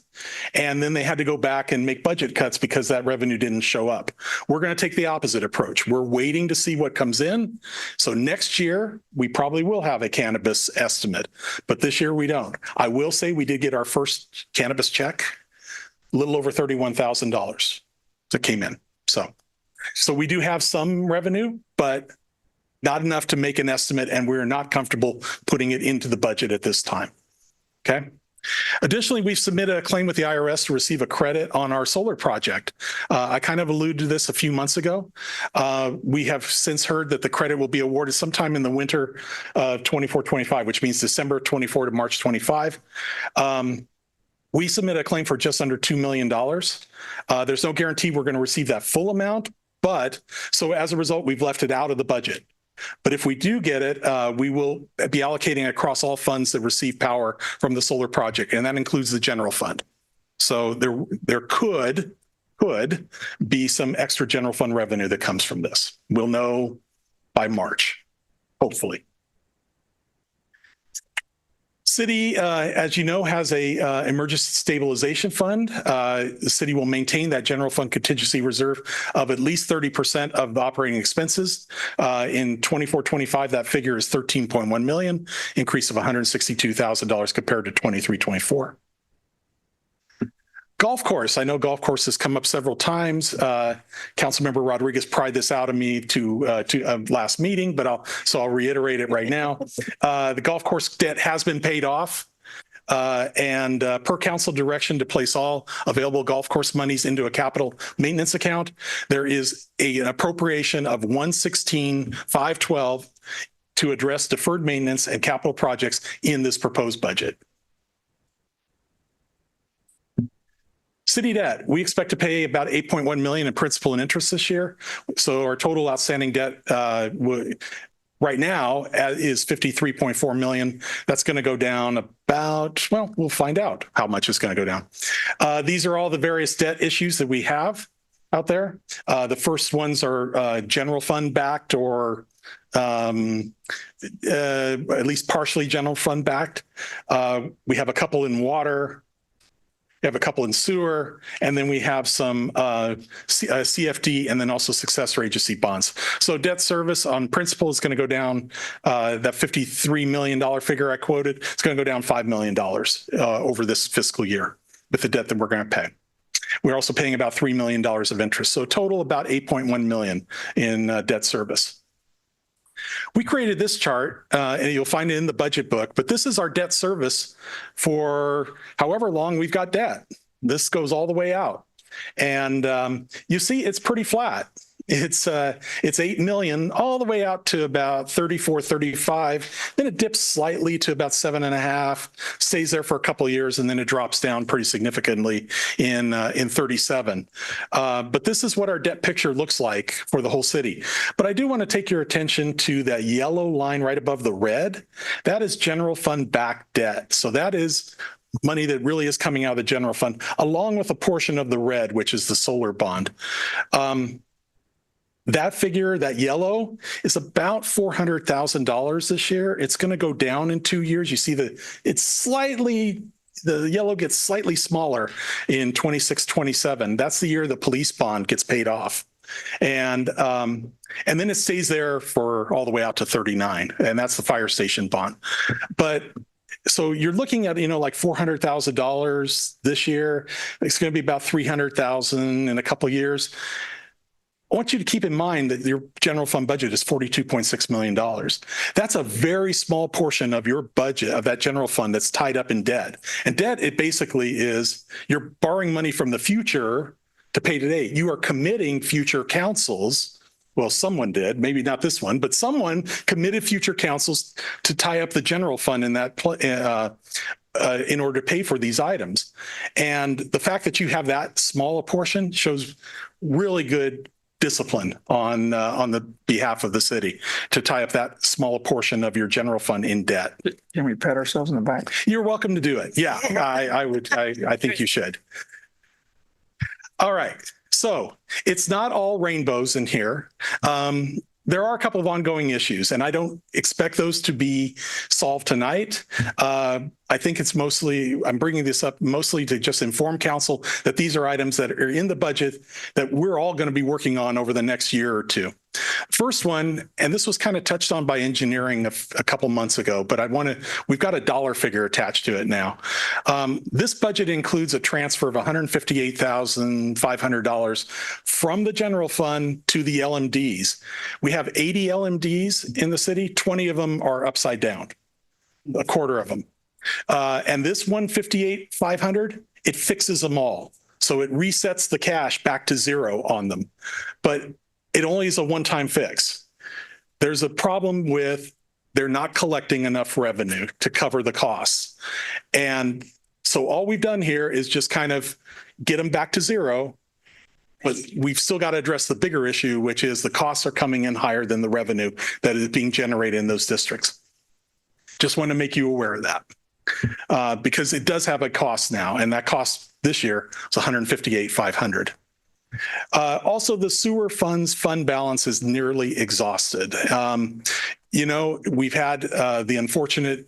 and then they had to go back and make budget cuts because that revenue didn't show up. We're going to take the opposite approach. We're waiting to see what comes in. So next year, we probably will have a cannabis estimate, but this year we don't. I will say we did get our first cannabis check. A little over $31,000 that came in. So we do have some revenue, but not enough to make an estimate, and we're not comfortable putting it into the budget at this time. Okay. Additionally, we've submitted a claim with the IRS to receive a credit on our solar project. I kind of alluded to this a few months ago. We have since heard that the credit will be awarded sometime in the winter of 24-25, which means December 24 to March 25. We submit a claim for just under $2 million. There's no guarantee we're going to receive that full amount, but so as a result, we've left it out of the budget. But if we do get it, we will be allocating across all funds that receive power from the solar project, and that includes the general fund. So there could be some extra general fund revenue that comes from this. We'll know by March, hopefully. City, as you know, has a emergency stabilization fund. The city will maintain that general fund contingency reserve of at least 30% of the operating expenses. In 24-25, that figure is 13.1 million, increase of $162,000 compared to 23-24. Golf course. I know golf course has come up several times. Councilmember Rodriguez pried this out of me to last meeting, but I'll reiterate it right now. The golf course debt has been paid off. And per council direction to place all available golf course monies into a capital maintenance account, there is an appropriation of $116,512 to address deferred maintenance and capital projects in this proposed budget. City debt, we expect to pay about 8.1 million in principal and interest this year. So our total outstanding debt right now is 53.4 million. That's going to go down about, well, we'll find out how much it's going to go down. These are all the various debt issues that we have out there. The first ones are general fund backed or at least partially general fund backed. We have a couple in water. We have a couple in sewer, and then we have some CFD and then also successor agency bonds. So debt service on principal is going to go down. That $53 million figure I quoted, it's going to go down $5 million over this fiscal year with the debt that we're going to pay. We're also paying about $3 million of interest. So total about 8.1 million in debt service. We created this chart, and you'll find it in the budget book, but this is our debt service for however long we've got debt. This goes all the way out. And you see it's pretty flat. It's 8 million all the way out to about 34, 35. Then it dips slightly to about 7.5, stays there for a couple of years, and then it drops down pretty significantly in 37. But this is what our debt picture looks like for the whole city. But I do want to take your attention to that yellow line right above the red. That is general fund backed debt. So that is money that really is coming out of the general fund, along with a portion of the red, which is the solar bond. That figure, that yellow, is about $400,000 this year. It's going to go down in 2 years. You see the yellow gets slightly smaller in 26, 27. That's the year the police bond gets paid off. And then it stays there for all the way out to 39. And that's the fire station bond. But so you're looking at, like $400,000 this year. It's going to be about $300,000 in a couple of years. I want you to keep in mind that your general fund budget is $42.6 million. That's a very small portion of your budget, of that general fund, that's tied up in debt. And debt, it basically is you're borrowing money from the future to pay today. You are committing future councils. Well, someone did, maybe not this one, but someone committed future councils to tie up the general fund in that in order to pay for these items. And the fact that you have that small a portion shows really good discipline on the behalf of the city to tie up that small portion of your general fund in debt. Can we pat ourselves in the back? You're welcome to do it. Yeah, I think you should. All right. So it's not all rainbows in here. There are a couple of ongoing issues, and I don't expect those to be solved tonight. I think it's I'm bringing this up mostly to just inform council that these are items that are in the budget that we're all going to be working on over the next year or two. First one, and this was kind of touched on by engineering a couple months ago, but we've got a dollar figure attached to it now. This budget includes a transfer of $158,500 from the general fund to the LMDs. We have 80 LMDs in the city. 20 of them are upside down, a quarter of them. And this $158,500, it fixes them all. So it resets the cash back to zero on them. But it only is a one-time fix. There's a problem with they're not collecting enough revenue to cover the costs. And so all we've done here is just kind of get them back to zero, but we've still got to address the bigger issue, which is the costs are coming in higher than the revenue that is being generated in those districts. Just want to make you aware of that. Because it does have a cost now, and that cost this year was $158,500. Also, the sewer fund balance is nearly exhausted. We've had the unfortunate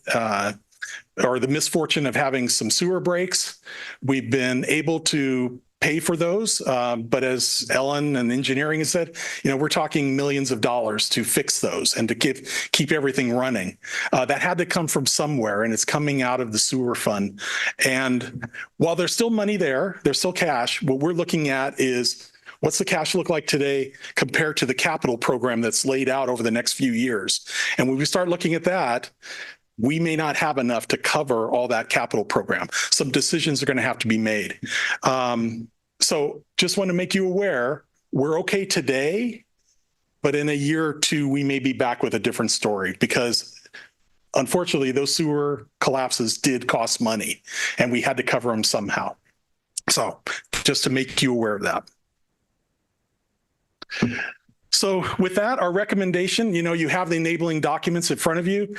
or the misfortune of having some sewer breaks. We've been able to pay for those, but as Ellen and engineering has said, we're talking millions of dollars to fix those and to keep everything running. That had to come from somewhere, and it's coming out of the sewer fund. And while there's still money there, there's still cash. What we're looking at is, what's the cash look like today compared to the capital program that's laid out over the next few years? And when we start looking at that, we may not have enough to cover all that capital program. Some decisions are going to have to be made. So just want to make you aware, we're okay today, but in a year or two, we may be back with a different story, because unfortunately, those sewer collapses did cost money, and we had to cover them somehow. So just to make you aware of that. So with that, our recommendation, you have the enabling documents in front of you.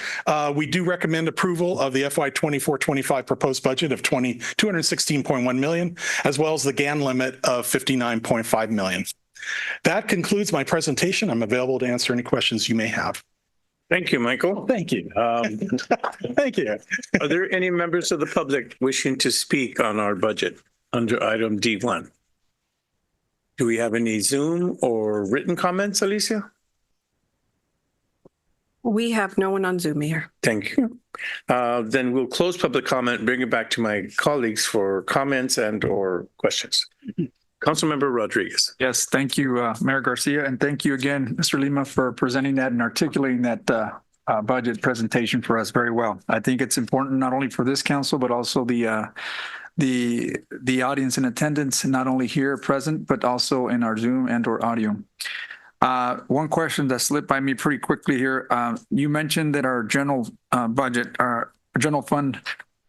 We do recommend approval of the FY 24-25 proposed budget of $216.1 million, as well as the GAN limit of $59.5 million. That concludes my presentation. I'm available to answer any questions you may have. Thank you, Michael. Thank you. Thank you. Are there any members of the public wishing to speak on our budget under item D1? Do we have any Zoom or written comments, Alicia? We have no one on Zoom here. Thank you. Then we'll close public comment, bring it back to my colleagues for comments and or questions. Councilmember Rodriguez. Yes, thank you, Mayor Garcia, and thank you again, Mr. Lima, for presenting that and articulating that budget presentation for us very well. I think it's important not only for this council, but also the audience in attendance, not only here present, but also in our Zoom and or audio. One question that slipped by me pretty quickly here. You mentioned that our general budget, our general fund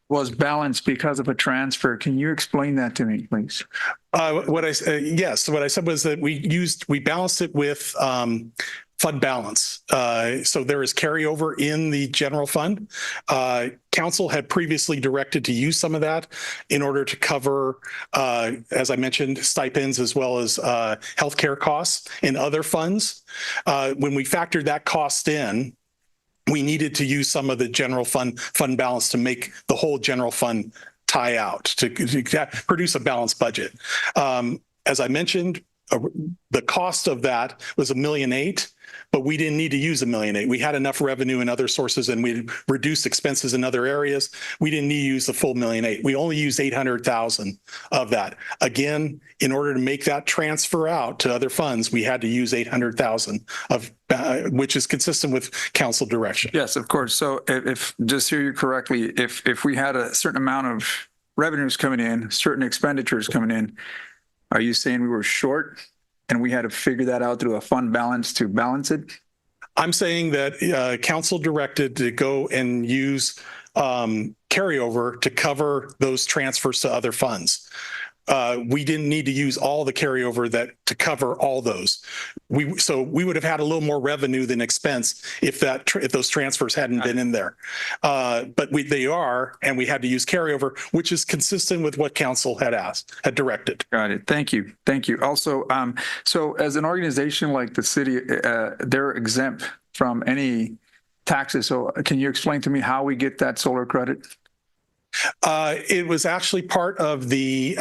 was balanced because of a transfer. Can you explain that to me, please? Yes. What I said was that we balanced it with fund balance. So there is carryover in the general fund. Council had previously directed to use some of that in order to cover, as I mentioned, stipends as well as healthcare costs in other funds. When we factored that cost in, we needed to use some of the general fund balance to make the whole general fund tie out to produce a balanced budget. As I mentioned, the cost of that was $1.8 million, but we didn't need to use $1.8 million. We had enough revenue in other sources, and we reduced expenses in other areas. We didn't need to use the full $1.8 million. We only used $800,000 of that. Again, in order to make that transfer out to other funds, we had to use $800,000 of, which is consistent with council direction. Yes, of course. So if just hear you correctly, if we had a certain amount of revenues coming in, certain expenditures coming in, are you saying we were short and we had to figure that out through a fund balance to balance it? I'm saying that council directed to go and use carryover to cover those transfers to other funds. We didn't need to use all the carryover to cover all those. So we would have had a little more revenue than expense if those transfers hadn't been in there. But they are, and we had to use carryover, which is consistent with what council had directed. Got it. Thank you. Thank you. Also, so as an organization like the city, they're exempt from any taxes. So can you explain to me how we get that solar credit? It was actually part of the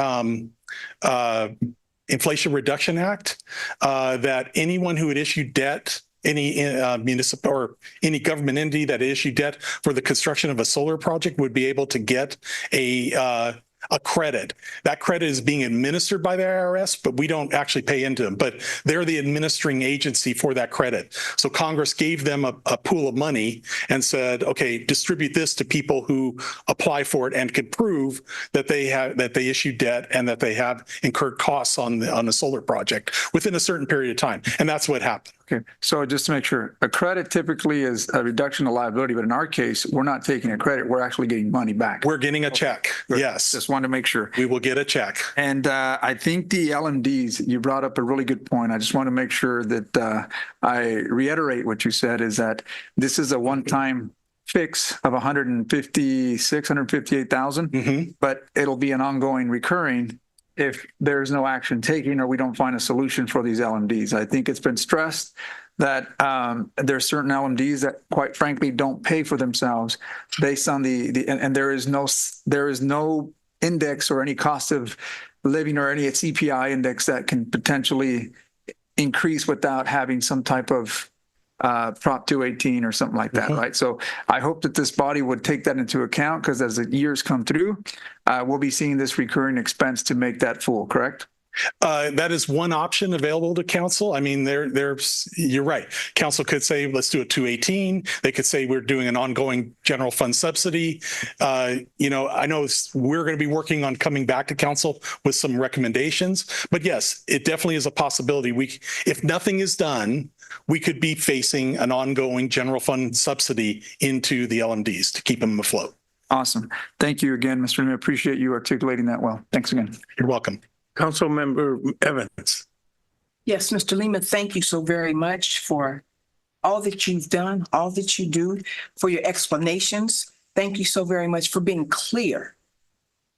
Inflation Reduction Act that anyone who had issued debt, any municipal or any government entity that issued debt for the construction of a solar project would be able to get a credit. That credit is being administered by the IRS, but we don't actually pay into them, but they're the administering agency for that credit. So Congress gave them a pool of money and said, okay, distribute this to people who apply for it and can prove that they issued debt and that they have incurred costs on a solar project within a certain period of time. And that's what happened. Okay. So just to make sure, a credit typically is a reduction of liability, but in our case, we're not taking a credit. We're actually getting money back. We're getting a check. Yes. Just wanted to make sure. We will get a check. And I think the LMDs, you brought up a really good point. I just want to make sure that I reiterate what you said is that this is a one-time fix of 158,000, but it'll be an ongoing recurring if there's no action taken or we don't find a solution for these LMDs. I think it's been stressed that there are certain LMDs that, quite frankly, don't pay for themselves based on and there is no index or any cost of living or any CPI index that can potentially increase without having some type of Prop 218 or something like that, right? So I hope that this body would take that into account, because as the years come through, we'll be seeing this recurring expense to make that full, correct? That is one option available to council. I mean, you're right. Council could say, let's do a 218. They could say we're doing an ongoing general fund subsidy. I know we're going to be working on coming back to council with some recommendations, but yes, it definitely is a possibility. If nothing is done, we could be facing an ongoing general fund subsidy into the LMDs to keep them afloat. Awesome. Thank you again, Mr. Lima. Appreciate you articulating that well. Thanks again. You're welcome. Councilmember Evans. Yes, Mr. Lima, thank you so very much for all that you've done, all that you do, for your explanations. Thank you so very much for being clear,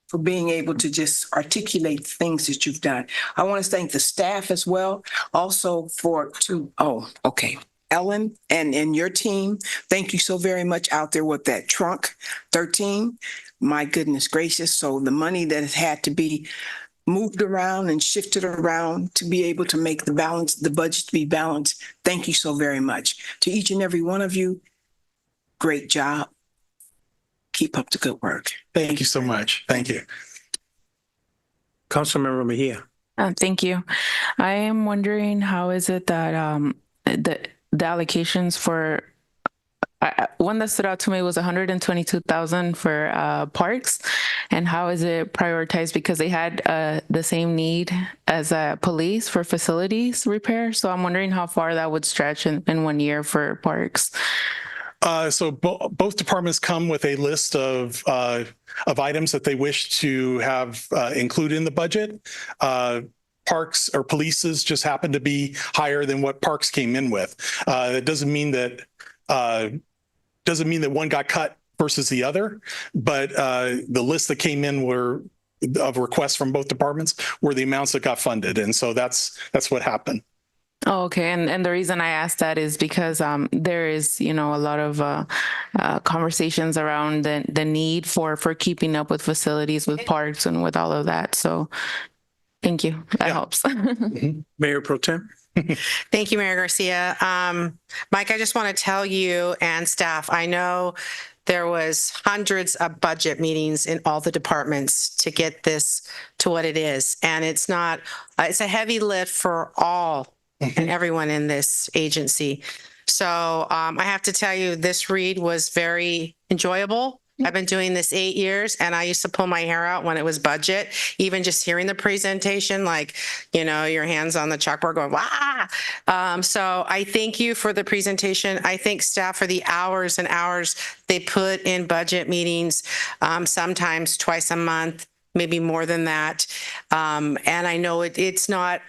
for being able to just articulate things that you've done. I want to thank the staff as well, also Ellen and your team. Thank you so very much out there with that trunk 13. My goodness gracious. So the money that has had to be moved around and shifted around to be able to make the budget to be balanced. Thank you so very much. To each and every one of you, great job. Keep up the good work. Thank you so much. Thank you. Councilmember Mejia. Thank you. I am wondering, how is it that the allocations for one that stood out to me was 122,000 for parks, and how is it prioritized, because they had the same need as police for facilities repair. So I'm wondering how far that would stretch in 1 year for parks. So both departments come with a list of items that they wish to have included in the budget. Parks or police's just happen to be higher than what parks came in with. It doesn't mean that one got cut versus the other, but the list that came in of requests from both departments were the amounts that got funded, and so that's what happened. Oh, okay. And the reason I asked that is because there is, a lot of conversations around the need for keeping up with facilities, with parks, and with all of that. So thank you. That helps. Mayor Pro Tem. Thank you, Mayor Garcia. Mike, I just want to tell you and staff, I know there was hundreds of budget meetings in all the departments to get this to what it is. And it's a heavy lift for all and everyone in this agency. So I have to tell you, this read was very enjoyable. I've been doing this 8 years, and I used to pull my hair out when it was budget, even just hearing the presentation, like, your hands on the chalkboard going, wow. So I thank you for the presentation. I thank staff for the hours and hours they put in budget meetings, sometimes twice a month, maybe more than that. And I know it's not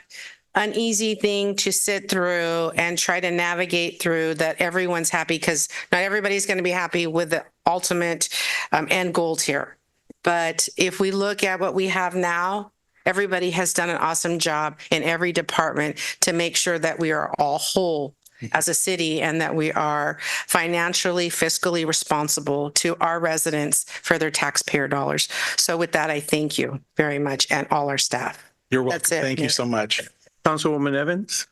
an easy thing to sit through and try to navigate through, that everyone's happy, because not everybody's going to be happy with the ultimate end goals here. But if we look at what we have now, everybody has done an awesome job in every department to make sure that we are all whole as a city, and that we are financially, fiscally responsible to our residents for their taxpayer dollars. So with that, I thank you very much, and all our staff. You're welcome. That's it. Thank you so much. Councilwoman Evans.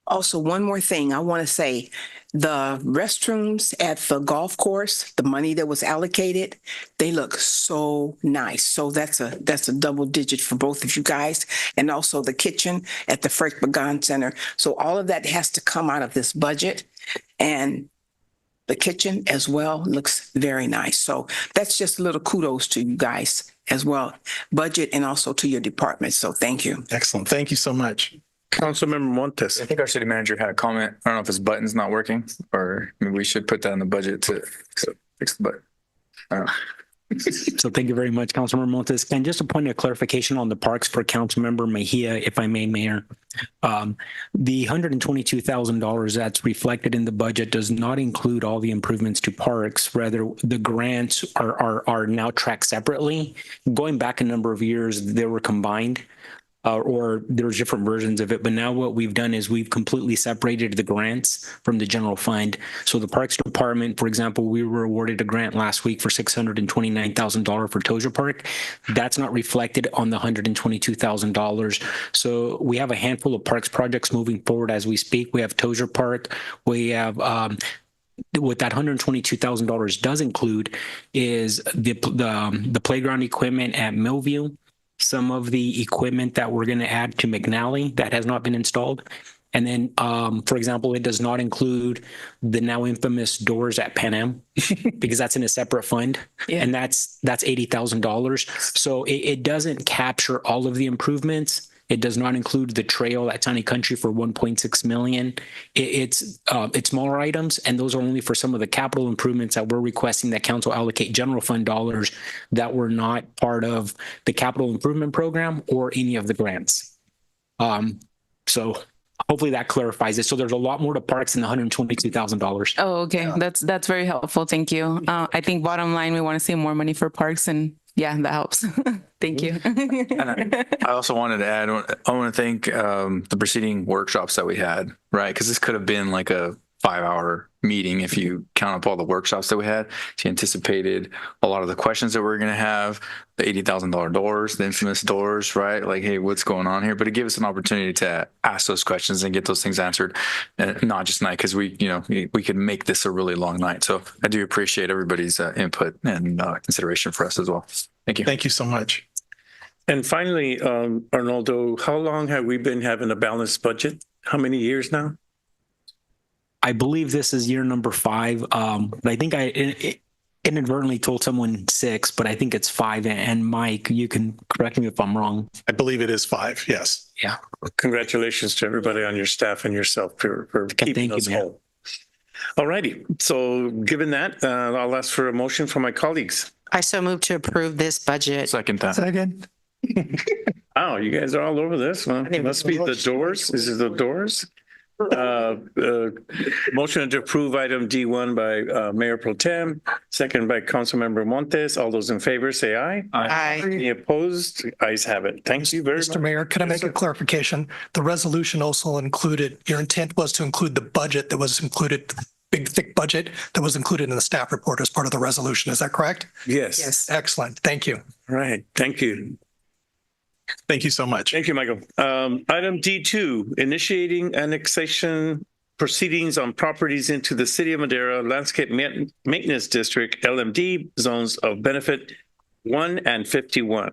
Also, one more thing I want to say. The restrooms at the golf course, the money that was allocated, they look so nice. So that's a double digit for both of you guys. And also the kitchen at the Frank Bagan Center. So all of that has to come out of this budget. And the kitchen as well looks very nice. So that's just a little kudos to you guys as well, budget, and also to your department. So thank you. Excellent. Thank you so much. Councilmember Montes. I think our city manager had a comment. I don't know if his button's not working, or maybe we should put that in the budget to fix the button. I don't know. So thank you very much, Councilmember Montes. And just a point of clarification on the parks for Councilmember Mejia, if I may, Mayor. The $122,000 that's reflected in the budget does not include all the improvements to parks. Rather, the grants are now tracked separately. Going back a number of years, they were combined. or there's different versions of it. But now what we've done is we've completely separated the grants from the general fund. So the Parks Department, for example, we were awarded a grant last week for $629,000 for Tozier Park. That's not reflected on the $122,000. So we have a handful of parks projects moving forward as we speak. We have Tozier Park. We have what that $122,000 does include is the playground equipment at Millview, some of the equipment that we're going to add to McNally that has not been installed. And then, for example, it does not include the now infamous doors at Pan Am because that's in a separate fund. Yeah. And that's $80,000. So it doesn't capture all of the improvements. It does not include the trail at Tiny Country for $1.6 million. It's smaller items, and those are only for some of the capital improvements that we're requesting that council allocate general fund dollars that were not part of the capital improvement program or any of the grants. So hopefully that clarifies it. So there's a lot more to parks than the $122,000. Oh, okay. Yeah. That's very helpful. Thank you. I think bottom line, we want to see more money for parks, and yeah, that helps. Thank you. And I also wanted to add, I want to thank the preceding workshops that we had, right? Because this could have been like a 5-hour meeting if you count up all the workshops that we had. She anticipated a lot of the questions that we're going to have, the $80,000 doors, the infamous doors, right? Like, hey, what's going on here? But it gave us an opportunity to ask those questions and get those things answered, and not just tonight, because we could make this a really long night. So I do appreciate everybody's input and consideration for us as well. Thank you. Thank you so much. And finally, Arnoldo, how long have we been having a balanced budget? How many years now? I believe this is year number 5. But I think I inadvertently told someone 6, but I think it's 5. And Mike, you can correct me if I'm wrong. I believe it is 5. Yes. Yeah. Congratulations to everybody on your staff and yourself for keeping us whole. All righty. So given that, I'll ask for a motion from my colleagues. I so move to approve this budget. Second that. Second. Oh, you guys are all over this. Well, it must be the doors. Is it the doors? Motion to approve item D1 by Mayor Pro Tem, second by Councilmember Montes. All those in favor say aye. Aye. Any opposed? Ayes have it. Thank you very much. Mr. Mayor, could I make a clarification? The resolution also included, your intent was to include the budget that was included, big, thick budget that was included in the staff report as part of the resolution. Is that correct? Yes. Yes. Excellent. Thank you. All right. Thank you. Thank you so much. Thank you, Michael. Item D2, initiating annexation proceedings on properties into the City of Madera Landscape Maintenance District, LMD, zones of benefit 1 and 51.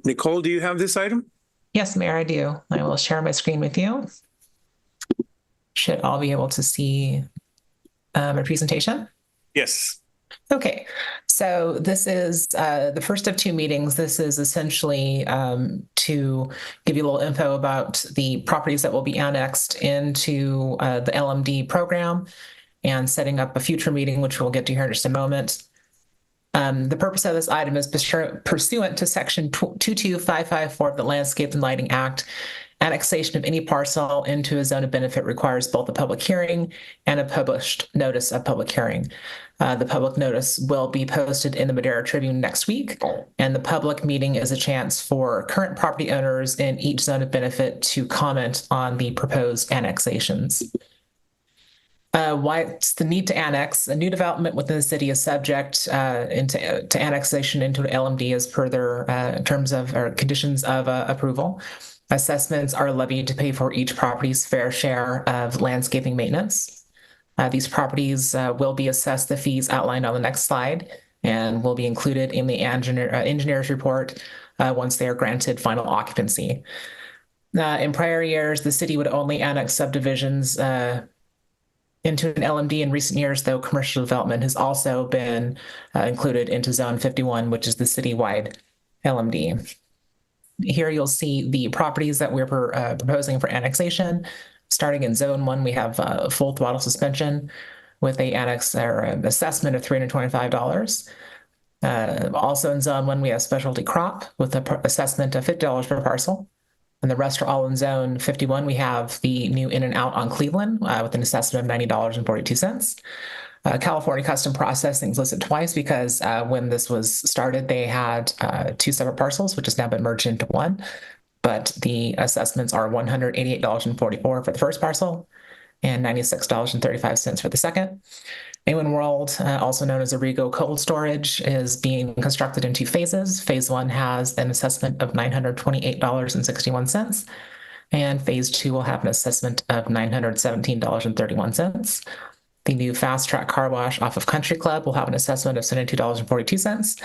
Nicole, do you have this item? Yes, Mayor, I do. I will share my screen with you. Should all be able to see my presentation? Yes. Okay, so this is the first of 2 meetings. This is essentially to give you a little info about the properties that will be annexed into the LMD program and setting up a future meeting, which we'll get to here in just a moment. The purpose of this item is pursuant to Section 22554 of the Landscape and Lighting Act. Annexation of any parcel into a zone of benefit requires both a public hearing and a published notice of public hearing. The public notice will be posted in the Madera Tribune next week, and the public meeting is a chance for current property owners in each zone of benefit to comment on the proposed annexations. What's the need to annex? A new development within the city is subject to annexation into an LMD as per their terms of or conditions of approval. Assessments are levied to pay for each property's fair share of landscaping maintenance. These properties will be assessed the fees outlined on the next slide and will be included in the engineer's report once they are granted final occupancy. In prior years, the city would only annex subdivisions into an LMD. In recent years, though, commercial development has also been included into Zone 51, which is the citywide LMD. Here you'll see the properties that we're proposing for annexation. Starting in Zone 1, we have full throttle suspension with a annex or assessment of $325. Also in Zone 1, we have specialty crop with an assessment of $50 per parcel. And the rest are all in Zone 51. We have the new In and Out on Cleveland with an assessment of $90.42. California Custom Processing is listed twice because when this was started, they had two separate parcels, which has now been merged into one. But the assessments are $188.44 for the first parcel and $96.35 for the second. Awen World, also known as Arrigo Cold Storage, is being constructed in two phases. Phase 1 has an assessment of $928.61, and Phase 2 will have an assessment of $917.31. The new Fast Track Car Wash off of Country Club will have an assessment of $72.42.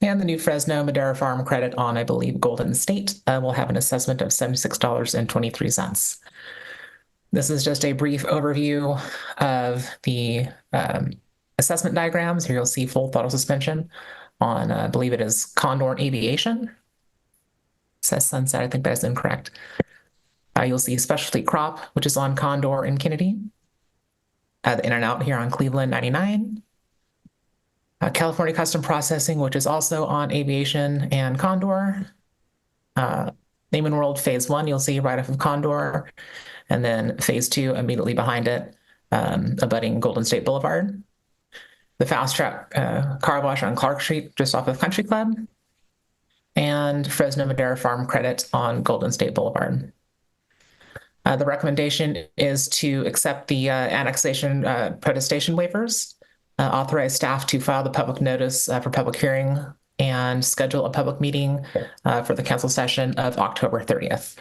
And the new Fresno Madera Farm credit on, I believe, Golden State will have an assessment of $76.23. This is just a brief overview of the assessment diagrams. Here you'll see full throttle suspension on, I believe it is Condor Aviation. It says Sunset, I think that is incorrect. You'll see Specialty Crop, which is on Condor and Kennedy. The In and Out here on Cleveland 99. California Custom Processing, which is also on Aviation and Condor. Amen World Phase 1, you'll see right off of Condor. And then Phase 2 immediately behind it, abutting Golden State Boulevard. The Fast Track Car Wash on Clark Street, just off of Country Club. And Fresno Madera Farm credit on Golden State Boulevard. The recommendation is to accept the annexation protestation waivers, authorize staff to file the public notice for public hearing, and schedule a public meeting for the council session of October 30th.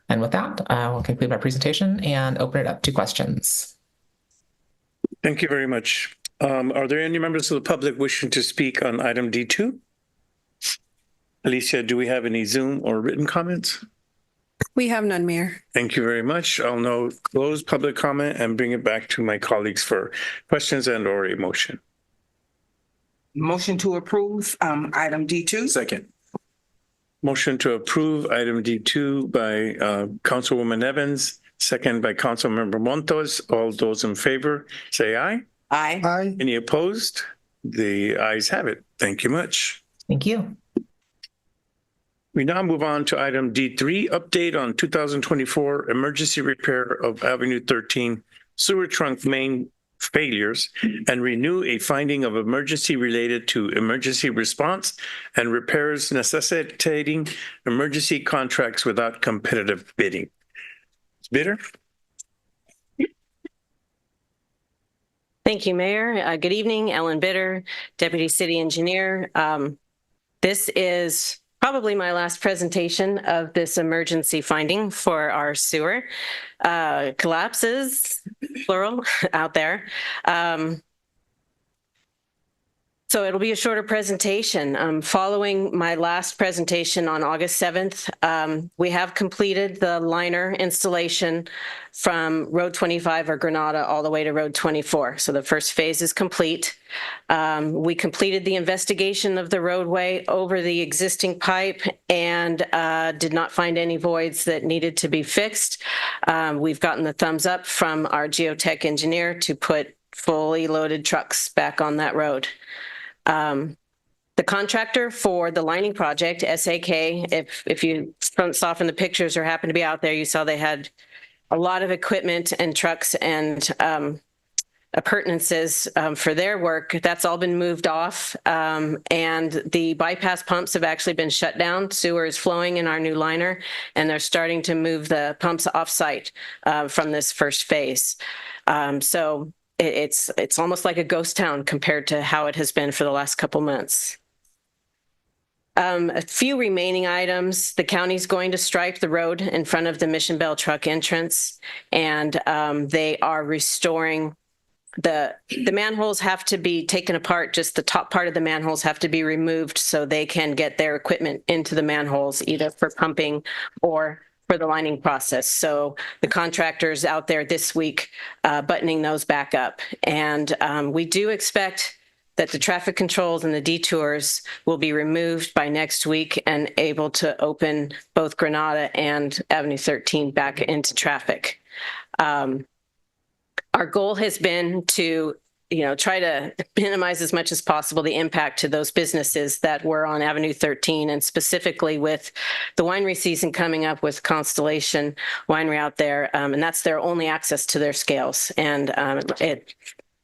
And with that, I will conclude my presentation and open it up to questions. Thank you very much. Are there any members of the public wishing to speak on item D2? Alicia, do we have any Zoom or written comments? We have none, Mayor. Thank you very much. I'll now close public comment and bring it back to my colleagues for questions and or a motion. Motion to approve item D2. Second. Motion to approve item D2 by Councilwoman Evans, second by Councilmember Montos. All those in favor, say aye. Aye. Aye. Any opposed? The ayes have it. Thank you much. Thank you. We now move on to item D3, update on 2024 emergency repair of Avenue 13 sewer trunk main failures and renew a finding of emergency related to emergency response and repairs necessitating emergency contracts without competitive bidding. Bidder? Thank you, Mayor. Good evening, Ellen Bitter, Deputy City Engineer. This is probably my last presentation of this emergency finding for our sewer collapses, plural, out there. So it'll be a shorter presentation. Following my last presentation on August 7th, we have completed the liner installation from Road 25 or Granada all the way to Road 24. So the first phase is complete. We completed the investigation of the roadway over the existing pipe and did not find any voids that needed to be fixed. We've gotten the thumbs up from our geotech engineer to put fully loaded trucks back on that road. The contractor for the lining project, SAK, if you saw from the pictures or happen to be out there, you saw they had a lot of equipment and trucks and appurtenances for their work. That's all been moved off, and the bypass pumps have actually been shut down. Sewer is flowing in our new liner, and they're starting to move the pumps off-site from this first phase. So it's almost like a ghost town compared to how it has been for the last couple months. A few remaining items. The county's going to stripe the road in front of the Mission Bell truck entrance, and they are restoring the manholes have to be taken apart. Just the top part of the manholes have to be removed so they can get their equipment into the manholes, either for pumping or for the lining process. So the contractor's out there this week buttoning those back up. And we do expect that the traffic controls and the detours will be removed by next week and able to open both Granada and Avenue 13 back into traffic. Our goal has been to try to minimize as much as possible the impact to those businesses that were on Avenue 13, and specifically with the winery season coming up with Constellation Winery out there, and that's their only access to their scales. And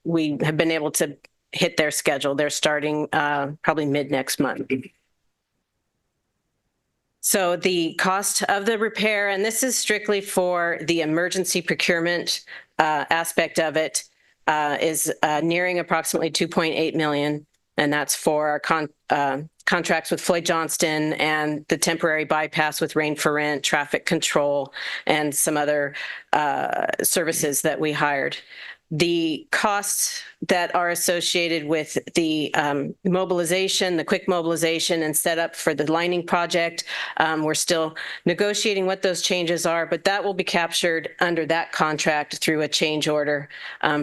we have been able to hit their schedule. They're starting probably mid next month. So the cost of the repair, and this is strictly for the emergency procurement aspect of it, is nearing approximately 2.8 million. And that's for our contracts with Floyd Johnston and the temporary bypass with Rain for Rent, traffic control, and some other services that we hired. The costs that are associated with the mobilization, the quick mobilization and setup for the lining project, we're still negotiating what those changes are, but that will be captured under that contract through a change order.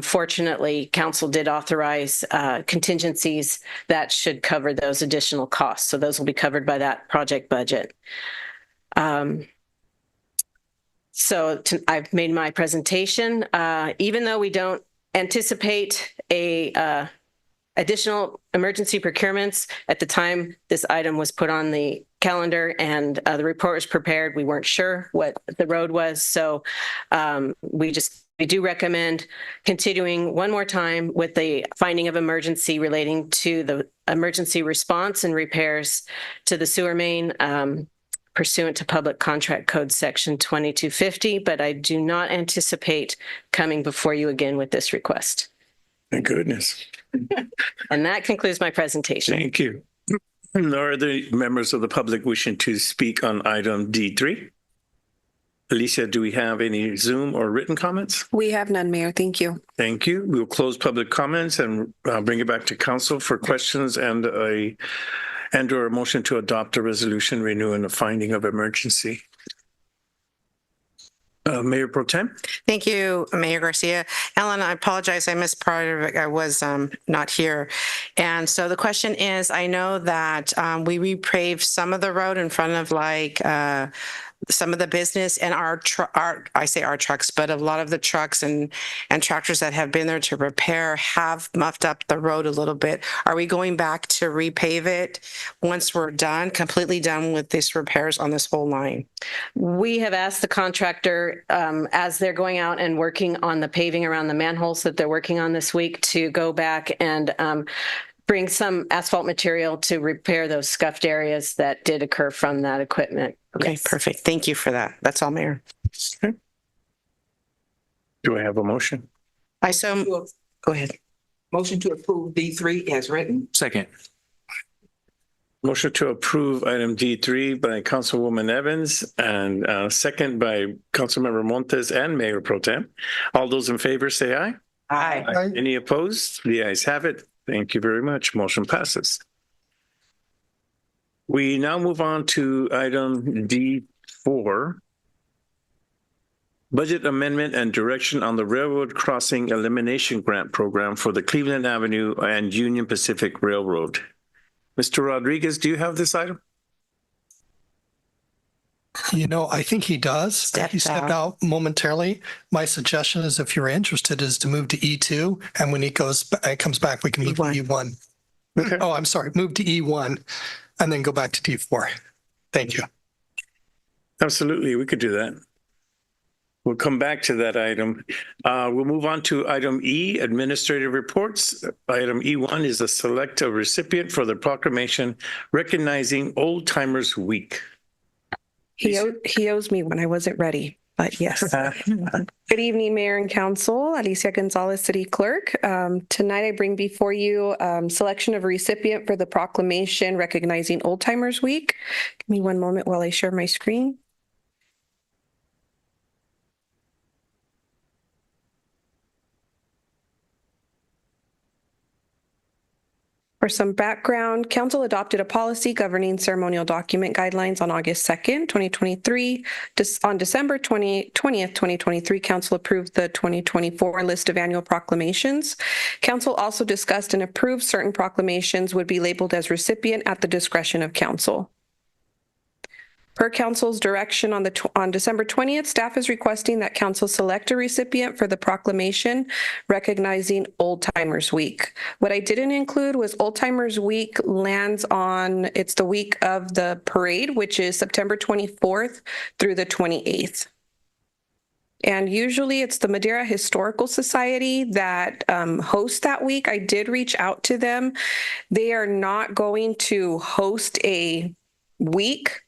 Fortunately, council did authorize contingencies that should cover those additional costs. So those will be covered by that project budget. I've made my presentation. Even though we don't anticipate additional emergency procurements at the time this item was put on the calendar and the report was prepared, we weren't sure what the road was. So we do recommend continuing one more time with the finding of emergency relating to the emergency response and repairs to the sewer main. Pursuant to Public Contract Code Section 2250, but I do not anticipate coming before you again with this request. Thank goodness. And that concludes my presentation. Thank you. Are there members of the public wishing to speak on item D3? Alicia, do we have any Zoom or written comments? We have none, Mayor. Thank you. Thank you. We'll close public comments and bring it back to council for questions and or a motion to adopt a resolution renewing the finding of emergency. Mayor Pro Tem. Thank you, Mayor Garcia. Ellen, I apologize. I missed part of it. I was not here. And so the question is, I know that we repaved some of the road in front of some of the business, and I say our trucks, but a lot of the trucks and tractors that have been there to repair have muffed up the road a little bit. Are we going back to repave it once we're done, completely done with these repairs on this whole line? We have asked the contractor, as they're going out and working on the paving around the manholes that they're working on this week, to go back and bring some asphalt material to repair those scuffed areas that did occur from that equipment. Okay, yes. Perfect. Thank you for that. That's all, Mayor. Okay. Do I have a motion? Go ahead. Motion to approve D3 as written. Second. Motion to approve item D3 by Councilwoman Evans and second by Councilmember Montes and Mayor Pro Tem. All those in favor say aye. Aye. Aye. Any opposed? The ayes have it. Thank you very much. Motion passes. We now move on to item D4. Budget amendment and direction on the Railroad Crossing Elimination Grant Program for the Cleveland Avenue and Union Pacific Railroad. Mr. Rodriguez, do you have this item? You know, I think he does. He stepped out momentarily. My suggestion is, if you're interested, is to move to E2, and when he comes back, we can move to E1. Okay. Oh, I'm sorry. Move to E1 and then go back to D4. Thank you. Absolutely, we could do that. We'll come back to that item. We'll move on to item E, administrative reports. Item E1 is a select a recipient for the proclamation recognizing Old Timers Week. He owes me when I wasn't ready, but yes. Good evening, Mayor and Council. Alicia Gonzalez, City Clerk. Tonight I bring before you selection of a recipient for the proclamation recognizing Old Timers Week. Give me one moment while I share my screen. For some background, Council adopted a policy governing ceremonial document guidelines on August 2nd, 2023. On December 20th, 2023, Council approved the 2024 list of annual proclamations. Council also discussed and approved certain proclamations would be labeled as recipient at the discretion of Council. Per Council's direction on December 20th, staff is requesting that Council select a recipient for the proclamation recognizing Old Timers Week. What I didn't include was Old Timers Week lands on, it's the week of the parade, which is September 24th through the 28th. And usually it's the Madera Historical Society that hosts that week. I did reach out to them. They are not going to host a week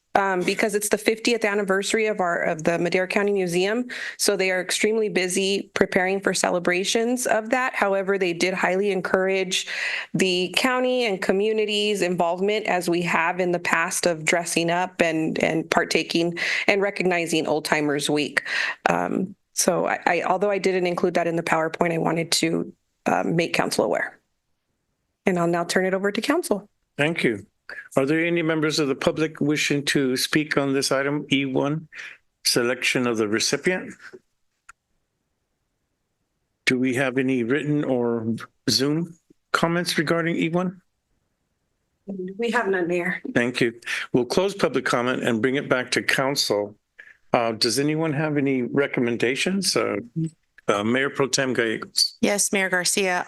because it's the 50th anniversary of the Madera County Museum. So they are extremely busy preparing for celebrations of that. However, they did highly encourage the county and community's involvement as we have in the past of dressing up and partaking and recognizing Old Timers Week. So I although I didn't include that in the PowerPoint, I wanted to make council aware. And I'll now turn it over to council. Thank you. Are there any members of the public wishing to speak on this item, E1, selection of the recipient? Do we have any written or Zoom comments regarding E1? We have none, Mayor. Thank you. We'll close public comment and bring it back to council. Does anyone have any recommendations? Mayor Pro Tem Gallegos. Yes, Mayor Garcia.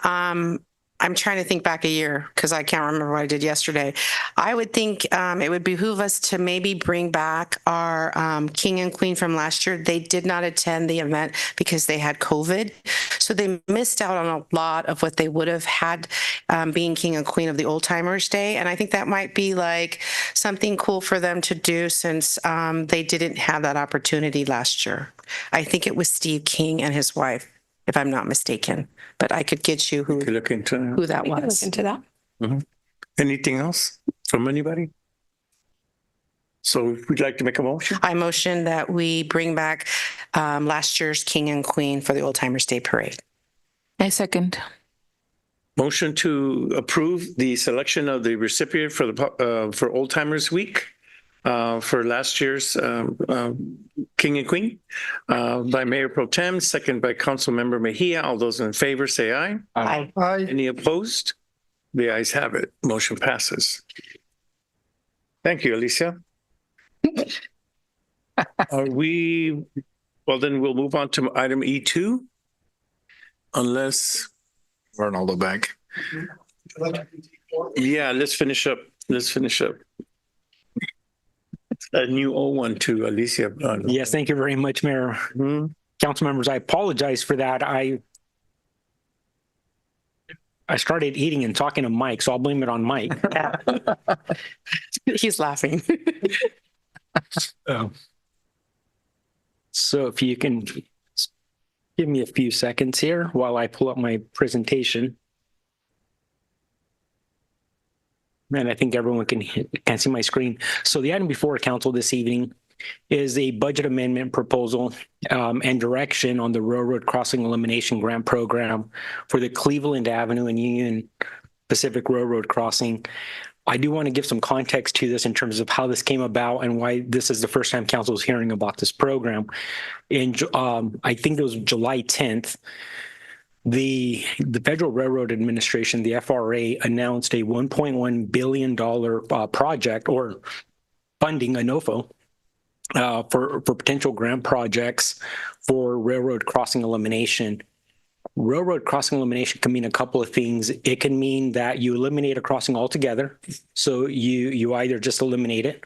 I'm trying to think back a year because I can't remember what I did yesterday. I would think it would behoove us to maybe bring back our King and Queen from last year. They did not attend the event because they had COVID. So they missed out on a lot of what they would have had being King and Queen of the Old Timers Day. And I think that might be like something cool for them to do since they didn't have that opportunity last year. I think it was Steve King and his wife, if I'm not mistaken, but I could get you who that was. Look into that. Mm-hmm. Anything else from anybody? So we'd like to make a motion. I motion that we bring back last year's King and Queen for the Old Timers Day Parade. I second. Motion to approve the selection of the recipient for the for Old Timers Week for last year's King and Queen by Mayor Pro Tem, second by Council Member Mejia. All those in favor say aye. Aye. Aye. Any opposed? The ayes have it. Motion passes. Thank you, Alicia. Are we, well, then we'll move on to item E2. Unless Arnaldo back. Yeah, let's finish up. A new O1 to Alicia. Yes, thank you very much, Mayor. Council members, I apologize for that. I started eating and talking to Mike, so I'll blame it on Mike. He's laughing. So if you can give me a few seconds here while I pull up my presentation. And I think everyone can see my screen. So the item before council this evening is a budget amendment proposal and direction on the Railroad Crossing Elimination Grant Program for the Cleveland Avenue and Union Pacific Railroad Crossing. I do want to give some context to this in terms of how this came about and why this is the first time council is hearing about this program. In I think it was July 10th, the Federal Railroad Administration, the FRA, announced a $1.1 billion project or funding, a NOFO, for potential grant projects for railroad crossing elimination. Railroad crossing elimination can mean a couple of things. It can mean that you eliminate a crossing altogether. So you either just eliminate it,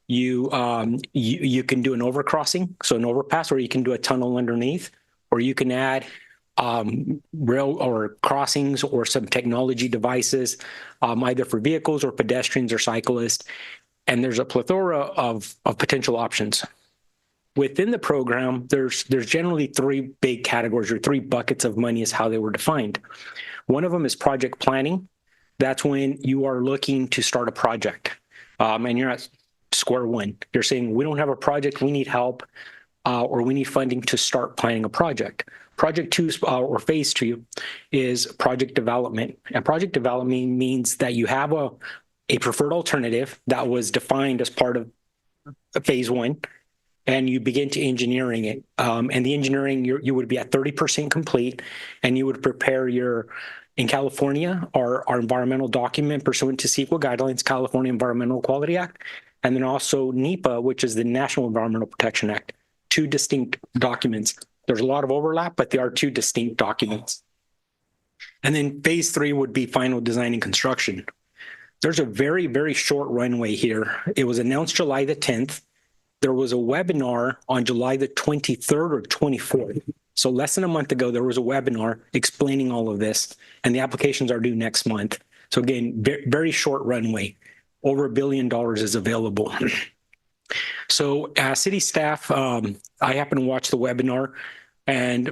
you can do an overcrossing, so an overpass, or you can do a tunnel underneath, or you can add rail or crossings or some technology devices, either for vehicles or pedestrians or cyclists. And there's a plethora of potential options. Within the program, there's generally three big categories or three buckets of money is how they were defined. One of them is project planning. That's when you are looking to start a project and you're at square one. You're saying, we don't have a project, we need help, or we need funding to start planning a project. Project two or phase two is project development. And project development means that you have a preferred alternative that was defined as part of phase one, and you begin to engineering it. And the engineering, you would be at 30% complete, and you would prepare in California, our environmental document pursuant to CEQA guidelines, California Environmental Quality Act, and then also NEPA, which is the National Environmental Protection Act, two distinct documents. There's a lot of overlap, but they are two distinct documents. And then phase three would be final design and construction. There's a very, very short runway here. It was announced July the 10th. there was a webinar on July the 23rd or 24th. So less than a month ago, there was a webinar explaining all of this, and the applications are due next month. So again, very short runway. Over $1 billion is available. So city staff, I happened to watch the webinar, and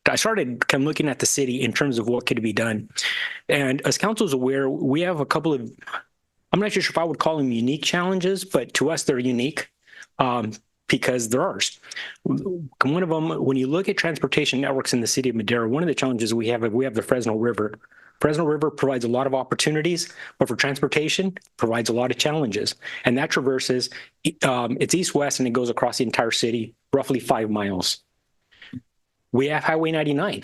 I started kind of looking at the city in terms of what could be done. And as council is aware, we have a couple of, I'm not sure if I would call them unique challenges, but to us, they're unique because they're ours. One of them, when you look at transportation networks in the city of Madera, one of the challenges we have the Fresno River. Fresno River provides a lot of opportunities, but for transportation, provides a lot of challenges. And that traverses, it's east-west, and it goes across the entire city, roughly 5 miles. We have Highway 99.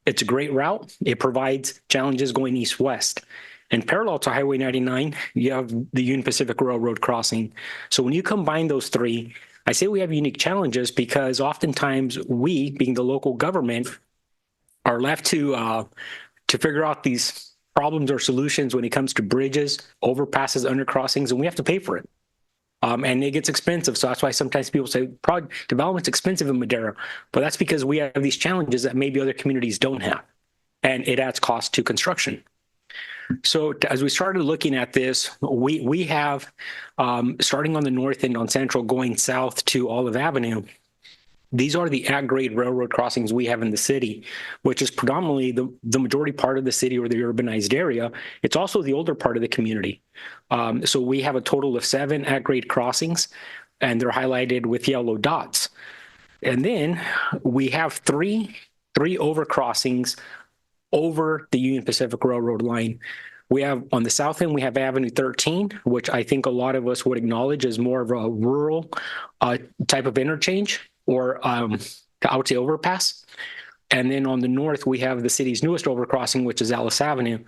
It's a great route. It provides challenges going east-west. And parallel to Highway 99, you have the Union Pacific Railroad crossing. So when you combine those three, I say we have unique challenges because oftentimes we, being the local government, are left to figure out these problems or solutions when it comes to bridges, overpasses, undercrossings, and we have to pay for it. And it gets expensive. So that's why sometimes people say development's expensive in Madera, but that's because we have these challenges that maybe other communities don't have. And it adds cost to construction. So as we started looking at this, we have, starting on the north end on Central going south to Olive Avenue, these are the at-grade railroad crossings we have in the city, which is predominantly the majority part of the city or the urbanized area. It's also the older part of the community. So we have a total of 7 at-grade crossings, and they're highlighted with yellow dots. And then we have three overcrossings over the Union Pacific Railroad line. We have on the south end, we have Avenue 13, which I think a lot of us would acknowledge as more of a rural type of interchange, or I would say overpass. And then on the north, we have the city's newest overcrossing, which is Alice Avenue.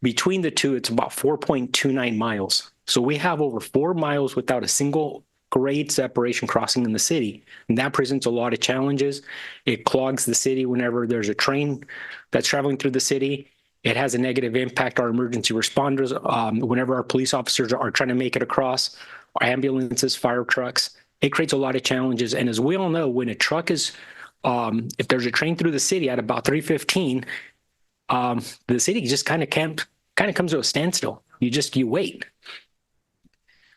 Between the two, it's about 4.29 miles. So we have over 4 miles without a single grade separation crossing in the city. And that presents a lot of challenges. It clogs the city whenever there's a train that's traveling through the city. It has a negative impact on our emergency responders whenever our police officers are trying to make it across, our ambulances, fire trucks. It creates a lot of challenges. And as we all know, when a truck is, if there's a train through the city at about 3:15, the city just kind of comes to a standstill. You wait.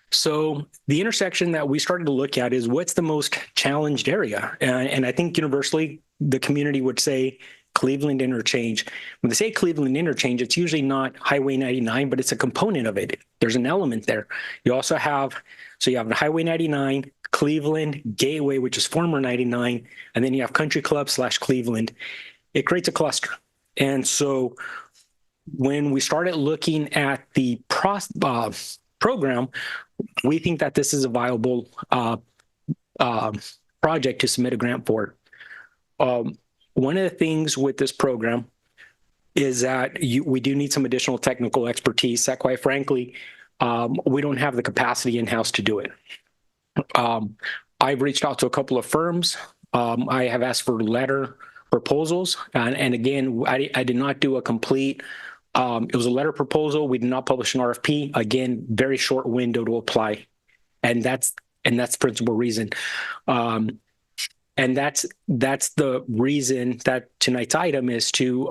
So the intersection that we started to look at is what's the most challenged area? And I think universally, the community would say Cleveland Interchange. When they say Cleveland Interchange, it's usually not Highway 99, but it's a component of it. There's an element there. You also have, so you have Highway 99, Cleveland, Gateway, which is former 99, and then you have Country Club / Cleveland. It creates a cluster. And so when we started looking at the program, we think that this is a viable project to submit a grant for. One of the things with this program is that we do need some additional technical expertise that, quite frankly, we don't have the capacity in-house to do it. I've reached out to a couple of firms. I have asked for letter proposals. And again, I did not do a complete, it was a letter proposal. We did not publish an RFP. Again, very short window to apply. And that's the principal reason. And that's the reason that tonight's item is to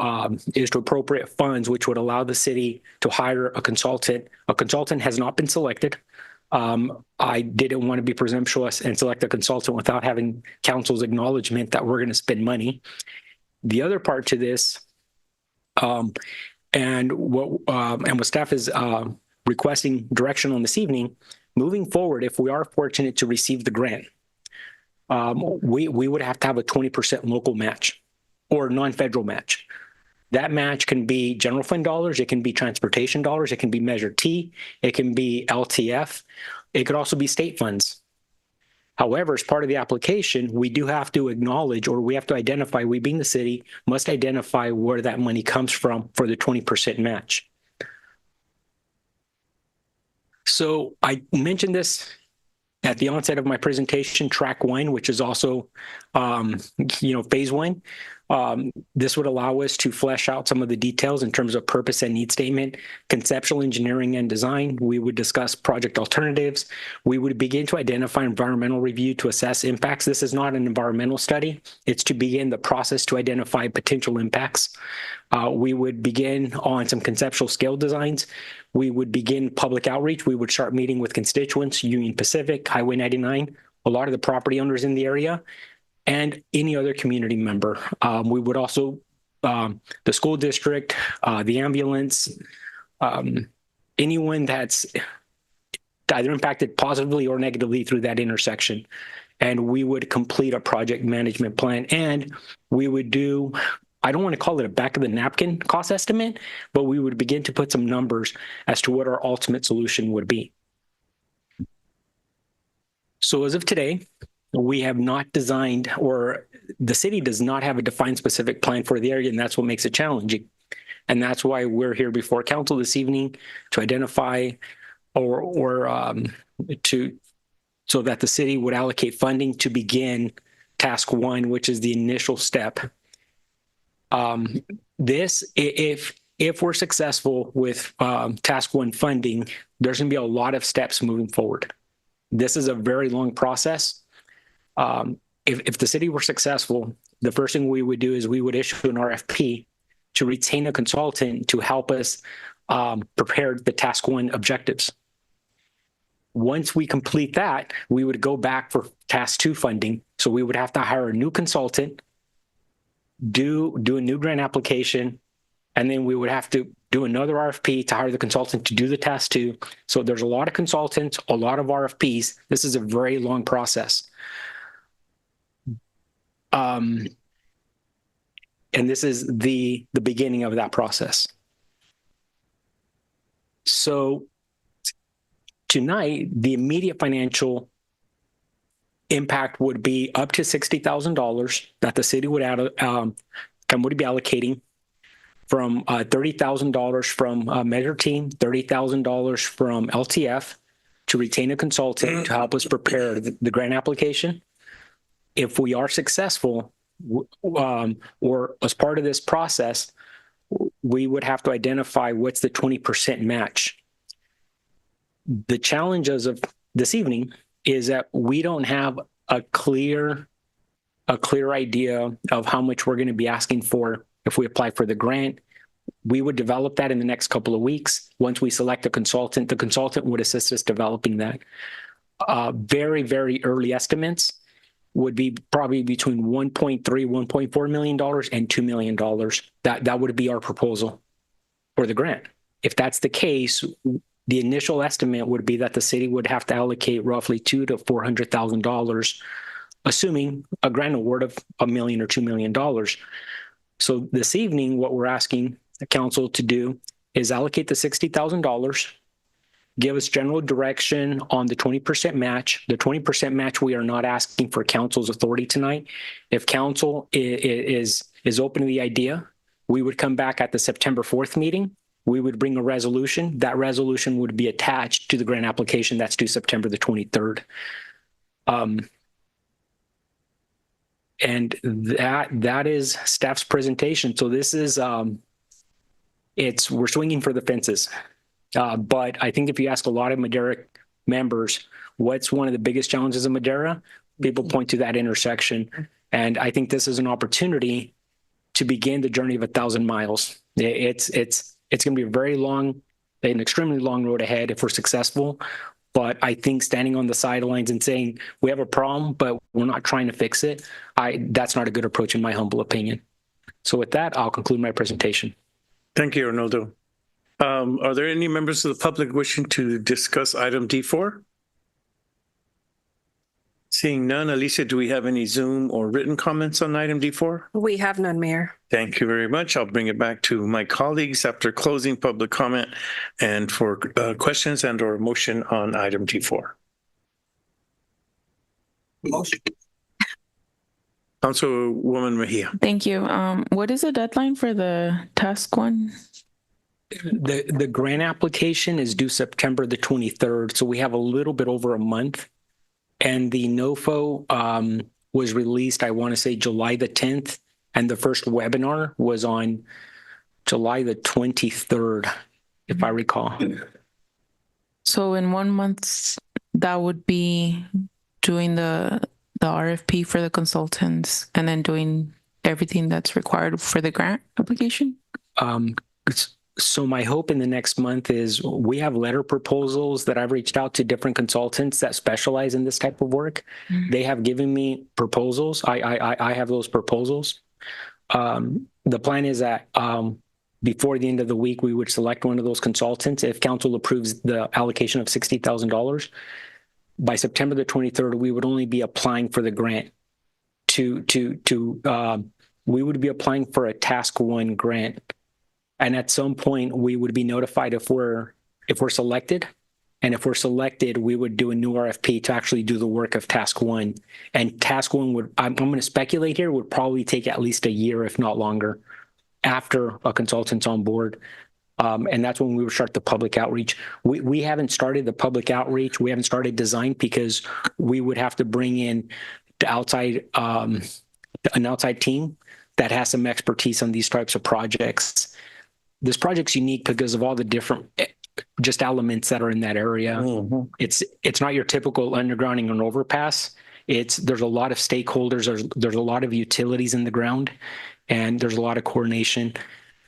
appropriate funds, which would allow the city to hire a consultant. A consultant has not been selected. I didn't want to be presumptuous and select a consultant without having council's acknowledgement that we're going to spend money. The other part to this, and what staff is requesting direction on this evening, moving forward, if we are fortunate to receive the grant, we would have to have a 20% local match or non-federal match. That match can be general fund dollars, it can be transportation dollars, it can be Measure T, it can be LTF, it could also be state funds. However, as part of the application, we do have to acknowledge, or we have to identify, we being the city, must identify where that money comes from for the 20% match. So I mentioned this at the onset of my presentation, track 1, which is also, phase 1. This would allow us to flesh out some of the details in terms of purpose and need statement, conceptual engineering and design. We would discuss project alternatives. We would begin to identify environmental review to assess impacts. This is not an environmental study. It's to begin the process to identify potential impacts. We would begin on some conceptual scale designs. We would begin public outreach. We would start meeting with constituents, Union Pacific, Highway 99, a lot of the property owners in the area, and any other community member. We would also, the school district, the ambulance, anyone that's either impacted positively or negatively through that intersection. And we would complete a project management plan. And we would do, I don't want to call it a back of the napkin cost estimate, but we would begin to put some numbers as to what our ultimate solution would be. So as of today, we have not designed, or the city does not have a defined specific plan for the area, and that's what makes it challenging. And that's why we're here before council this evening to identify so that the city would allocate funding to begin task one, which is the initial step. If we're successful with task one funding, there's going to be a lot of steps moving forward. This is a very long process. If the city were successful, the first thing we would do is we would issue an RFP to retain a consultant to help us prepare the task one objectives. Once we complete that, we would go back for task two funding. So we would have to hire a new consultant, do a new grant application, and then we would have to do another RFP to hire the consultant to do the task two. So there's a lot of consultants, a lot of RFPs. This is a very long process. And this is the beginning of that process. So tonight, the immediate financial impact would be up to $60,000 that the city would be allocating from $30,000 from Measure Team, $30,000 from LTF to retain a consultant to help us prepare the grant application. If we are successful, or as part of this process, we would have to identify what's the 20% match. The challenges of this evening is that we don't have a clear idea of how much we're going to be asking for if we apply for the grant. We would develop that in the next couple of weeks. Once we select a consultant, the consultant would assist us developing that. Very, very early estimates would be probably between $1.3, $1.4 million and $2 million. That would be our proposal for the grant. If that's the case, the initial estimate would be that the city would have to allocate roughly $200,000 to $400,000, assuming a grant award of $1 million or $2 million. So this evening, what we're asking the council to do is allocate the $60,000, give us general direction on the 20% match. The 20% match, we are not asking for council's authority tonight. If council is open to the idea, we would come back at the September 4th meeting. We would bring a resolution. That resolution would be attached to the grant application that's due September the 23rd. And that is staff's presentation. So this is, we're swinging for the fences. But I think if you ask a lot of Madera members, what's one of the biggest challenges in Madera? People point to that intersection. And I think this is an opportunity to begin the journey of 1,000 miles. It's going to be a very long, an extremely long road ahead if we're successful. But I think standing on the sidelines and saying we have a problem, but we're not trying to fix it, that's not a good approach in my humble opinion. So with that, I'll conclude my presentation. Thank you, Arnoldo. Are there any members of the public wishing to discuss item D4? Seeing none, Alicia, do we have any Zoom or written comments on item D4? We have none, Mayor. Thank you very much. I'll bring it back to my colleagues after closing public comment and for questions and or motion on item D4. Motion. Councilwoman Mejia. Thank you. What is the deadline for the task one? The grant application is due September the 23rd, so we have a little bit over a month. And the NOFO was released, I want to say July the 10th, And the first webinar was on July the 23rd, if I recall. So in 1 month, that would be doing the RFP for the consultants and then doing everything that's required for the grant application? So my hope in the next month is we have letter proposals that I've reached out to different consultants that specialize in this type of work. They have given me proposals. I have those proposals. The plan is that before the end of the week, we would select one of those consultants. If council approves the allocation of $60,000, by September the 23rd, we would only be applying for the grant. We would be applying for a task 1 grant. And at some point, we would be notified if we're selected. And if we're selected, we would do a new RFP to actually do the work of task 1. And task 1 would, I'm going to speculate here, would probably take at least a year, if not longer, after a consultant's on board. And that's when we would start the public outreach. We haven't started the public outreach. We haven't started design because we would have to bring in the outside, an outside team that has some expertise on these types of projects. This project's unique because of all the different just elements that are in that area. Mm-hmm. It's not your typical undergrounding and overpass. There's a lot of stakeholders. There's a lot of utilities in the ground, and there's a lot of coordination.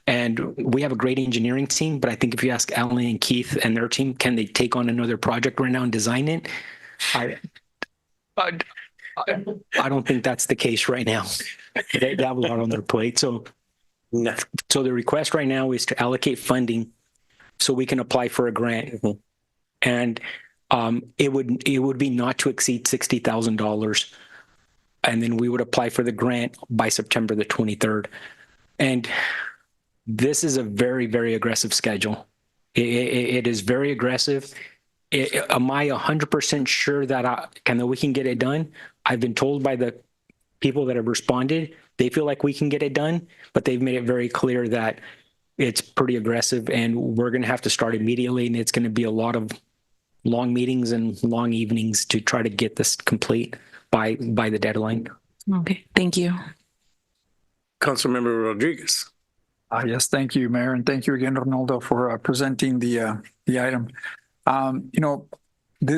And we have a great engineering team, but I think if you ask Alan and Keith and their team, can they take on another project right now and design it? I don't think that's the case right now. They have a lot on their plate. So the request right now is to allocate funding so we can apply for a grant. Mm-hmm. And it would be not to exceed $60,000. And then we would apply for the grant by September the 23rd. And this is a very, very aggressive schedule. It is very aggressive. Am I 100% sure that we can get it done? I've been told by the people that have responded, they feel like we can get it done, but they've made it very clear that it's pretty aggressive and we're going to have to start immediately. And it's going to be a lot of long meetings and long evenings to try to get this complete by the deadline. Okay, thank you. Councilmember Rodriguez. Yes, thank you, Mayor, and thank you again, Ronaldo, for presenting the item.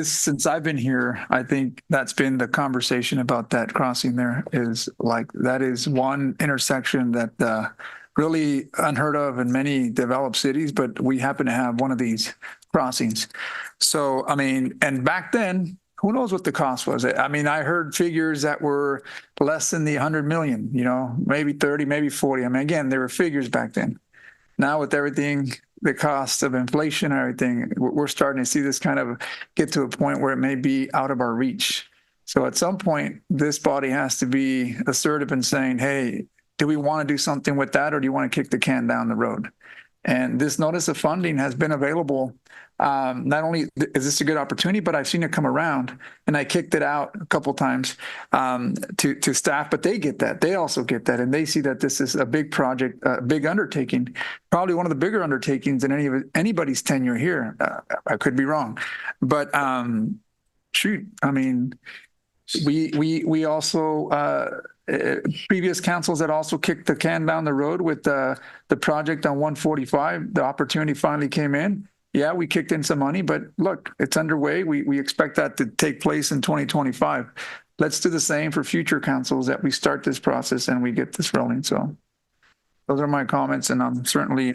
Since I've been here, I think that's been the conversation about that crossing there is that is one intersection that really unheard of in many developed cities, but we happen to have one of these crossings. So, and back then, who knows what the cost was? I heard figures that were less than the 100 million, maybe 30, maybe 40. Again, there were figures back then. Now with everything, the cost of inflation and everything, we're starting to see this kind of get to a point where it may be out of our reach. So at some point, this body has to be assertive in saying, hey, do we want to do something with that, or do you want to kick the can down the road? And this notice of funding has been available. Not only is this a good opportunity, but I've seen it come around, and I kicked it out a couple times to staff, but they get that. They also get that, and they see that this is a big project, a big undertaking, probably one of the bigger undertakings in anybody's tenure here. I could be wrong, but we also previous councils that also kicked the can down the road with the project on 145. The opportunity finally came in. Yeah, we kicked in some money, but look, it's underway. We expect that to take place in 2025. Let's do the same for future councils, that we start this process and we get this rolling. So those are my comments, and I'm certainly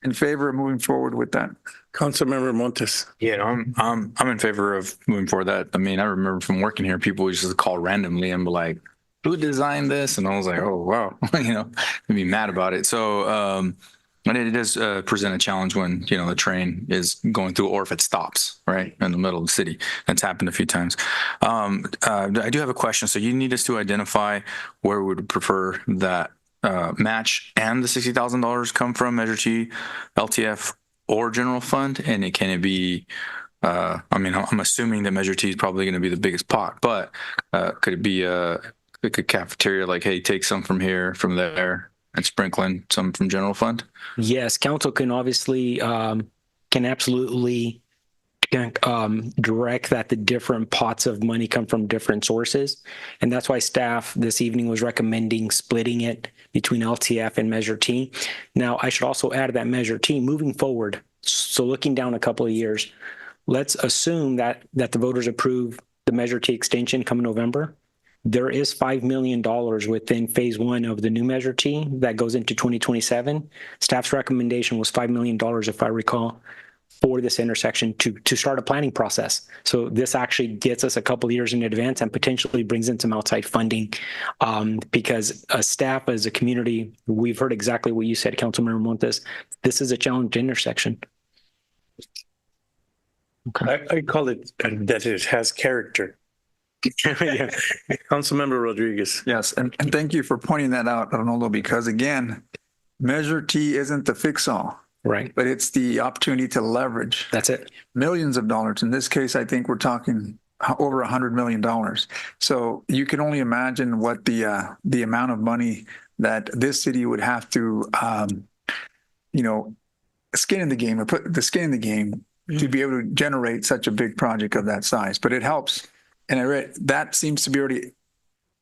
in favor of moving forward with that. Councilmember Montes. Yeah, I'm in favor of moving forward. I remember from working here, people would just call randomly and be like, "Who designed this?" And I was like, "Oh wow," I'd be mad about it. So. And it does present a challenge when, the train is going through, or if it stops, right, in the middle of the city. That's happened a few times. I do have a question. So you need us to identify where we would prefer that match and the $60,000 come from, Measure T, LTF, or general fund? And can it be, I'm assuming that Measure T is probably going to be the biggest pot, but could it be a cafeteria, like, hey, take some from here, from there, and sprinkling some from general fund? Yes, council can obviously, can absolutely direct that the different pots of money come from different sources. And that's why staff this evening was recommending splitting it between LTF and Measure T. Now, I should also add that Measure T moving forward. So looking down a couple of years, let's assume that the voters approve the Measure T extension come November. There is $5 million within phase one of the new Measure T that goes into 2027. Staff's recommendation was $5 million, if I recall, for this intersection to start a planning process. So this actually gets us a couple of years in advance and potentially brings in some outside funding, because as staff, as a community, we've heard exactly what you said, Councilmember Montes. This is a challenged intersection. Okay. I call it that it has character. Yeah. Councilmember Rodriguez. Yes, and thank you for pointing that out, Arnoldo, because again, Measure T isn't the fix-all. Right. But it's the opportunity to leverage. That's it. Millions of dollars. In this case, I think we're talking over $100 million. So you can only imagine what the amount of money that this city would have to, skin in the game, or put the skin in the game to be able to generate such a big project of that size. But it helps. And I read that seems to be already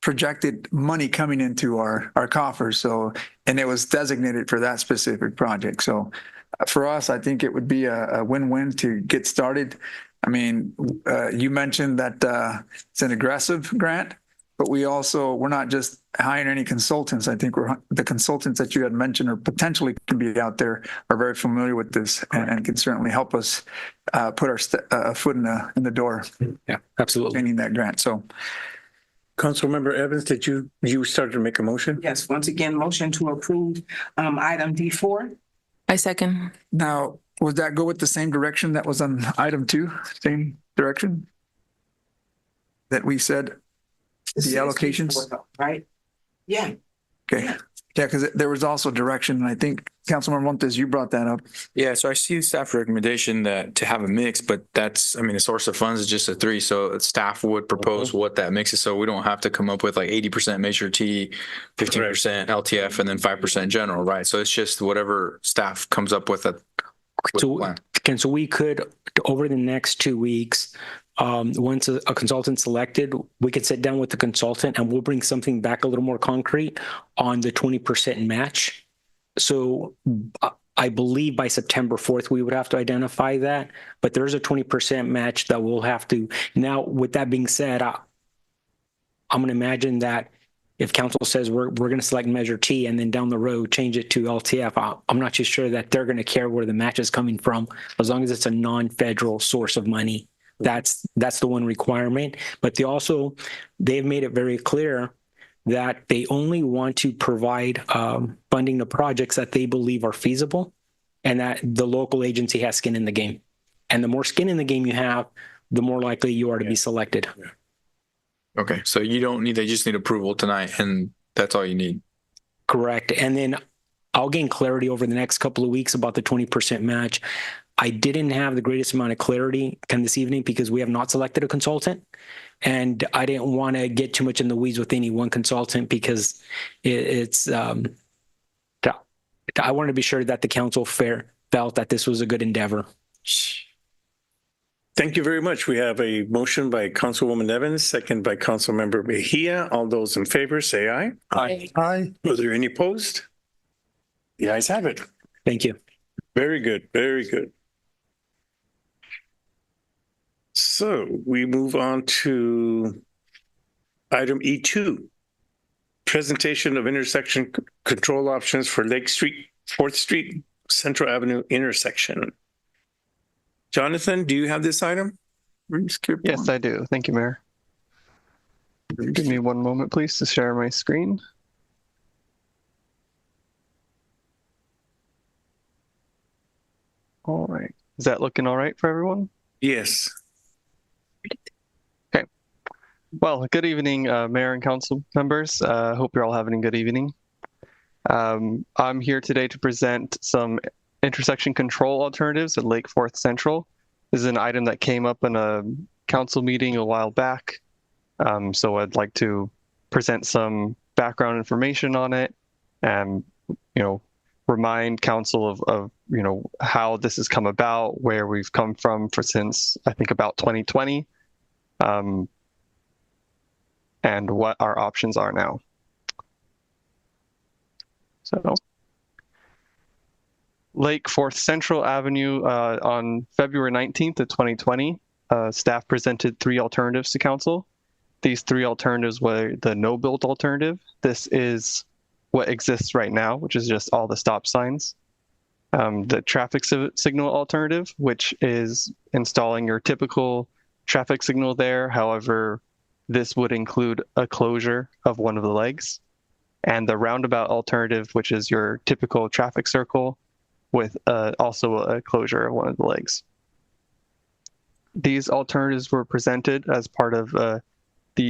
projected money coming into our coffers. So, and it was designated for that specific project. So for us, I think it would be a win-win to get started. I mean, you mentioned that it's an aggressive grant, but we're not just hiring any consultants. I think the consultants that you had mentioned or potentially can be out there are very familiar with this and can certainly help us put our foot in the door. Yeah, absolutely. Obtaining that grant. So, Councilmember Evans, did you start to make a motion? Yes, once again, motion to approve item D4. I second. Now, would that go with the same direction that was on item 2? Same direction that we said the allocations? D4, right? Yeah. Okay. Yeah, because there was also direction, and I think Councilmember Montes, you brought that up. Yeah, so I see staff recommendation that to have a mix, but that's, I mean, the source of funds is just a 3. So staff would propose what that mix is. So we don't have to come up with like 80% Measure T, 15% LTF, and then 5% general, right? So it's just whatever staff comes up with. So we could, over the next 2 weeks, once a consultant's selected, we could sit down with the consultant and we'll bring something back a little more concrete on the 20% match. So I believe by September 4th, we would have to identify that, but there's a 20% match that we'll have to. Now, with that being said, I'm going to imagine that if council says we're going to select Measure T and then down the road change it to LTF, I'm not too sure that they're going to care where the match is coming from, as long as it's a non-federal source of money. That's the one requirement. But they've made it very clear that they only want to provide funding to projects that they believe are feasible and that the local agency has skin in the game. And the more skin in the game you have, the more likely you are to be selected. Yeah. Okay. So they just need approval tonight, and that's all you need. Correct. And then I'll gain clarity over the next couple of weeks about the 20% match. I didn't have the greatest amount of clarity this evening because we have not selected a consultant. And I didn't want to get too much in the weeds with any one consultant because I wanted to be sure that the council felt that this was a good endeavor. Thank you very much. We have a motion by Councilwoman Evans, second by Councilmember Mejia. All those in favor say aye. Aye. Aye. Are there any opposed? The ayes have it. Thank you. Very good. Very good. So we move on to item E2, presentation of intersection control options for Lake Street, 4th Street, Central Avenue intersection. Jonathan, do you have this item? Yes, I do. Thank you, Mayor. Give me one moment, please, to share my screen. All right. Is that looking all right for everyone? Yes. Okay. Well, good evening, Mayor and Council members. Hope you're all having a good evening. I'm here today to present some intersection control alternatives at Lake 4th Central. This is an item that came up in a council meeting a while back. So I'd like to present some background information on it and, remind council of how this has come about, where we've come from since I think about 2020, and what our options are now. So Lake 4th Central Avenue, on February 19th of 2020, staff presented 3 alternatives to council. These 3 alternatives were the no-build alternative. This is what exists right now, which is just all the stop signs. The traffic signal alternative, which is installing your typical traffic signal there. However, this would include a closure of one of the legs. And the roundabout alternative, which is your typical traffic circle with also a closure of one of the legs. These alternatives were presented as part of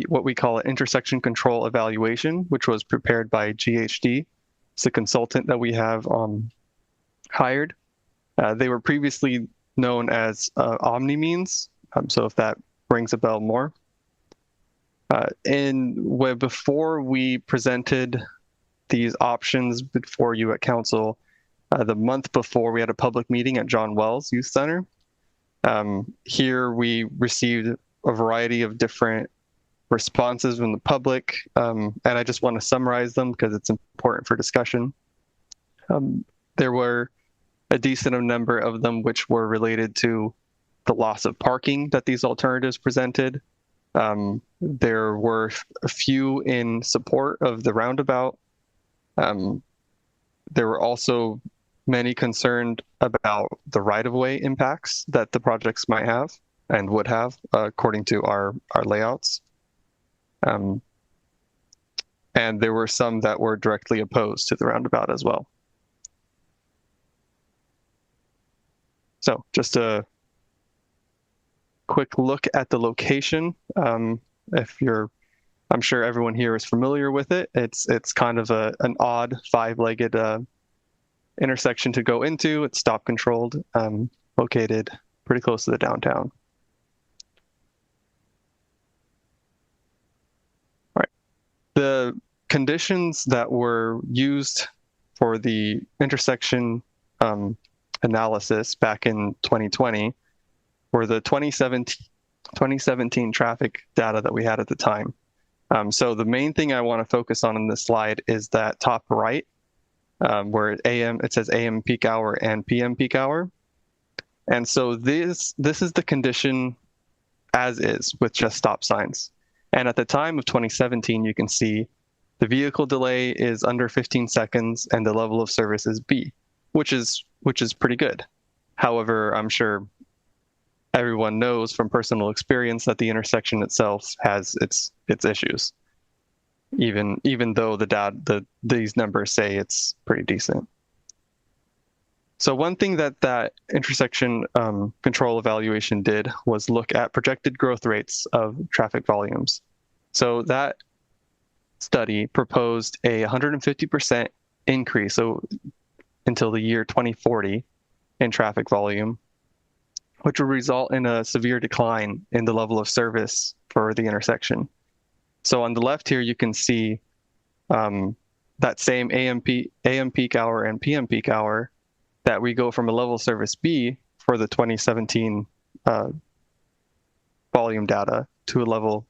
what we call an intersection control evaluation, which was prepared by GHD. It's a consultant that we have hired. They were previously known as OmniMeans, so if that rings a bell more. Before we presented these options before you at council, the month before we had a public meeting at John Wells Youth Center. Here we received a variety of different responses from the public, and I just want to summarize them because it's important for discussion. There were a decent number of them which were related to the loss of parking that these alternatives presented. There were a few in support of the roundabout. There were also many concerned about the right-of-way impacts that the projects might have and would have according to our layouts. And there were some that were directly opposed to the roundabout as well. So just a quick look at the location. I'm sure everyone here is familiar with it. It's kind of an odd 5-legged intersection to go into. It's stop controlled, located pretty close to the downtown. All right. The conditions that were used for the intersection analysis back in 2020 were the 2017 traffic data that we had at the time. So the main thing I want to focus on in this slide is that top right, where it says AM peak hour and PM peak hour. And so this is the condition as is with just stop signs. And at the time of 2017, you can see the vehicle delay is under 15 seconds and the level of service is B, which is pretty good. However, I'm sure everyone knows from personal experience that the intersection itself has its issues, even though these numbers say it's pretty decent. So one thing that intersection control evaluation did was look at projected growth rates of traffic volumes. So that study proposed a 150% increase until the year 2040 in traffic volume, which would result in a severe decline in the level of service for the intersection. So on the left here, you can see that same AM peak hour and PM peak hour, that we go from a level of service B for the 2017 volume data to a level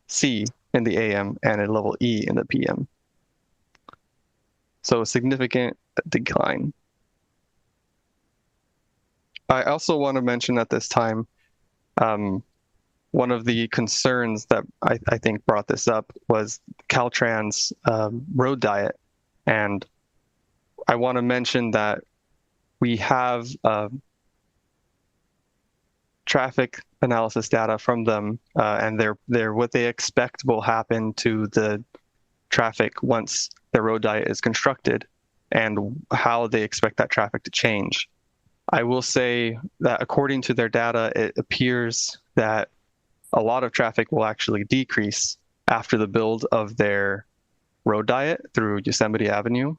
C in the AM and a level E in the PM. So a significant decline. I also want to mention at this time, one of the concerns that I think brought this up was Caltrans road diet. And I want to mention that we have traffic analysis data from them, and they're what they expect will happen to the traffic once the road diet is constructed and how they expect that traffic to change. I will say that according to their data, it appears that a lot of traffic will actually decrease after the build of their road diet through Yosemite Avenue.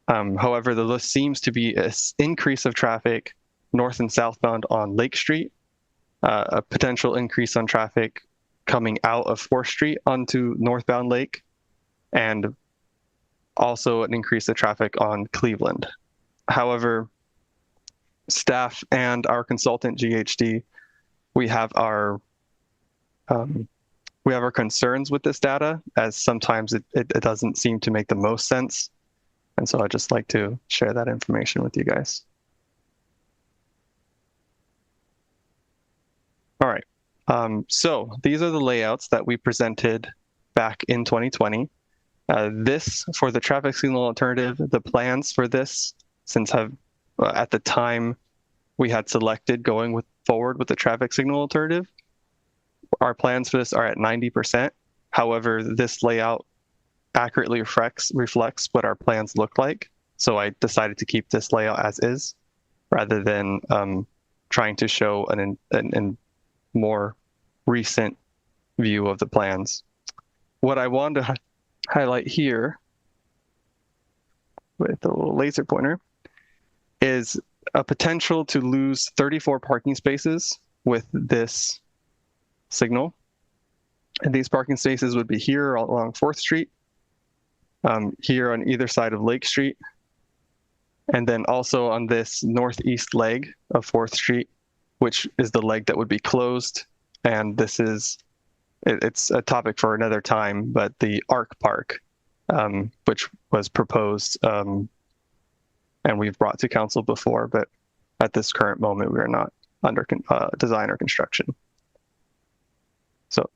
However, there seems to be an increase of traffic north and southbound on Lake Street, a potential increase on traffic coming out of 4th Street onto northbound Lake, and also an increase of traffic on Cleveland. However, staff and our consultant GHD, we have our concerns with this data, as sometimes it doesn't seem to make the most sense. And so I'd just like to share that information with you guys. All right. So these are the layouts that we presented back in 2020. This, for the traffic signal alternative, the plans for this, since at the time we had selected going forward with the traffic signal alternative, our plans for this are at 90%. However, this layout accurately reflects what our plans look like. So I decided to keep this layout as is, rather than trying to show an more recent view of the plans. What I wanted to highlight here with the little laser pointer is a potential to lose 34 parking spaces with this signal. And these parking spaces would be here along 4th Street, here on either side of Lake Street, and then also on this northeast leg of 4th Street, which is the leg that would be closed. And this is, it's a topic for another time, but the Arc Park, which was proposed and we've brought to council before, but at this current moment, we are not under design or construction. So.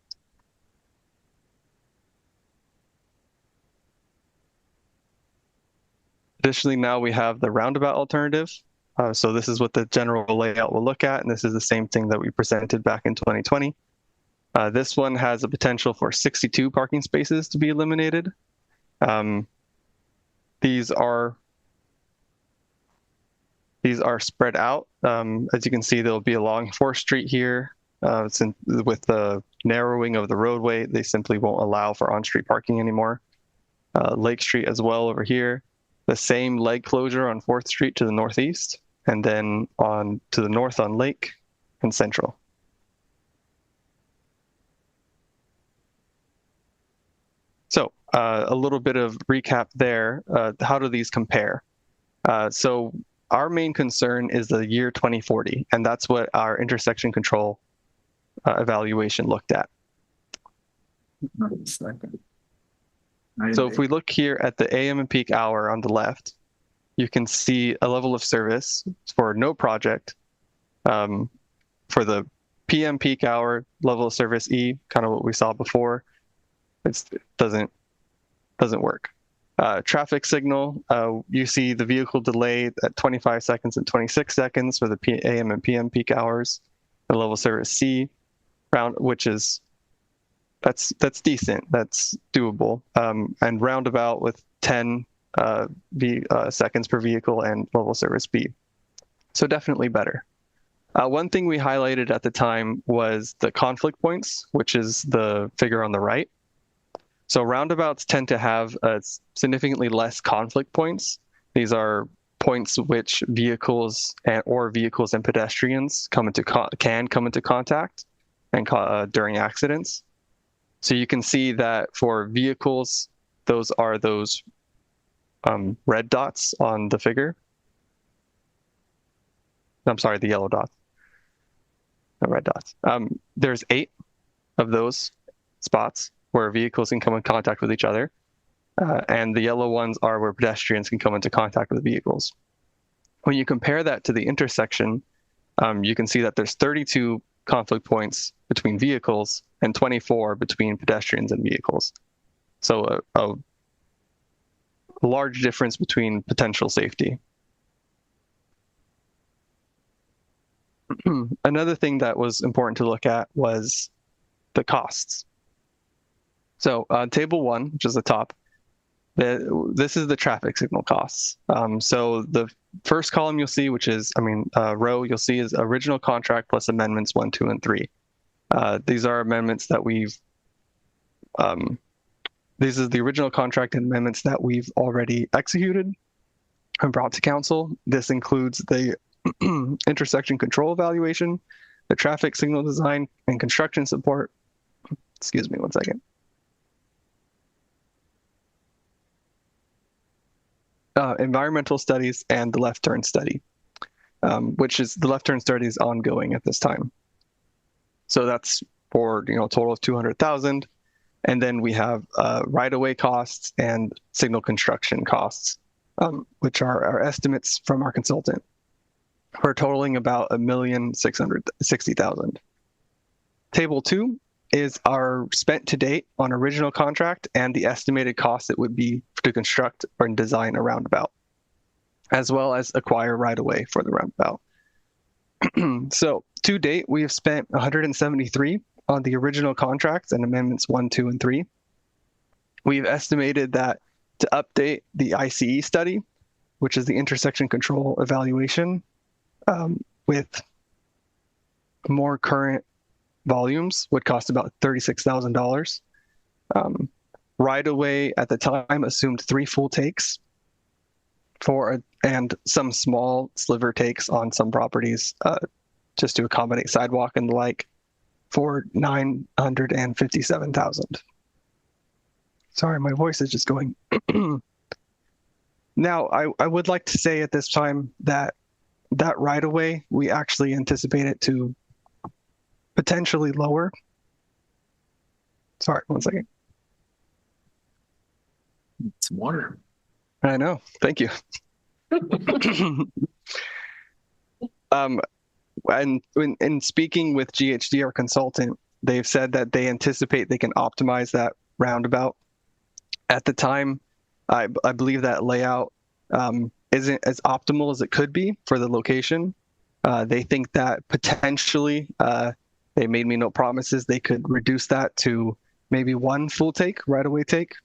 Additionally, now we have the roundabout alternative. So this is what the general layout will look at, and this is the same thing that we presented back in 2020. This one has a potential for 62 parking spaces to be eliminated. These are spread out. As you can see, they'll be along 4th Street here. With the narrowing of the roadway, they simply won't allow for on-street parking anymore. Lake Street as well over here. The same leg closure on 4th Street to the northeast, and then on to the north on Lake and Central. So a little bit of recap there. How do these compare? So our main concern is the year 2040, and that's what our intersection control evaluation looked at. So if we look here at the AM and peak hour on the left, you can see a level of service for no project. For the PM peak hour level of service E, kind of what we saw before, it doesn't work. Traffic signal, you see the vehicle delay at 25 seconds and 26 seconds for the AM and PM peak hours. The level of service C, which is that's decent, that's doable, and roundabout with 10 seconds per vehicle and level service B. So definitely better. One thing we highlighted at the time was the conflict points, which is the figure on the right. So roundabouts tend to have significantly less conflict points. These are points which vehicles and pedestrians can come into contact and during accidents. So you can see that for vehicles, those are those red dots on the figure. I'm sorry, the yellow dots. The red dots. There's 8 of those spots where vehicles can come in contact with each other. And the yellow ones are where pedestrians can come into contact with vehicles. When you compare that to the intersection, you can see that there's 32 conflict points between vehicles and 24 between pedestrians and vehicles. So a large difference between potential safety. Another thing that was important to look at was the costs. So table 1, which is the top, this is the traffic signal costs. So the first column you'll see, row you'll see is original contract plus amendments 1, 2, and 3. These are amendments that this is the original contract and amendments that we've already executed and brought to council. This includes the intersection control evaluation, the traffic signal design and construction support. Excuse me one second. environmental studies, and the left turn study, which is the left turn study is ongoing at this time. So that's for a total of 200,000. And then we have right-of-way costs and signal construction costs, which are our estimates from our consultant, for totaling about $1,660,000. Table 2 is our spent to date on original contract and the estimated cost it would be to construct or design a roundabout, as well as acquire right-of-way for the roundabout. So to date, we have spent 173 on the original contracts and amendments 1, 2, and 3. We've estimated that to update the ICE study, which is the intersection control evaluation, with more current volumes, would cost about $36,000. Right-of-way at the time assumed 3 full takes and some small sliver takes on some properties, just to accommodate sidewalk and the like, for $957,000. Sorry, my voice is just going. Now, I would like to say at this time that right-of-way, we actually anticipate it to potentially lower. Sorry, 1 second. Some water. I know. Thank you. And in speaking with GHD, our consultant, they've said that they anticipate they can optimize that roundabout. At the time, I believe that layout isn't as optimal as it could be for the location. They think that potentially, they made me no promises, they could reduce that to maybe 1 full take, right-of-way take,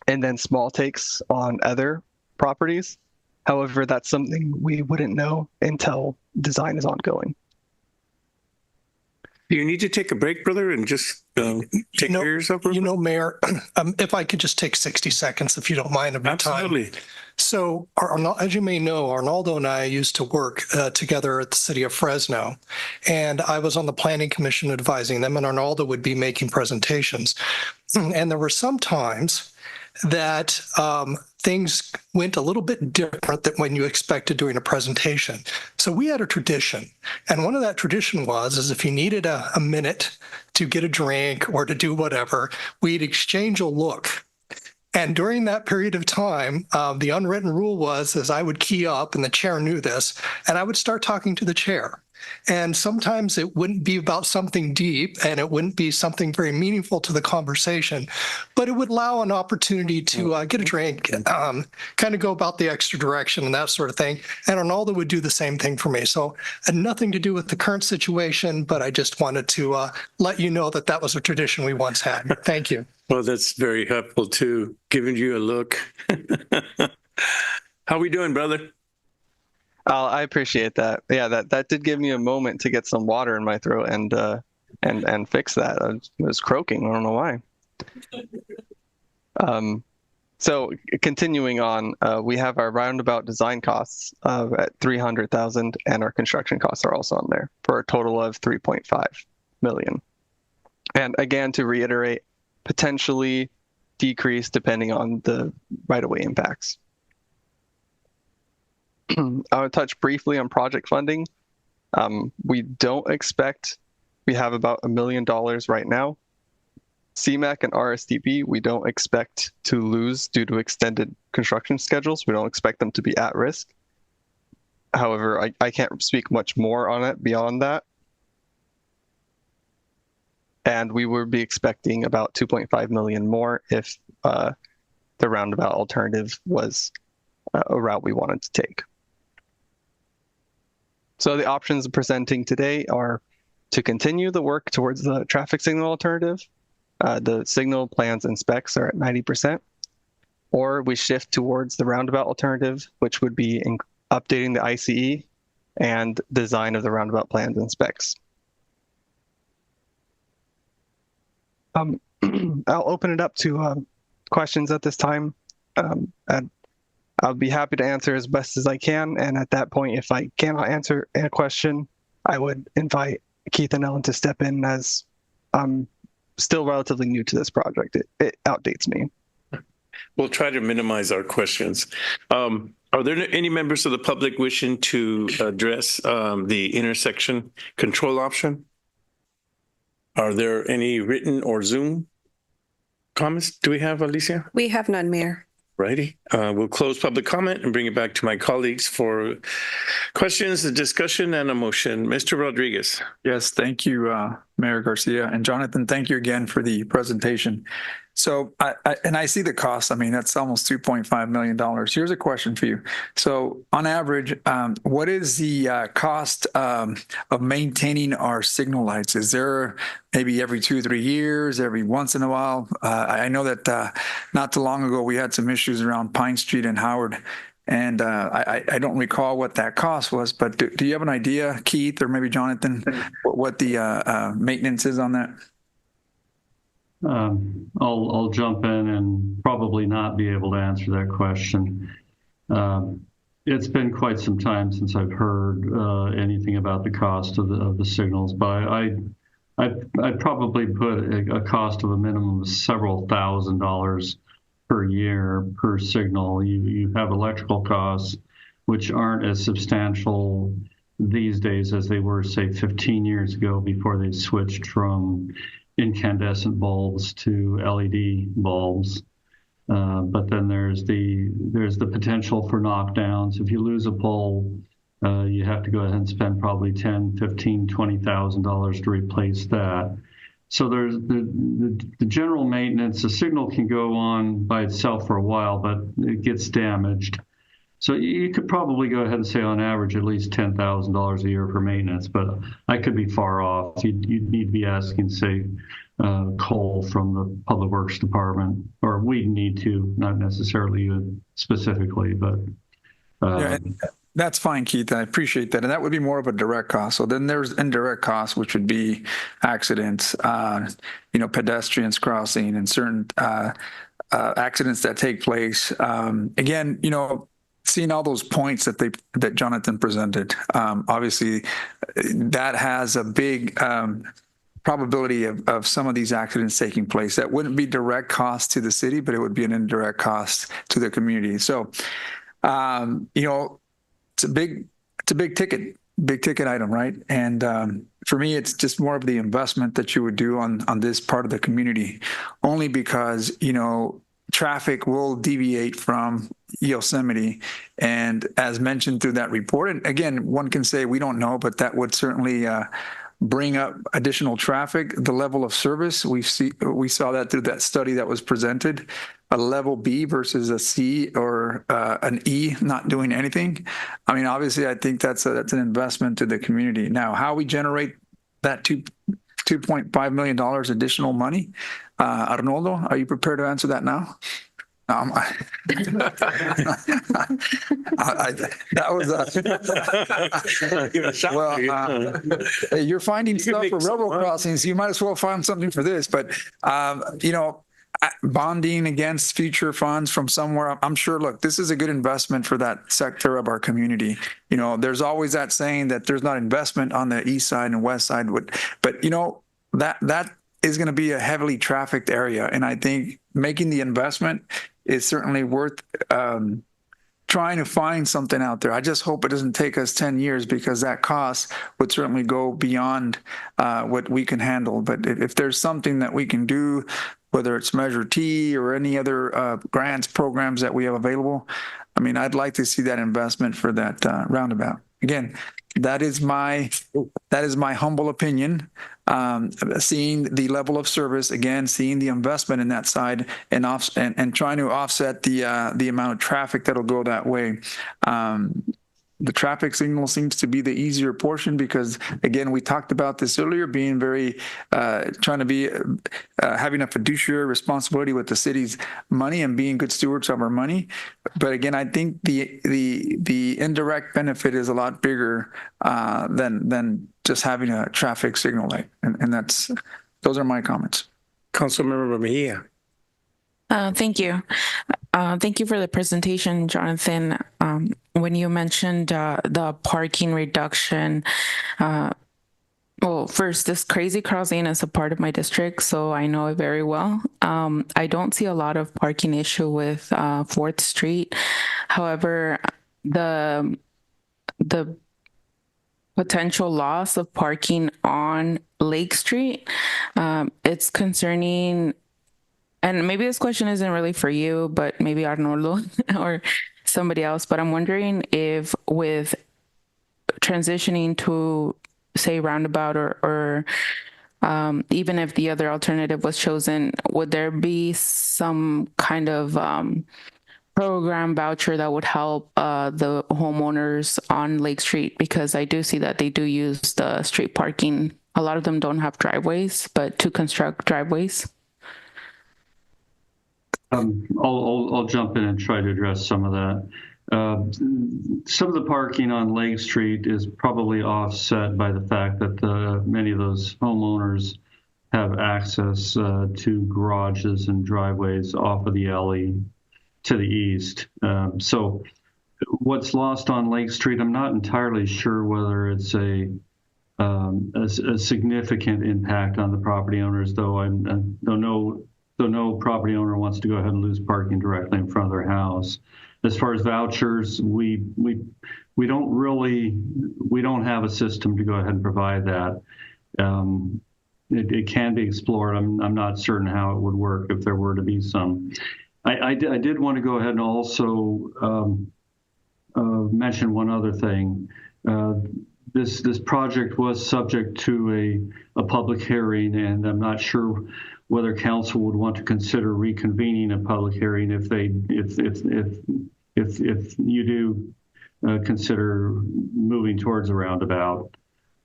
and then small takes on other properties. However, that's something we wouldn't know until design is ongoing. Do you need to take a break, brother, and just take care of yourself? Mayor, if I could just take 60 seconds, if you don't mind, of your time. Absolutely. So, as you may know, Arnaldo and I used to work together at the city of Fresno, and I was on the planning commission advising them, and Arnaldo would be making presentations. And there were some times that things went a little bit different than when you expected during a presentation. So we had a tradition, and one of that tradition is if you needed a minute to get a drink or to do whatever, we'd exchange a look. And during that period of time, the unwritten rule was I would key up, and the chair knew this, and I would start talking to the chair. And sometimes it wouldn't be about something deep, and it wouldn't be something very meaningful to the conversation, but it would allow an opportunity to get a drink, kind of go about the extra direction and that sort of thing. And Arnaldo would do the same thing for me. So it had nothing to do with the current situation, but I just wanted to let you know that that was a tradition we once had. Thank you. Well, that's very helpful too, giving you a look. How we doing, brother? I appreciate that. Yeah, that did give me a moment to get some water in my throat and fix that. I was croaking. I don't know why. So continuing on, we have our roundabout design costs at $300,000, and our construction costs are also on there for a total of $3.5 million. And again, to reiterate, potentially decrease depending on the right-of-way impacts. I would touch briefly on project funding. We don't expect, we have about $1 million right now. CMAQ and RSDB, we don't expect to lose due to extended construction schedules. We don't expect them to be at risk. However, I can't speak much more on it beyond that. And we would be expecting about 2.5 million more if the roundabout alternative was a route we wanted to take. So the options presenting today are to continue the work towards the traffic signal alternative. The signal plans and specs are at 90%, or we shift towards the roundabout alternative, which would be updating the ICE and design of the roundabout plans and specs. I'll open it up to questions at this time. I'll be happy to answer as best as I can. And at that point, if I cannot answer a question, I would invite Keith and Ellen to step in, as I'm still relatively new to this project. It outdates me. We'll try to minimize our questions. Are there any members of the public wishing to address the intersection control option? Are there any written or Zoom comments? Do we have, Alicia? We have none, Mayor. Righty. We'll close public comment and bring it back to my colleagues for questions, a discussion, and a motion. Mr. Rodriguez. Yes, thank you, Mayor Garcia. And Jonathan, thank you again for the presentation. So, I see the cost. I mean, that's almost $2.5 million. Here's a question for you. So, on average, what is the cost of maintaining our signal lights? Is there maybe every 2 or 3 years, every once in a while? I know that not too long ago, we had some issues around Pine Street and Howard. And I don't recall what that cost was, but do you have an idea, Keith, or maybe Jonathan, what the maintenance is on that? I'll jump in and probably not be able to answer that question. It's been quite some time since I've heard anything about the cost of the signals, but I'd probably put a cost of a minimum of several $1,000s per year per signal. You have electrical costs, which aren't as substantial these days as they were, say, 15 years ago before they switched from incandescent bulbs to LED bulbs. But then there's the potential for knockdowns. If you lose a pole, you have to go ahead and spend probably $10,000, $15,000, $20,000 to replace that. So there's the general maintenance. The signal can go on by itself for a while, but it gets damaged. So you could probably go ahead and say on average at least $10,000 a year for maintenance, but I could be far off. You'd need to be asking, say, Cole from the Public Works Department, or we need to, not necessarily you specifically, but. Yeah, that's fine, Keith. I appreciate that. And that would be more of a direct cost. So then there's indirect costs, which would be accidents, pedestrians crossing and certain accidents that take place. Again, seeing all those points that Jonathan presented, obviously that has a big probability of some of these accidents taking place. That wouldn't be direct cost to the city, but it would be an indirect cost to the community. So, it's a big ticket item, right? And for me, it's just more of the investment that you would do on this part of the community, only because traffic will deviate from Yosemite. And as mentioned through that report, and again, one can say we don't know, but that would certainly bring up additional traffic. The level of service, we saw that through that study that was presented, a level B versus a C or an E not doing anything. I mean, obviously, I think that's an investment to the community. Now, how we generate that $2.5 million additional money, Arnoldo, are you prepared to answer that now? You're finding stuff for railroad crossings. You might as well find something for this. But bonding against future funds from somewhere, I'm sure. Look, this is a good investment for that sector of our community. There's always that saying that there's not investment on the east side and west side, but that is going to be a heavily trafficked area, and I think making the investment is certainly worth trying to find something out there. I just hope it doesn't take us 10 years because that cost would certainly go beyond what we can handle. But if there's something that we can do, whether it's Measure T or any other grants programs that we have available, I mean, I'd like to see that investment for that roundabout. Again, that is my humble opinion. Seeing the level of service, again, seeing the investment in that side and trying to offset the amount of traffic that'll go that way. The traffic signal seems to be the easier portion because, again, we talked about this earlier, being very, trying to be, having a fiduciary responsibility with the city's money and being good stewards of our money. But again, I think the indirect benefit is a lot bigger than just having a traffic signal light. And those are my comments. Councilmember Mejia. Thank you. Thank you for the presentation, Jonathan. When you mentioned the parking reduction, Well, first, this crazy crossing is a part of my district, so I know it very well. I don't see a lot of parking issue with 4th Street. However, the potential loss of parking on Lake Street, it's concerning. And maybe this question isn't really for you, but maybe Arnoldo or somebody else. But I'm wondering if with transitioning to say roundabout or even if the other alternative was chosen, would there be some kind of program voucher that would help the homeowners on Lake Street? Because I do see that they do use the street parking. A lot of them don't have driveways, but to construct driveways. I'll jump in and try to address some of that. Some of the parking on Lake Street is probably offset by the fact that many of those homeowners have access to garages and driveways off of the alley to the east. So what's lost on Lake Street, I'm not entirely sure whether it's a significant impact on the property owners, though no property owner wants to go ahead and lose parking directly in front of their house. As far as vouchers, we don't have a system to go ahead and provide that. It can be explored. I'm not certain how it would work if there were to be some. I did want to go ahead and also mention one other thing. This project was subject to a public hearing, and I'm not sure whether council would want to consider reconvening a public hearing if you do consider moving towards a roundabout.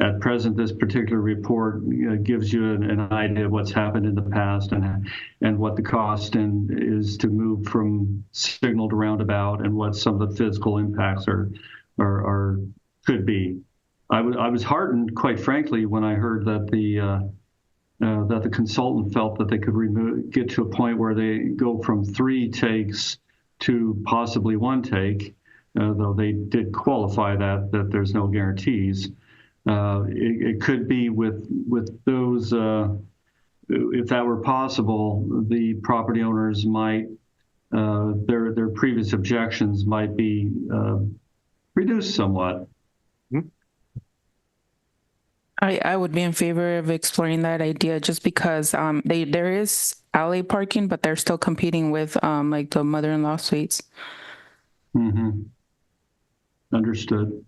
At present, this particular report gives you an idea of what's happened in the past and what the cost is to move from signal to roundabout and what some of the physical impacts could be. I was heartened, quite frankly, when I heard that the consultant felt that they could get to a point where they go from 3 takes to possibly 1 take, though they did qualify that there's no guarantees. It could be with those, if that were possible, the property owners might, their previous objections might be reduced somewhat. I would be in favor of exploring that idea just because there is alley parking, but they're still competing with like the mother-in-law suites. Mm-hmm. Understood.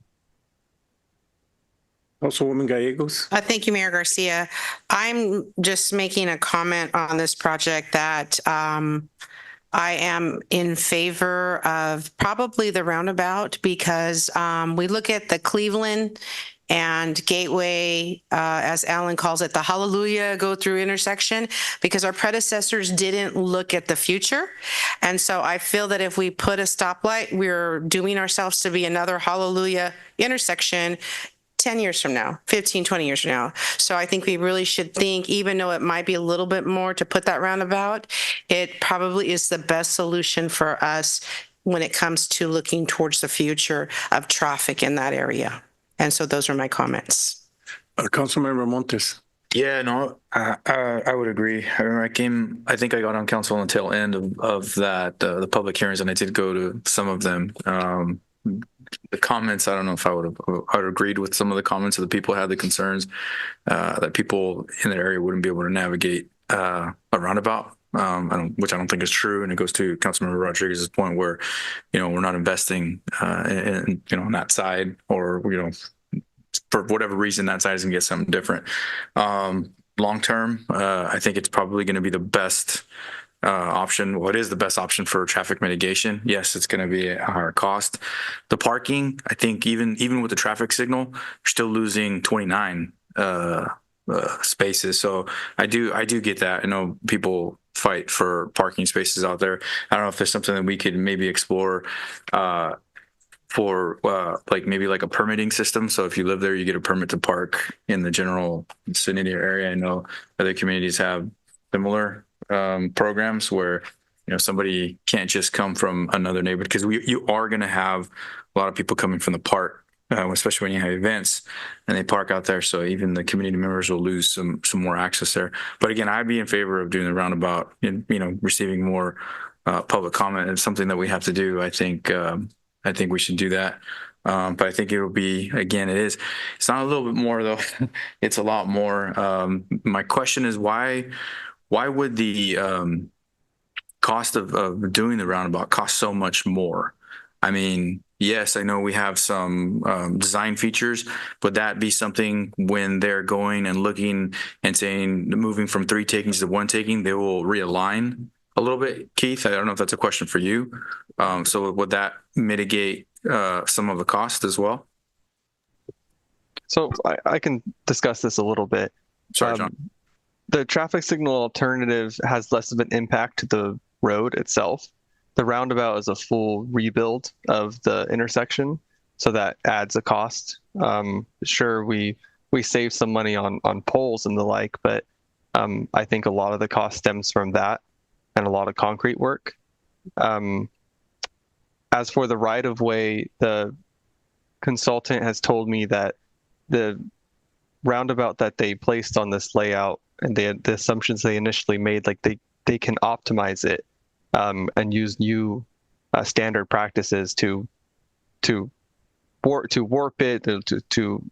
Councilwoman Gallegos. Thank you, Mayor Garcia. I'm just making a comment on this project that I am in favor of probably the roundabout because we look at the Cleveland and Gateway, as Alan calls it, the Hallelujah go through intersection, because our predecessors didn't look at the future. And so I feel that if we put a stoplight, we're doing ourselves to be another Hallelujah intersection 10 years from now, 15, 20 years from now. So I think we really should think, even though it might be a little bit more to put that roundabout, it probably is the best solution for us when it comes to looking towards the future of traffic in that area. And so those are my comments. Councilmember Montes. Yeah, no, I would agree. I think I got on council on the tail end of that, the public hearings, and I did go to some of them. The comments, I don't know if I would have agreed with some of the comments of the people who had the concerns that people in that area wouldn't be able to navigate a roundabout, which I don't think is true. And it goes to Councilmember Rodriguez's point where, we're not investing in on that side, or, for whatever reason, that side is going to get something different. Long term, I think it's probably going to be the best option. Well, it is the best option for traffic mitigation. Yes, it's going to be a higher cost. The parking, I think even with the traffic signal, you're still losing 29 spaces. So I do get that. I know people fight for parking spaces out there. I don't know if there's something that we could maybe explore for maybe like a permitting system. So if you live there, you get a permit to park in the general vicinity area. I know other communities have similar programs where somebody can't just come from another neighborhood, because you are going to have a lot of people coming from the park especially when you have events and they park out there. So even the community members will lose some more access there. But again, I'd be in favor of doing the roundabout and, receiving more public comment. It's something that we have to do. I think we should do that. But I think it'll be, again, it's not a little bit more though. It's a lot more. My question is why would the cost of doing the roundabout cost so much more? I mean, yes, I know we have some design features, but that be something when they're going and looking and saying, moving from 3 takings to 1 taking, they will realign a little bit. Keith, I don't know if that's a question for you. So would that mitigate some of the cost as well? So I can discuss this a little bit. Sorry, John. The traffic signal alternative has less of an impact to the road itself. The roundabout is a full rebuild of the intersection, so that adds a cost. Sure, we save some money on poles and the like, but I think a lot of the cost stems from that and a lot of concrete work. As for the right-of-way, the consultant has told me that the roundabout that they placed on this layout and the assumptions they initially made, like they can optimize it and use new standard practices to warp it, to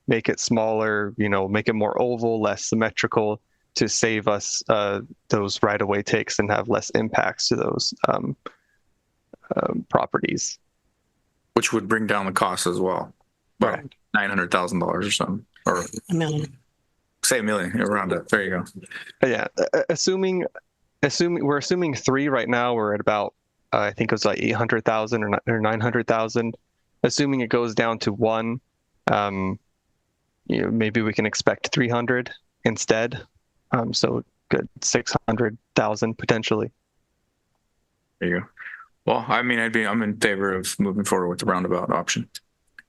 make it smaller, make it more oval, less symmetrical, to save us those right-of-way takes and have less impacts to those properties. Which would bring down the cost as well. Right. $900,000 or something, or $1 million. Say $1 million around it. There you go. Yeah, assuming we're assuming 3 right now. We're at about I think it was like 800,000 or 900,000. Assuming it goes down to 1, maybe we can expect 300 instead. So good 600,000 potentially. There you go. Well, I mean, I'm in favor of moving forward with the roundabout option.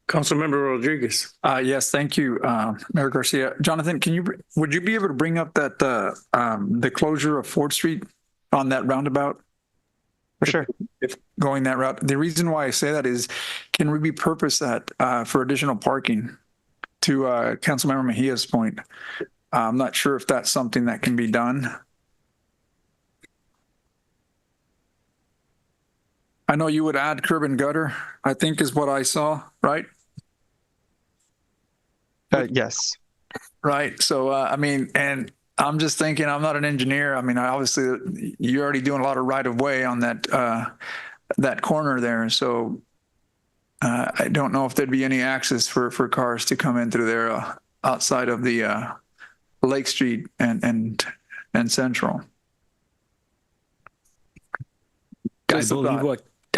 Councilmember Rodriguez. Yes, thank you, Mayor Garcia. Jonathan, would you be able to bring up that the closure of 4th Street on that roundabout? For sure. If going that route, the reason why I say that is, can we repurpose that for additional parking? To Councilmember Mejia's point, I'm not sure if that's something that can be done. I know you would add curb and gutter, I think is what I saw, right? Yes. Right. So, I mean, and I'm just thinking, I'm not an engineer. I mean, obviously you're already doing a lot of right of way on that corner there. So I don't know if there'd be any access for cars to come in through there outside of the Lake Street and Central.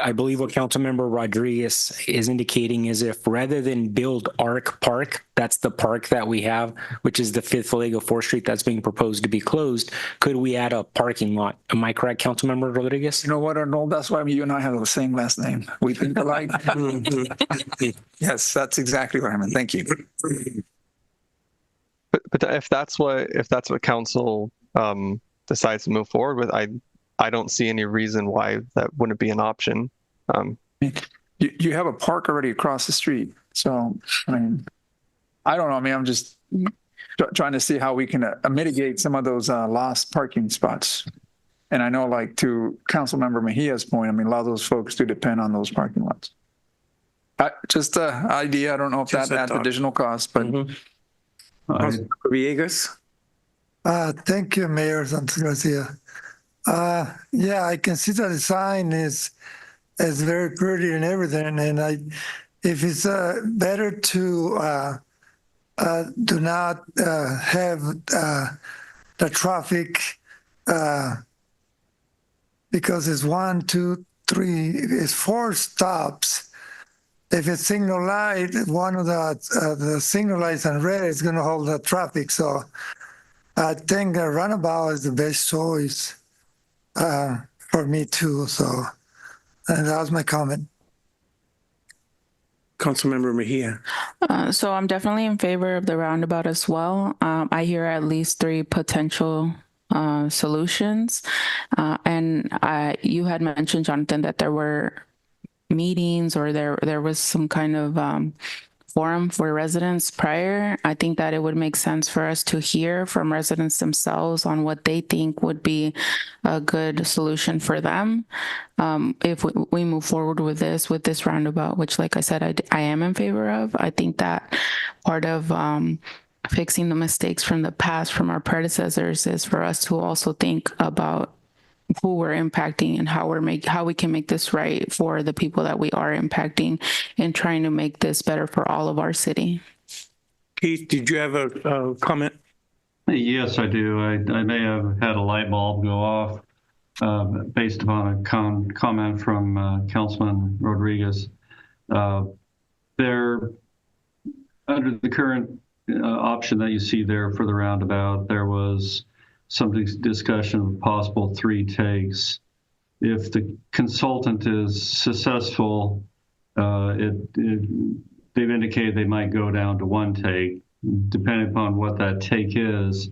I believe what Councilmember Rodriguez is indicating is if rather than build Arc Park, that's the park that we have, which is the 5th leg of 4th Street that's being proposed to be closed, could we add a parking lot? Am I correct, Councilmember Rodriguez? You know what, Arnold? That's why you and I have the same last name. We think alike. Yes, that's exactly what I meant. Thank you. But if that's what council decides to move forward with, I don't see any reason why that wouldn't be an option. You have a park already across the street. So, I mean, I don't know. I mean, I'm just trying to see how we can mitigate some of those lost parking spots. And I know, like, to Councilmember Mejia's point, I mean, a lot of those folks do depend on those parking lots. Just an idea. I don't know if that adds additional costs, but. Villegas. Thank you, Mayor Santos Garcia. Yeah, I can see the design is very pretty and everything, and if it's better to do not have the traffic because it's 1, 2, 3, it's 4 stops. If it's signal light, one of the signal lights on red is going to hold the traffic. So I think a runabout is the best choice for me too. So, and that was my comment. Councilmember Mejia. So I'm definitely in favor of the roundabout as well. I hear at least 3 potential solutions. And you had mentioned, Jonathan, that there were meetings or there was some kind of forum for residents prior, I think that it would make sense for us to hear from residents themselves on what they think would be a good solution for them. If we move forward with this roundabout, which, like I said, I am in favor of, I think that part of fixing the mistakes from the past from our predecessors is for us to also think about who we're impacting and how we can make this right for the people that we are impacting and trying to make this better for all of our city. Keith, did you have a comment? Yes, I do. I may have had a light bulb go off based upon a comment from Councilman Rodriguez. There, under the current option that you see there for the roundabout, there was some discussion of possible 3 takes. If the consultant is successful, they've indicated they might go down to 1 take, depending upon what that take is.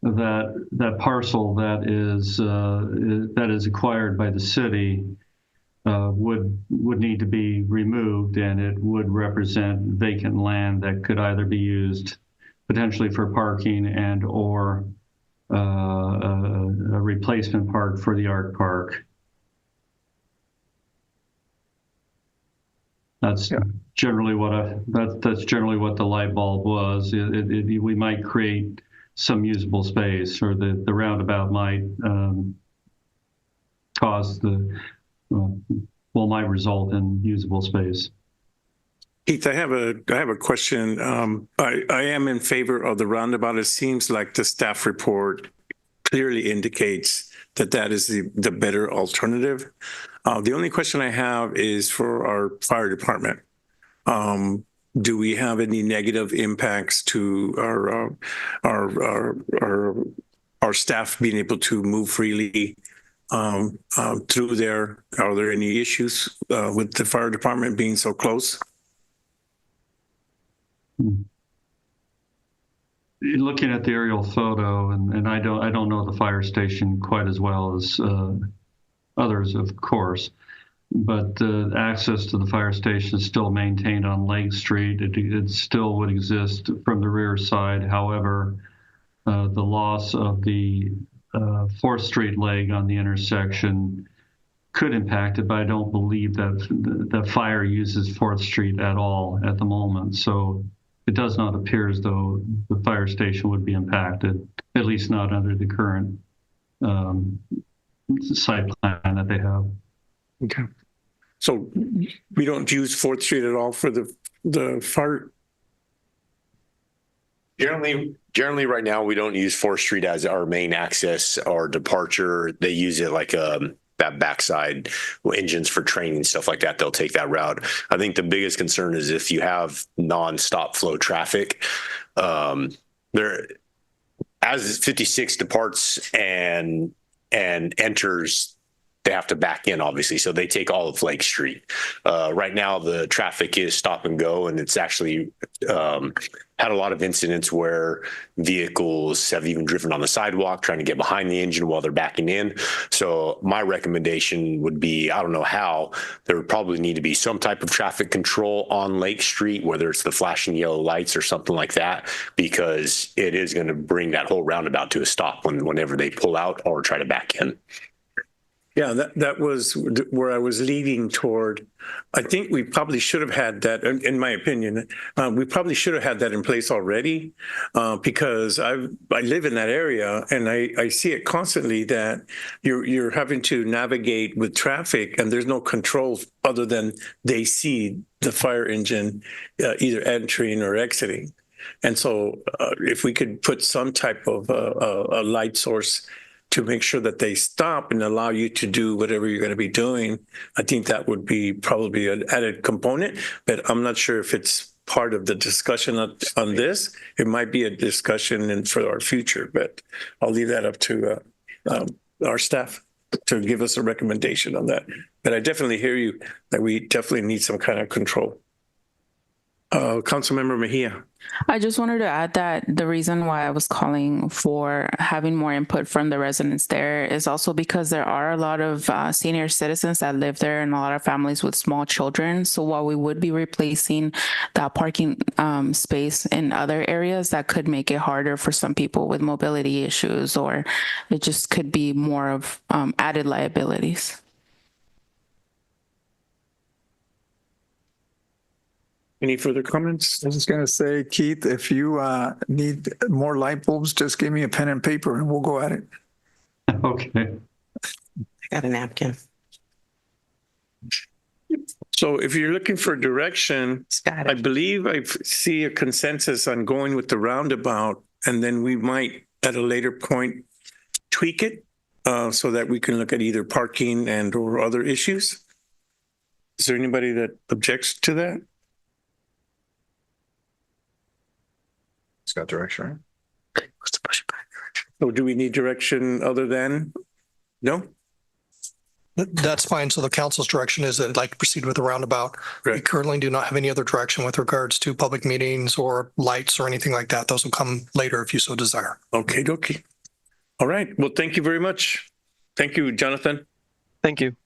That parcel that is acquired by the city would need to be removed, and it would represent vacant land that could either be used potentially for parking and or a replacement park for the art park. That's generally what that's generally what the light bulb was. We might create some usable space, or the roundabout might might result in usable space. Keith, I have a question. I am in favor of the roundabout. It seems like the staff report clearly indicates that is the better alternative. The only question I have is for our fire department. Do we have any negative impacts to our staff being able to move freely through there? Are there any issues with the fire department being so close? Looking at the aerial photo, and I don't know the fire station quite as well as others, of course, but access to the fire station is still maintained on Lake Street. It still would exist from the rear side. However, the loss of the 4th Street leg on the intersection could impact it, but I don't believe that the fire uses 4th Street at all at the moment. So it does not appear as though the fire station would be impacted, at least not under the current site plan that they have. Okay. So we don't use 4th Street at all for the fire? Generally right now, we don't use 4th Street as our main access or departure. They use it like that backside engines for training, stuff like that. They'll take that route. I think the biggest concern is if you have non-stop flow traffic, there, as 56 departs and enters, they have to back in, obviously. So they take all of Lake Street. Right now, the traffic is stop and go, and it's actually had a lot of incidents where vehicles have even driven on the sidewalk trying to get behind the engine while they're backing in. So my recommendation would be, I don't know how, there would probably need to be some type of traffic control on Lake Street, whether it's the flashing yellow lights or something like that, because it is going to bring that whole roundabout to a stop whenever they pull out or try to back in. Yeah, that was where I was leading toward. I think we probably should have had that, in my opinion, we probably should have had that in place already, because I live in that area and I see it constantly that you're having to navigate with traffic and there's no control other than they see the fire engine either entering or exiting. And so if we could put some type of a light source to make sure that they stop and allow you to do whatever you're going to be doing, I think that would be probably an added component, but I'm not sure if it's part of the discussion on this. It might be a discussion for our future, but I'll leave that up to our staff to give us a recommendation on that. But I definitely hear you that we definitely need some kind of control. Councilmember Mejia. I just wanted to add that the reason why I was calling for having more input from the residents there is also because there are a lot of senior citizens that live there and a lot of families with small children. So while we would be replacing that parking space in other areas, that could make it harder for some people with mobility issues, or it just could be more of added liabilities. Any further comments? I was just going to say, Keith, if you need more light bulbs, just give me a pen and paper and we'll go at it. Okay. I got a napkin. So if you're looking for direction, I believe I see a consensus on going with the roundabout, and then we might at a later point tweak it so that we can look at either parking and or other issues. Is there anybody that objects to that? It's got direction, right? What's the push back direction? So do we need direction other than? No? That's fine. So the council's direction is that I'd like to proceed with the roundabout. Right. We currently do not have any other direction with regards to public meetings or lights or anything like that. Those will come later if you so desire. Okay, dokie. All right. Well, thank you very much. Thank you, Jonathan. Thank you.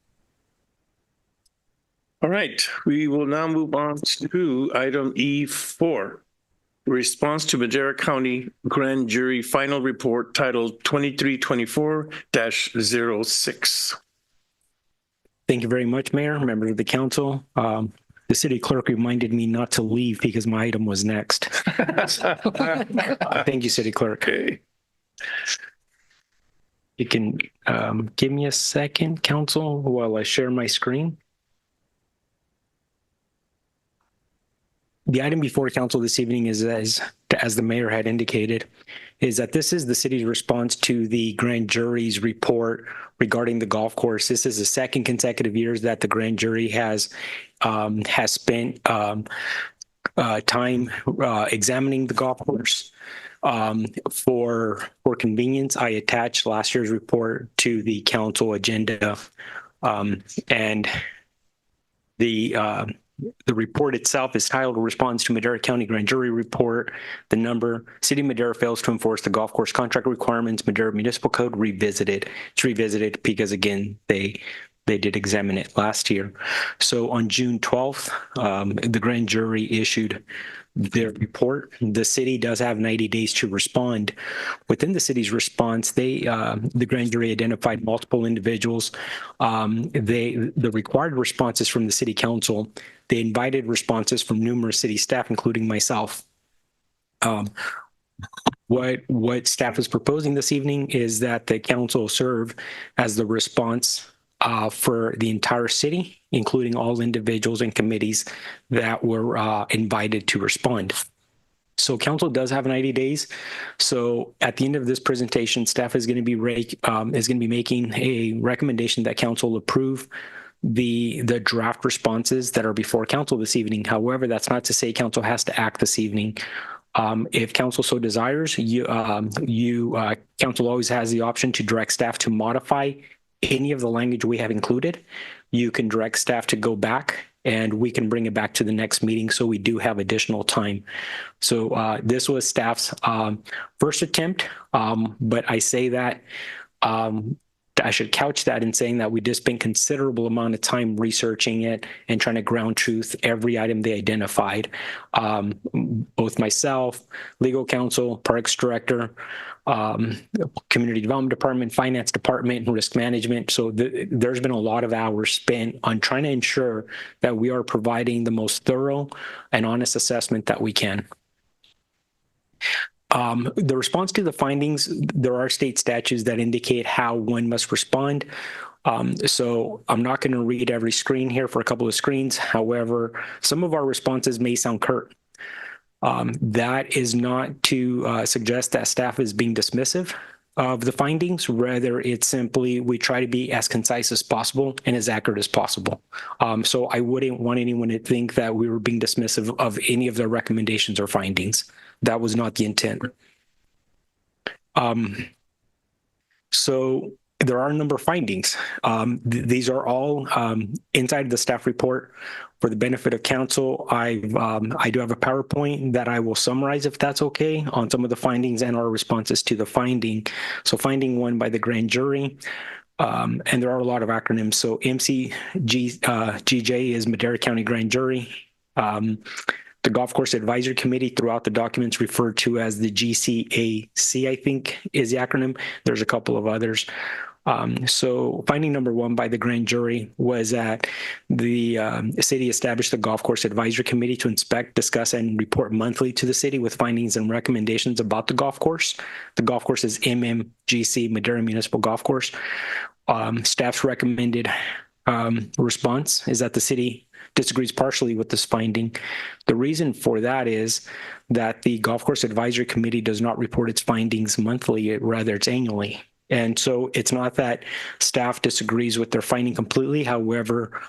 All right. We will now move on to item E4. Response to Madera County Grand Jury Final Report titled 2324-06. Thank you very much, Mayor, members of the council. The city clerk reminded me not to leave because my item was next. Thank you, city clerk. Okay. You can give me a second, council, while I share my screen. The item before council this evening is, as the mayor had indicated, is that this is the city's response to the grand jury's report regarding the golf course. This is the second consecutive years that the grand jury has spent time examining the golf course. For convenience, I attached last year's report to the council agenda, and the report itself is titled Response to Madera County Grand Jury Report. The number, City of Madera fails to enforce the golf course contract requirements, Madera Municipal Code revisited. It's revisited because, again, they did examine it last year. So on June 12th, the grand jury issued their report. The city does have 90 days to respond. Within the city's response, the grand jury identified multiple individuals. The required responses from the city council, they invited responses from numerous city staff, including myself. What staff is proposing this evening is that the council serve as the response for the entire city, including all individuals and committees that were invited to respond. So council does have 90 days. So at the end of this presentation, staff is going to be making a recommendation that council approve the draft responses that are before council this evening. However, that's not to say council has to act this evening. If council so desires, council always has the option to direct staff to modify any of the language we have included. You can direct staff to go back and we can bring it back to the next meeting, so we do have additional time. So this was staff's first attempt, but I say that I should couch that in saying that we did spend considerable amount of time researching it and trying to ground truth every item they identified. Both myself, legal counsel, parks director, community development department, finance department, and risk management. So there's been a lot of hours spent on trying to ensure that we are providing the most thorough and honest assessment that we can. The response to the findings, there are state statutes that indicate how one must respond. So I'm not going to read every screen here for a couple of screens. However, some of our responses may sound curt. That is not to suggest that staff is being dismissive of the findings. Rather, it's simply we try to be as concise as possible and as accurate as possible. So I wouldn't want anyone to think that we were being dismissive of any of their recommendations or findings. That was not the intent. So there are a number of findings. These are all inside the staff report. For the benefit of council, I do have a PowerPoint that I will summarize, if that's okay, on some of the findings and our responses to the finding. So finding one by the grand jury, and there are a lot of acronyms. So MCGJ is Madera County Grand Jury. The Golf Course Advisory Committee, throughout the documents referred to as the GCAC, I think is the acronym. There's a couple of others. So finding number one by the grand jury was that the city established the Golf Course Advisory Committee to inspect, discuss, and report monthly to the city with findings and recommendations about the golf course. The golf course is MMGC, Madera Municipal Golf Course. Staff's recommended response is that the city disagrees partially with this finding. The reason for that is that the Golf Course Advisory Committee does not report its findings monthly, rather it's annually. And so it's not that staff disagrees with their finding completely. However,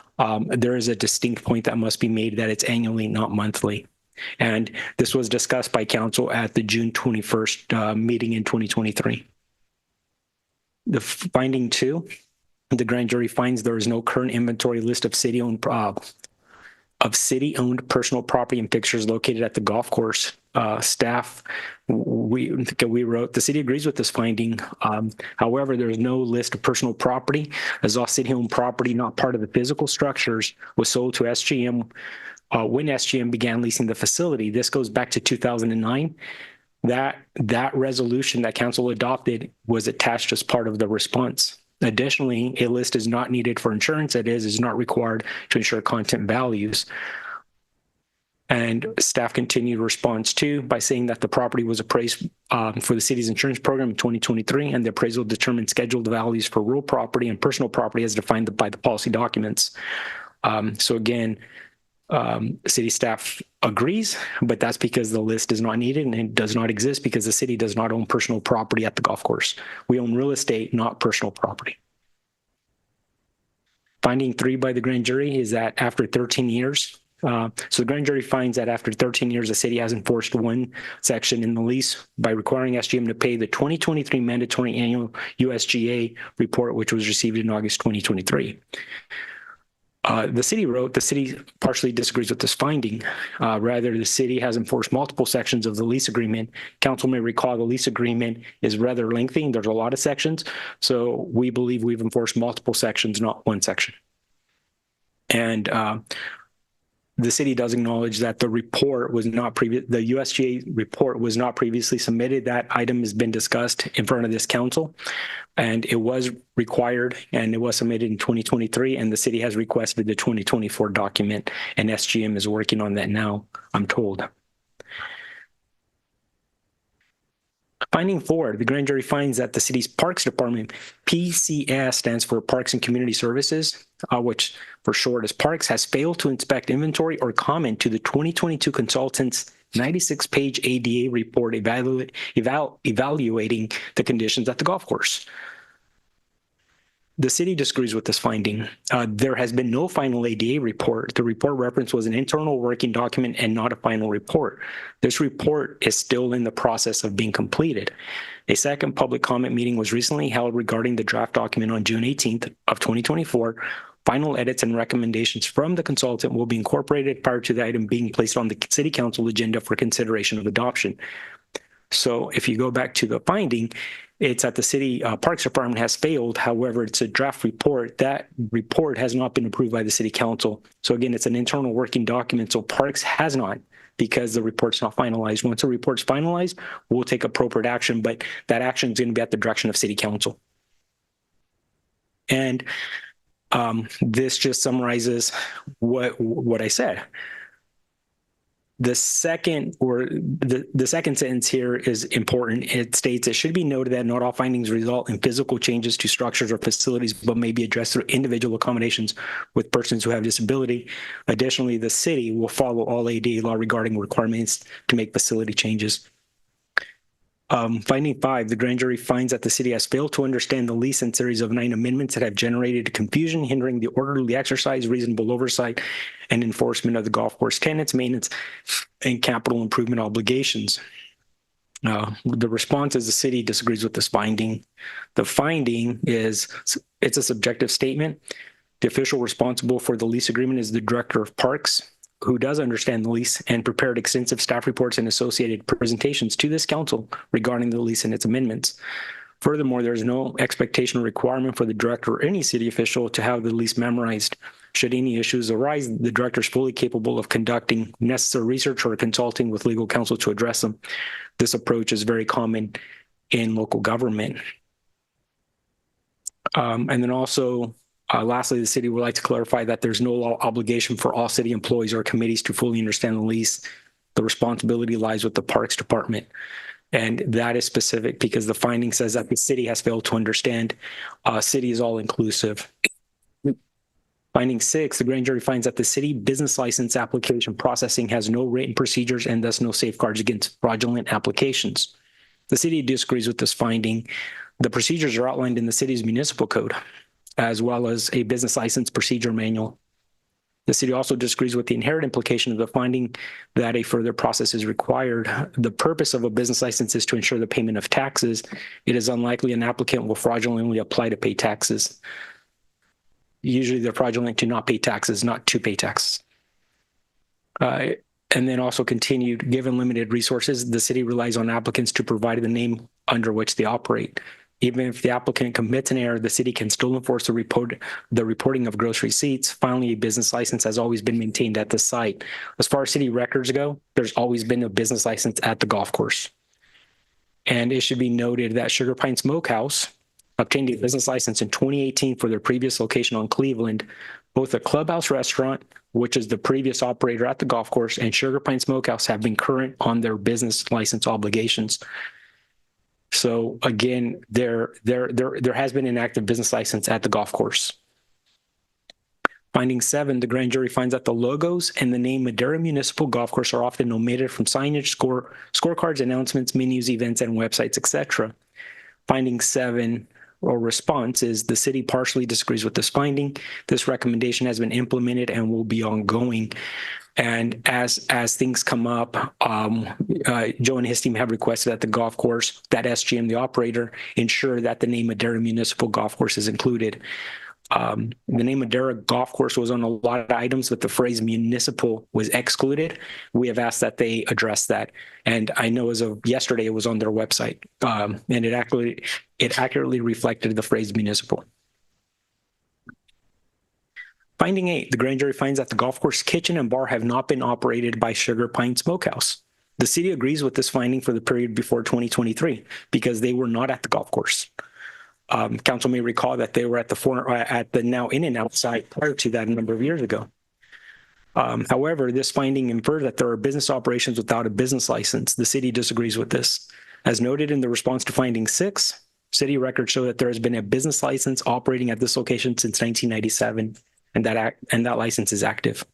there is a distinct point that must be made that it's annually, not monthly. And this was discussed by council at the June 21st meeting in 2023. The finding two, the grand jury finds there is no current inventory list of city-owned personal property and fixtures located at the golf course. Staff, we wrote, the city agrees with this finding. However, there is no list of personal property, as all city-owned property not part of the physical structures was sold to SGM when SGM began leasing the facility. This goes back to 2009. That resolution that council adopted was attached as part of the response. Additionally, a list is not needed for insurance. It is not required to ensure content values. And staff continued response two by saying that the property was appraised for the city's insurance program in 2023, and the appraisal determined scheduled values for real property and personal property as defined by the policy documents. So again, city staff agrees, but that's because the list is not needed and it does not exist because the city does not own personal property at the golf course. We own real estate, not personal property. Finding three by the grand jury is that after 13 years, so the grand jury finds that after 13 years, the city has enforced one section in the lease by requiring SGM to pay the 2023 mandatory annual USGA report, which was received in August 2023. The city wrote, the city partially disagrees with this finding. Rather, the city has enforced multiple sections of the lease agreement. Council may recall the lease agreement is rather lengthy. There's a lot of sections. So we believe we've enforced multiple sections, not one section. And the city does acknowledge that the report was not the USGA report was not previously submitted. That item has been discussed in front of this council, and it was required and it was submitted in 2023, and the city has requested the 2024 document, and SGM is working on that now, I'm told. Finding four, the grand jury finds that the city's Parks Department, PCS stands for Parks and Community Services, which for short is Parks, has failed to inspect inventory or comment to the 2022 consultant's 96-page ADA report evaluating the conditions at the golf course. The city disagrees with this finding. There has been no final ADA report. The report reference was an internal working document and not a final report. This report is still in the process of being completed. A second public comment meeting was recently held regarding the draft document on June 18th of 2024. Final edits and recommendations from the consultant will be incorporated prior to the item being placed on the city council agenda for consideration of adoption. So if you go back to the finding, it's that the city Parks Department has failed. However, it's a draft report. That report has not been approved by the city council. So again, it's an internal working document. So Parks has not, because the report's not finalized. Once the report's finalized, we'll take appropriate action, but that action is going to be at the direction of city council. And this just summarizes what I said. The second sentence here is important. It states, it should be noted that not all findings result in physical changes to structures or facilities, but may be addressed through individual accommodations with persons who have disability. Additionally, the city will follow all ADA law regarding requirements to make facility changes. Finding 5, the grand jury finds that the city has failed to understand the lease and series of 9 amendments that have generated confusion, hindering the orderly exercise, reasonable oversight, and enforcement of the golf course tenants, maintenance, and capital improvement obligations. The response is the city disagrees with this finding. The finding is it's a subjective statement. The official responsible for the lease agreement is the director of parks, who does understand the lease and prepared extensive staff reports and associated presentations to this council regarding the lease and its amendments. Furthermore, there is no expectation or requirement for the director or any city official to have the lease memorized. Should any issues arise, the director is fully capable of conducting necessary research or consulting with legal counsel to address them. This approach is very common in local government. And then also, lastly, the city would like to clarify that there's no law obligation for all city employees or committees to fully understand the lease. The responsibility lies with the Parks Department. And that is specific because the finding says that the city has failed to understand. City is all inclusive. Finding 6, the grand jury finds that the city business license application processing has no written procedures and thus no safeguards against fraudulent applications. The city disagrees with this finding. The procedures are outlined in the city's municipal code, as well as a business license procedure manual. The city also disagrees with the inherent implication of the finding that a further process is required. The purpose of a business license is to ensure the payment of taxes. It is unlikely an applicant will fraudulently apply to pay taxes. Usually they're fraudulent to not pay taxes, not to pay taxes. And then also continued, given limited resources, the city relies on applicants to provide the name under which they operate. Even if the applicant commits an error, the city can still enforce the reporting of gross receipts. Finally, a business license has always been maintained at the site. As far as city records go, there's always been a business license at the golf course. And it should be noted that Sugar Pine Smokehouse obtained a business license in 2018 for their previous location on Cleveland. Both the Clubhouse Restaurant, which is the previous operator at the golf course, and Sugar Pine Smokehouse have been current on their business license obligations. So again, there has been an active business license at the golf course. Finding 7, the grand jury finds that the logos and the name Madera Municipal Golf Course are often omitted from signage, scorecards, announcements, menus, events, and websites, etc. Finding 7, or response, is the city partially disagrees with this finding. This recommendation has been implemented and will be ongoing. And as things come up, Joe and his team have requested at the golf course that SGM, the operator, ensure that the name Madera Municipal Golf Course is included. The name Madera Golf Course was on a lot of items, but the phrase municipal was excluded. We have asked that they address that. And I know as of yesterday, it was on their website, and it accurately reflected the phrase municipal. Finding 8, the grand jury finds that the golf course kitchen and bar have not been operated by Sugar Pine Smokehouse. The city agrees with this finding for the period before 2023 because they were not at the golf course. Council may recall that they were at the now In-N-Out site prior to that a number of years ago. However, this finding infers that there are business operations without a business license. The city disagrees with this. As noted in the response to finding 6, city records show that there has been a business license operating at this location since 1997, and that license is active.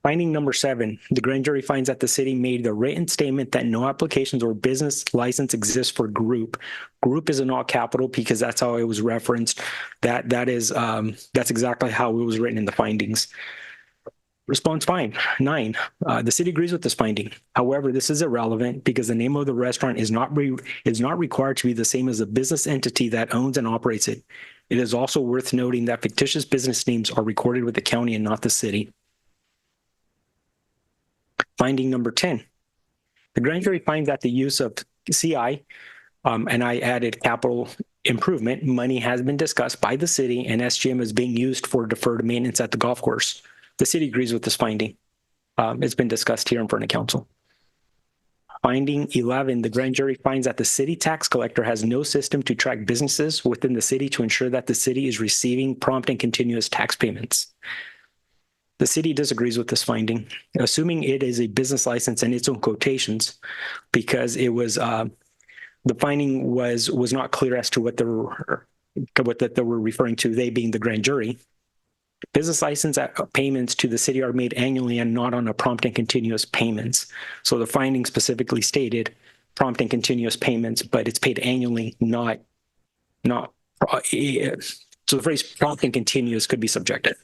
Finding number 7, the grand jury finds that the city made the written statement that no applications or business license exists for group. Group is in all capital because that's how it was referenced. That's exactly how it was written in the findings. Response 9, the city agrees with this finding. However, this is irrelevant because the name of the restaurant is not required to be the same as the business entity that owns and operates it. It is also worth noting that fictitious business names are recorded with the county and not the city. Finding number 10, the grand jury finds that the use of CI, and I added capital improvement, money has been discussed by the city and SGM is being used for deferred maintenance at the golf course. The city agrees with this finding. It's been discussed here in front of council. Finding 11, the grand jury finds that the city tax collector has no system to track businesses within the city to ensure that the city is receiving prompt and continuous tax payments. The city disagrees with this finding, assuming it is a business license and its own quotations, because it was the finding was not clear as to what they were referring to, they being the grand jury. Business license payments to the city are made annually and not on a prompt and continuous payments. So the finding specifically stated prompt and continuous payments, but it's paid annually, not. So the phrase prompt and continuous could be subjective.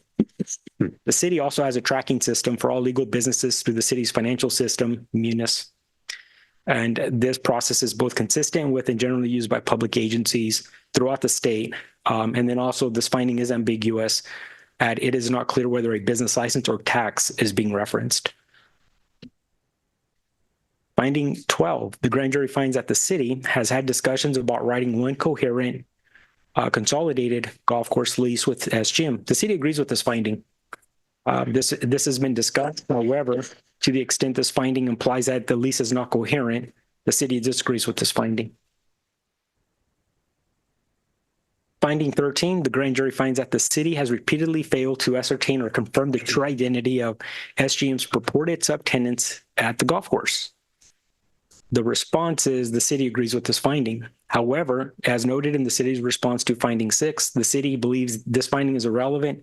The city also has a tracking system for all legal businesses through the city's financial system, Munis. And this process is both consistent with and generally used by public agencies throughout the state. And then also this finding is ambiguous, and it is not clear whether a business license or tax is being referenced. Finding 12, the grand jury finds that the city has had discussions about writing one coherent consolidated golf course lease with SGM. The city agrees with this finding. This has been discussed. However, to the extent this finding implies that the lease is not coherent, the city disagrees with this finding. Finding 13, the grand jury finds that the city has repeatedly failed to ascertain or confirm the true identity of SGM's purported subtenants at the golf course. The response is the city agrees with this finding. However, as noted in the city's response to finding 6, the city believes this finding is irrelevant,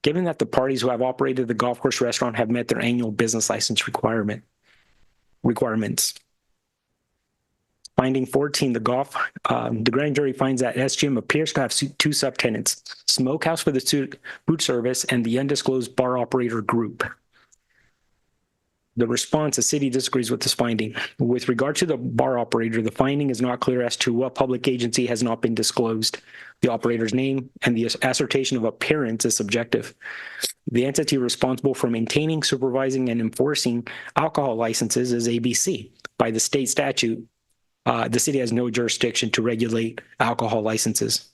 given that the parties who have operated the golf course restaurant have met their annual business license requirements. Finding 14, the grand jury finds that SGM appears to have 2 subtenants, Smokehouse for the food service and the undisclosed bar operator group. The response, the city disagrees with this finding. With regard to the bar operator, the finding is not clear as to what public agency has not been disclosed. The operator's name and the assertion of appearance is subjective. The entity responsible for maintaining, supervising, and enforcing alcohol licenses is ABC. By the state statute, the city has no jurisdiction to regulate alcohol licenses.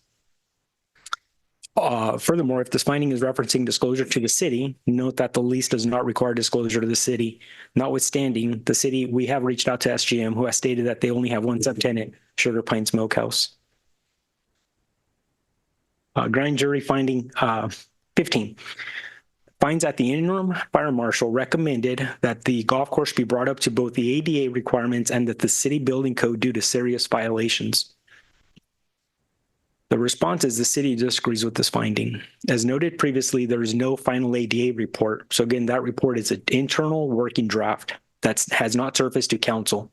Furthermore, if this finding is referencing disclosure to the city, note that the lease does not require disclosure to the city. Notwithstanding, the city, we have reached out to SGM, who has stated that they only have one subtenant, Sugar Pine Smokehouse. Grand jury finding 15 finds that the interim fire marshal recommended that the golf course be brought up to both the ADA requirements and that the city building code due to serious violations. The response is the city disagrees with this finding. As noted previously, there is no final ADA report. So again, that report is an internal working draft that has not surfaced to council.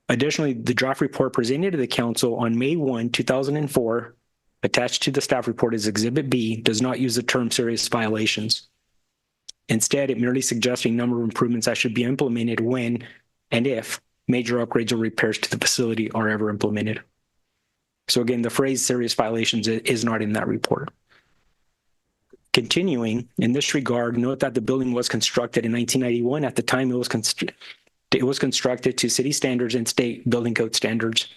Additionally, the draft report presented to the council on May 1, 2004, attached to the staff report as Exhibit B, does not use the term serious violations. Instead, it merely suggests a number of improvements that should be implemented when and if major upgrades or repairs to the facility are ever implemented. So again, the phrase serious violations is not in that report. Continuing, in this regard, note that the building was constructed in 1991. At the time, it was constructed to city standards and state building code standards.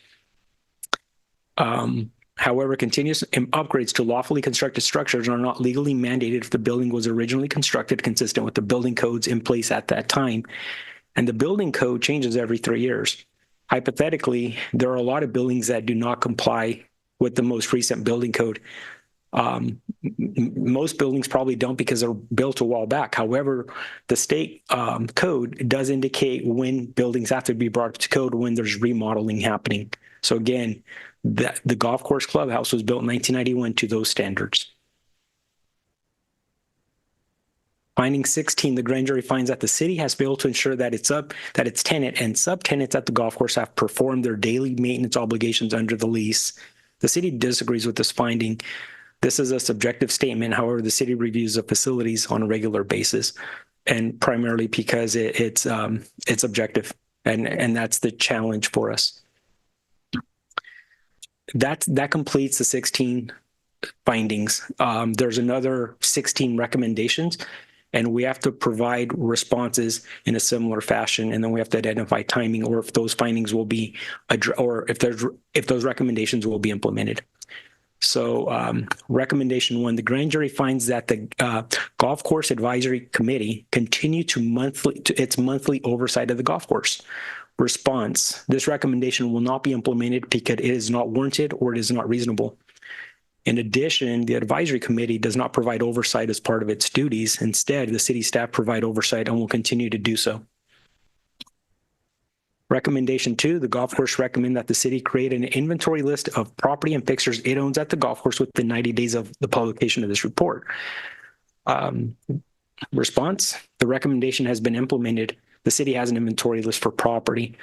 However, continuous upgrades to lawfully constructed structures are not legally mandated if the building was originally constructed consistent with the building codes in place at that time. And the building code changes every 3 years. Hypothetically, there are a lot of buildings that do not comply with the most recent building code. Most buildings probably don't because they're built a while back. However, the state code does indicate when buildings have to be brought to code when there's remodeling happening. So again, the golf course clubhouse was built in 1991 to those standards. Finding 16, the grand jury finds that the city has failed to ensure that its tenant and subtenants at the golf course have performed their daily maintenance obligations under the lease. The city disagrees with this finding. This is a subjective statement. However, the city reviews the facilities on a regular basis, and primarily because it's objective, and that's the challenge for us. That completes the 16 findings. There's another 16 recommendations, and we have to provide responses in a similar fashion, and then we have to identify timing or if those findings will be, or if those recommendations will be implemented. So recommendation 1, the grand jury finds that the Golf Course Advisory Committee continue to its monthly oversight of the golf course. Response, this recommendation will not be implemented because it is not warranted or it is not reasonable. In addition, the advisory committee does not provide oversight as part of its duties. Instead, the city staff provide oversight and will continue to do so. Recommendation 2, the golf course recommend that the city create an inventory list of property and fixtures it owns at the golf course within 90 days of the publication of this report. Response, the recommendation has been implemented. The city has an inventory list for property.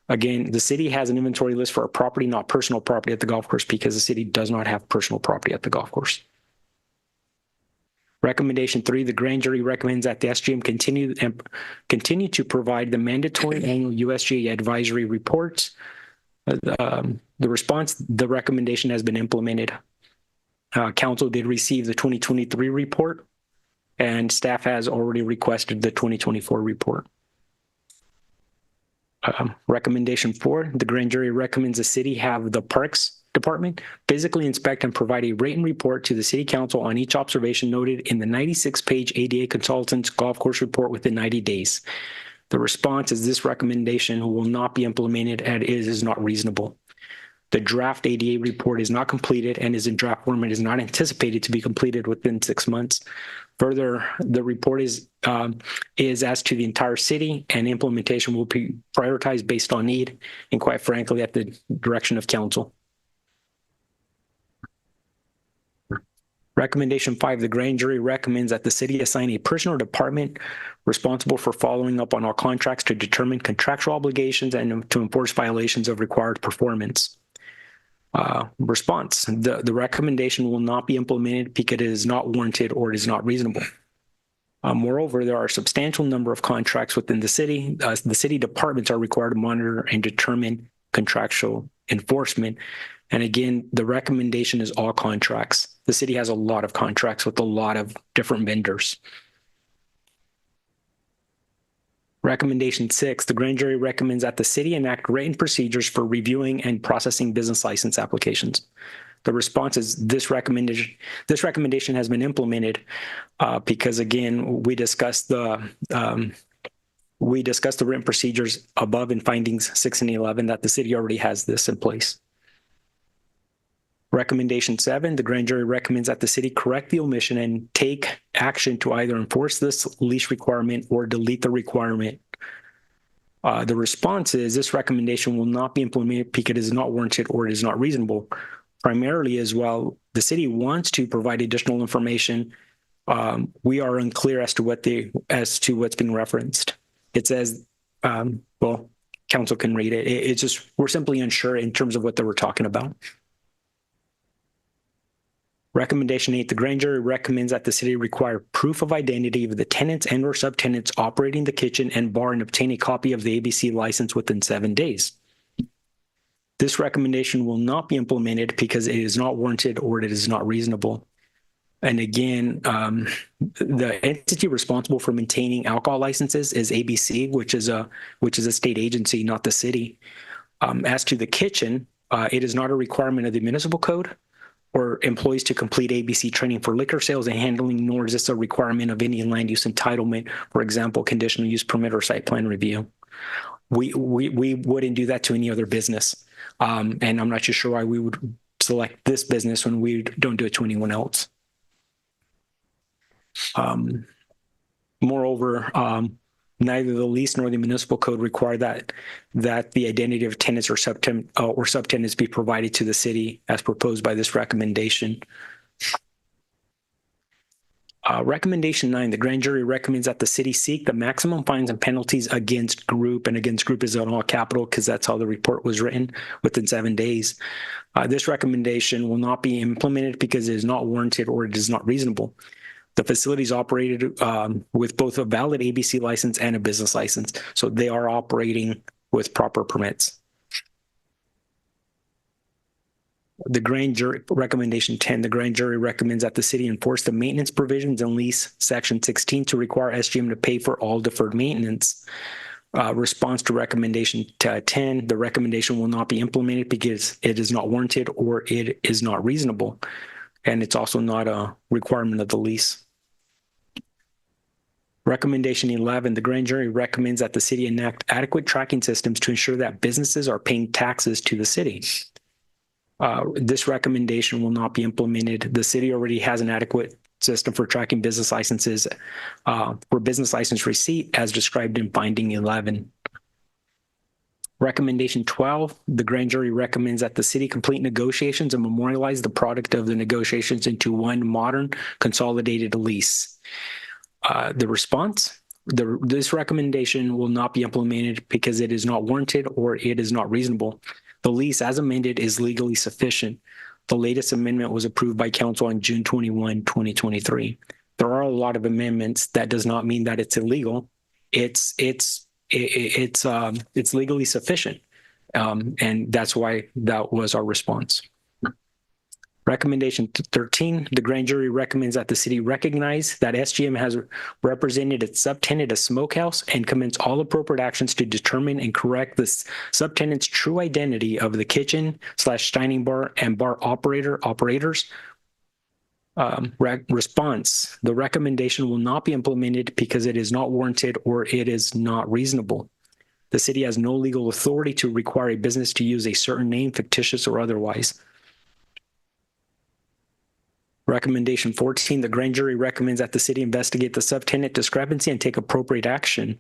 Again, the city has an inventory list for a property, not personal property at the golf course, because the city does not have personal property at the golf course. Recommendation 3, the grand jury recommends that the SGM continue to provide the mandatory annual USGA advisory reports. The response, the recommendation has been implemented. Council did receive the 2023 report, and staff has already requested the 2024 report. Recommendation 4, the grand jury recommends the city have the Parks Department physically inspect and provide a written report to the City Council on each observation noted in the 96-page ADA Consultants Golf Course Report within 90 days. The response is this recommendation will not be implemented and it is not reasonable. The draft ADA report is not completed and is in draft form and is not anticipated to be completed within 6 months. Further, the report is as to the entire city, and implementation will be prioritized based on need and, quite frankly, at the direction of council. Recommendation 5, the grand jury recommends that the city assign a person or department responsible for following up on all contracts to determine contractual obligations and to enforce violations of required performance. Response, the recommendation will not be implemented because it is not warranted or it is not reasonable. Moreover, there are a substantial number of contracts within the city. The city departments are required to monitor and determine contractual enforcement. And again, the recommendation is all contracts. The city has a lot of contracts with a lot of different vendors. Recommendation 6, the grand jury recommends that the city enact written procedures for reviewing and processing business license applications. The response is this recommendation has been implemented because, again, we discussed the written procedures above in findings 6 and 11 that the city already has this in place. Recommendation 7, the grand jury recommends that the city correct the omission and take action to either enforce this lease requirement or delete the requirement. The response is this recommendation will not be implemented because it is not warranted or it is not reasonable. Primarily as well, the city wants to provide additional information. We are unclear as to what's being referenced. It says, well, council can read it. It's just, we're simply unsure in terms of what they were talking about. Recommendation 8, the grand jury recommends that the city require proof of identity of the tenants and or subtenants operating the kitchen and bar and obtain a copy of the ABC license within 7 days. This recommendation will not be implemented because it is not warranted or it is not reasonable. And again, the entity responsible for maintaining alcohol licenses is ABC, which is a state agency, not the city. As to the kitchen, it is not a requirement of the municipal code or employees to complete ABC training for liquor sales and handling, nor is this a requirement of any land use entitlement, for example, conditional use permit or site plan review. We wouldn't do that to any other business. And I'm not too sure why we would select this business when we don't do it to anyone else. Moreover, neither the lease nor the municipal code require that the identity of tenants or subtenants be provided to the city as proposed by this recommendation. Recommendation 9, the grand jury recommends that the city seek the maximum fines and penalties against group, and against group is in all capital because that's how the report was written, within 7 days. This recommendation will not be implemented because it is not warranted or it is not reasonable. The facility is operated with both a valid ABC license and a business license, so they are operating with proper permits. The grand jury, recommendation 10, the grand jury recommends that the city enforce the maintenance provisions in lease section 16 to require SGM to pay for all deferred maintenance. Response to recommendation 10, the recommendation will not be implemented because it is not warranted or it is not reasonable, and it's also not a requirement of the lease. Recommendation 11, the grand jury recommends that the city enact adequate tracking systems to ensure that businesses are paying taxes to the city. This recommendation will not be implemented. The city already has an adequate system for tracking business licenses for business license receipt as described in finding 11. Recommendation 12, the grand jury recommends that the city complete negotiations and memorialize the product of the negotiations into one modern consolidated lease. The response, this recommendation will not be implemented because it is not warranted or it is not reasonable. The lease as amended is legally sufficient. The latest amendment was approved by council on June 21, 2023. there are a lot of amendments. That does not mean that it's illegal. It's legally sufficient. And that's why that was our response. Recommendation 13, the grand jury recommends that the city recognize that SGM has represented its subtenant, a smokehouse, and commence all appropriate actions to determine and correct the subtenant's true identity of the kitchen/dining bar and bar operators. Response, the recommendation will not be implemented because it is not warranted or it is not reasonable. The city has no legal authority to require a business to use a certain name, fictitious or otherwise. Recommendation 14, the grand jury recommends that the city investigate the subtenant discrepancy and take appropriate action.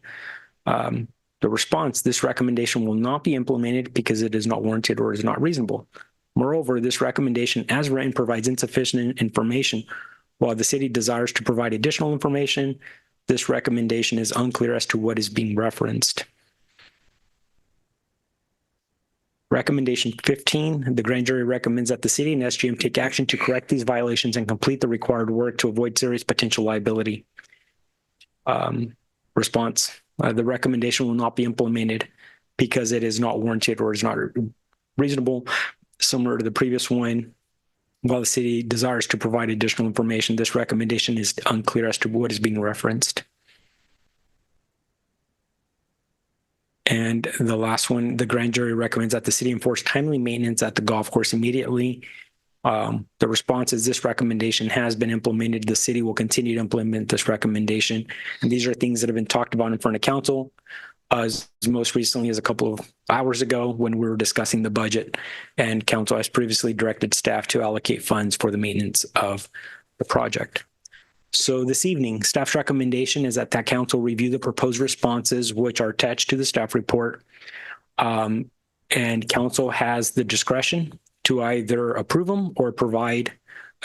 The response, this recommendation will not be implemented because it is not warranted or is not reasonable. Moreover, this recommendation as written provides insufficient information. While the city desires to provide additional information, this recommendation is unclear as to what is being referenced. Recommendation 15, the grand jury recommends that the city and SGM take action to correct these violations and complete the required work to avoid serious potential liability. Response, the recommendation will not be implemented because it is not warranted or is not reasonable. Similar to the previous one, while the city desires to provide additional information, this recommendation is unclear as to what is being referenced. And the last one, the grand jury recommends that the city enforce timely maintenance at the golf course immediately. The response is this recommendation has been implemented. The city will continue to implement this recommendation. And these are things that have been talked about in front of council, as most recently as a couple of hours ago when we were discussing the budget. And council has previously directed staff to allocate funds for the maintenance of the project. So this evening, staff's recommendation is that council review the proposed responses, which are attached to the staff report. And council has the discretion to either approve them or provide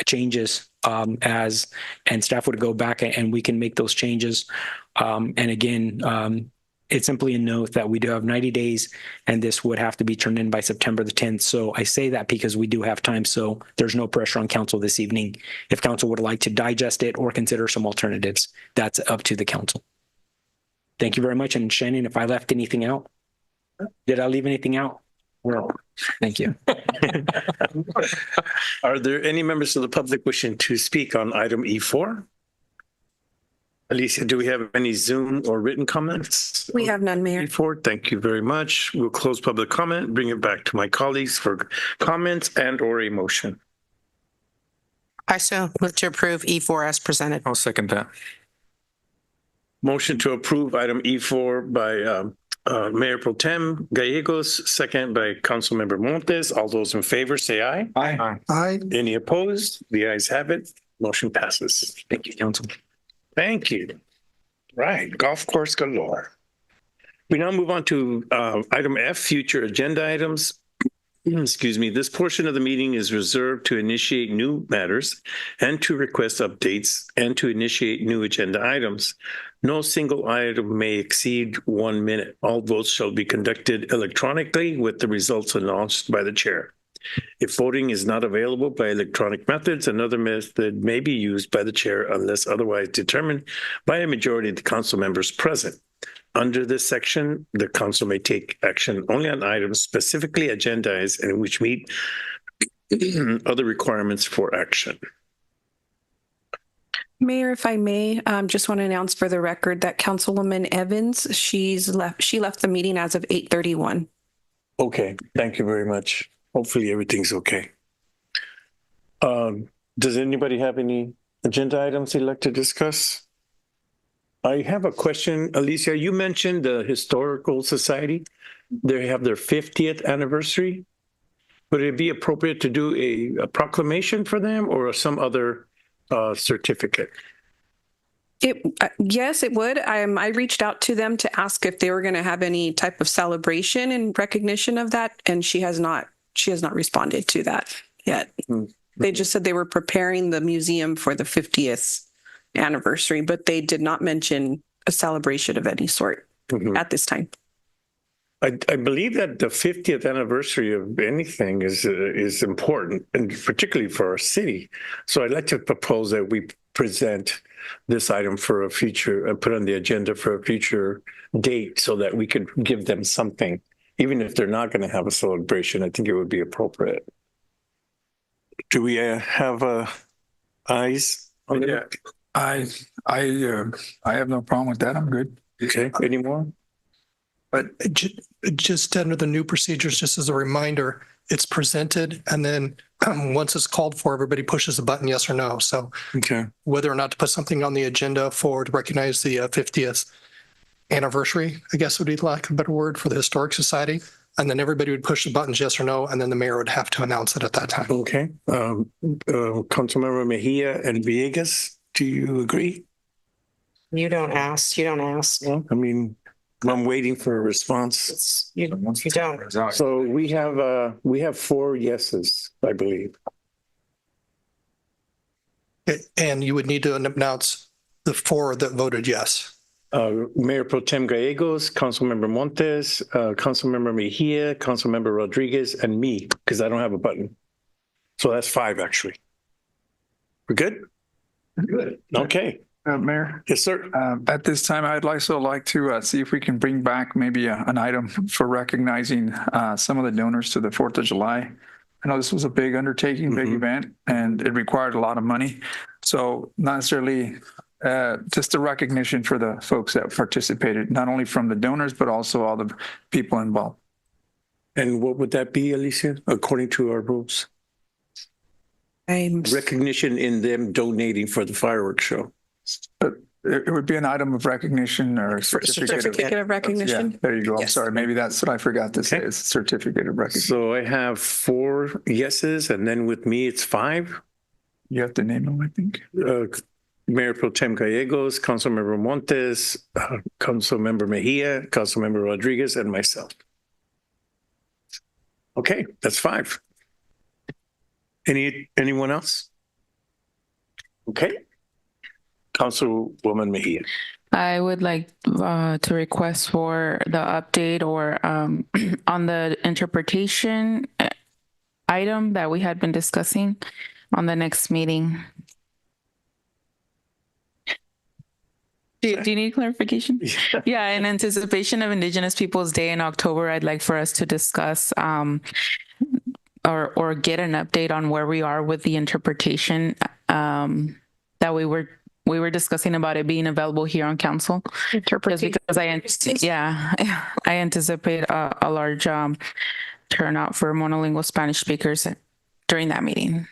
changes and staff would go back and we can make those changes. And again, it's simply a note that we do have 90 days and this would have to be turned in by September the 10th. So I say that because we do have time. So there's no pressure on council this evening. If council would like to digest it or consider some alternatives, that's up to the council. Thank you very much. And Shannon, if I left anything out, did I leave anything out? Well, thank you. Are there any members of the public wishing to speak on item E4? Alicia, do we have any Zoom or written comments? We have none, Mayor. E4, thank you very much. We'll close public comment, bring it back to my colleagues for comments and or a motion. I so move to approve E4 as presented. I'll second that. Motion to approve item E4 by Mayor Pro Tem Gallegos, second by Councilmember Montes. All those in favor say aye. Aye. Aye. Any opposed? The ayes have it. Motion passes. Thank you, council. Thank you. Right, golf course galore. We now move on to item F, future agenda items. Excuse me, this portion of the meeting is reserved to initiate new matters and to request updates and to initiate new agenda items. No single item may exceed 1 minute. All votes shall be conducted electronically with the results announced by the chair. If voting is not available by electronic methods, another method may be used by the chair unless otherwise determined by a majority of the council members present. Under this section, the council may take action only on items specifically agendized and which meet other requirements for action. Mayor, if I may, just want to announce for the record that Councilwoman Evans, she left the meeting as of 8:31. Okay, thank you very much. Hopefully everything's okay. Does anybody have any agenda items they'd like to discuss? I have a question. Alicia, you mentioned the Historical Society. They have their 50th anniversary. Would it be appropriate to do a proclamation for them or some other certificate? Yes, it would. I reached out to them to ask if they were going to have any type of celebration in recognition of that, and she has not responded to that yet. Mm-hmm. They just said they were preparing the museum for the 50th anniversary, but they did not mention a celebration of any sort at this time. I believe that the 50th anniversary of anything is important, and particularly for our city. So I'd like to propose that we present this item for a future, put on the agenda for a future date so that we could give them something. Even if they're not going to have a celebration, I think it would be appropriate. Do we have eyes on it? I have no problem with that. I'm good. Okay, any more? But just under the new procedures, just as a reminder, it's presented and then once it's called for, everybody pushes a button, yes or no. So okay, whether or not to put something on the agenda to recognize the 50th anniversary, I guess would be lack of a better word, for the Historic Society. And then everybody would push the buttons, yes or no, and then the mayor would have to announce it at that time. Okay. Councilmember Mejia and Villegas, do you agree? You don't ask. Well, I mean, I'm waiting for a response. You don't. So we have 4 yeses, I believe. And you would need to announce the 4 that voted yes. Mayor Pro Tem Gallegos, Councilmember Montes, Councilmember Mejia, Councilmember Rodriguez, and me, because I don't have a button. So that's 5, actually. We're good? Good. Okay. Mayor? Yes, sir. At this time, I'd also like to see if we can bring back maybe an item for recognizing some of the donors to the 4th of July. I know this was a big undertaking, big event, and it required a lot of money. So not necessarily just a recognition for the folks that participated, not only from the donors, but also all the people involved. And what would that be, Alicia, according to our rules? Recognition in them donating for the fireworks show. It would be an item of recognition or certificate of recognition. Yeah, there you go. Yes. I'm sorry. Maybe that's what I forgot to say. It's a certificate of recognition. So I have 4 yeses, and then with me, it's 5. You have to name them, I think. Mayor Pro Tem Gallegos, Councilmember Montes, Councilmember Mejia, Councilmember Rodriguez, and myself. Okay, that's 5. Anyone else? Okay. Councilwoman Mejia. I would like to request for the update or on the interpretation item that we had been discussing on the next meeting. Do you need clarification? Yeah, in anticipation of Indigenous Peoples Day in October, I'd like for us to discuss or get an update on where we are with the interpretation that we were discussing about it being available here on council. Just because I anticipate a large turnout for monolingual Spanish speakers during that meeting.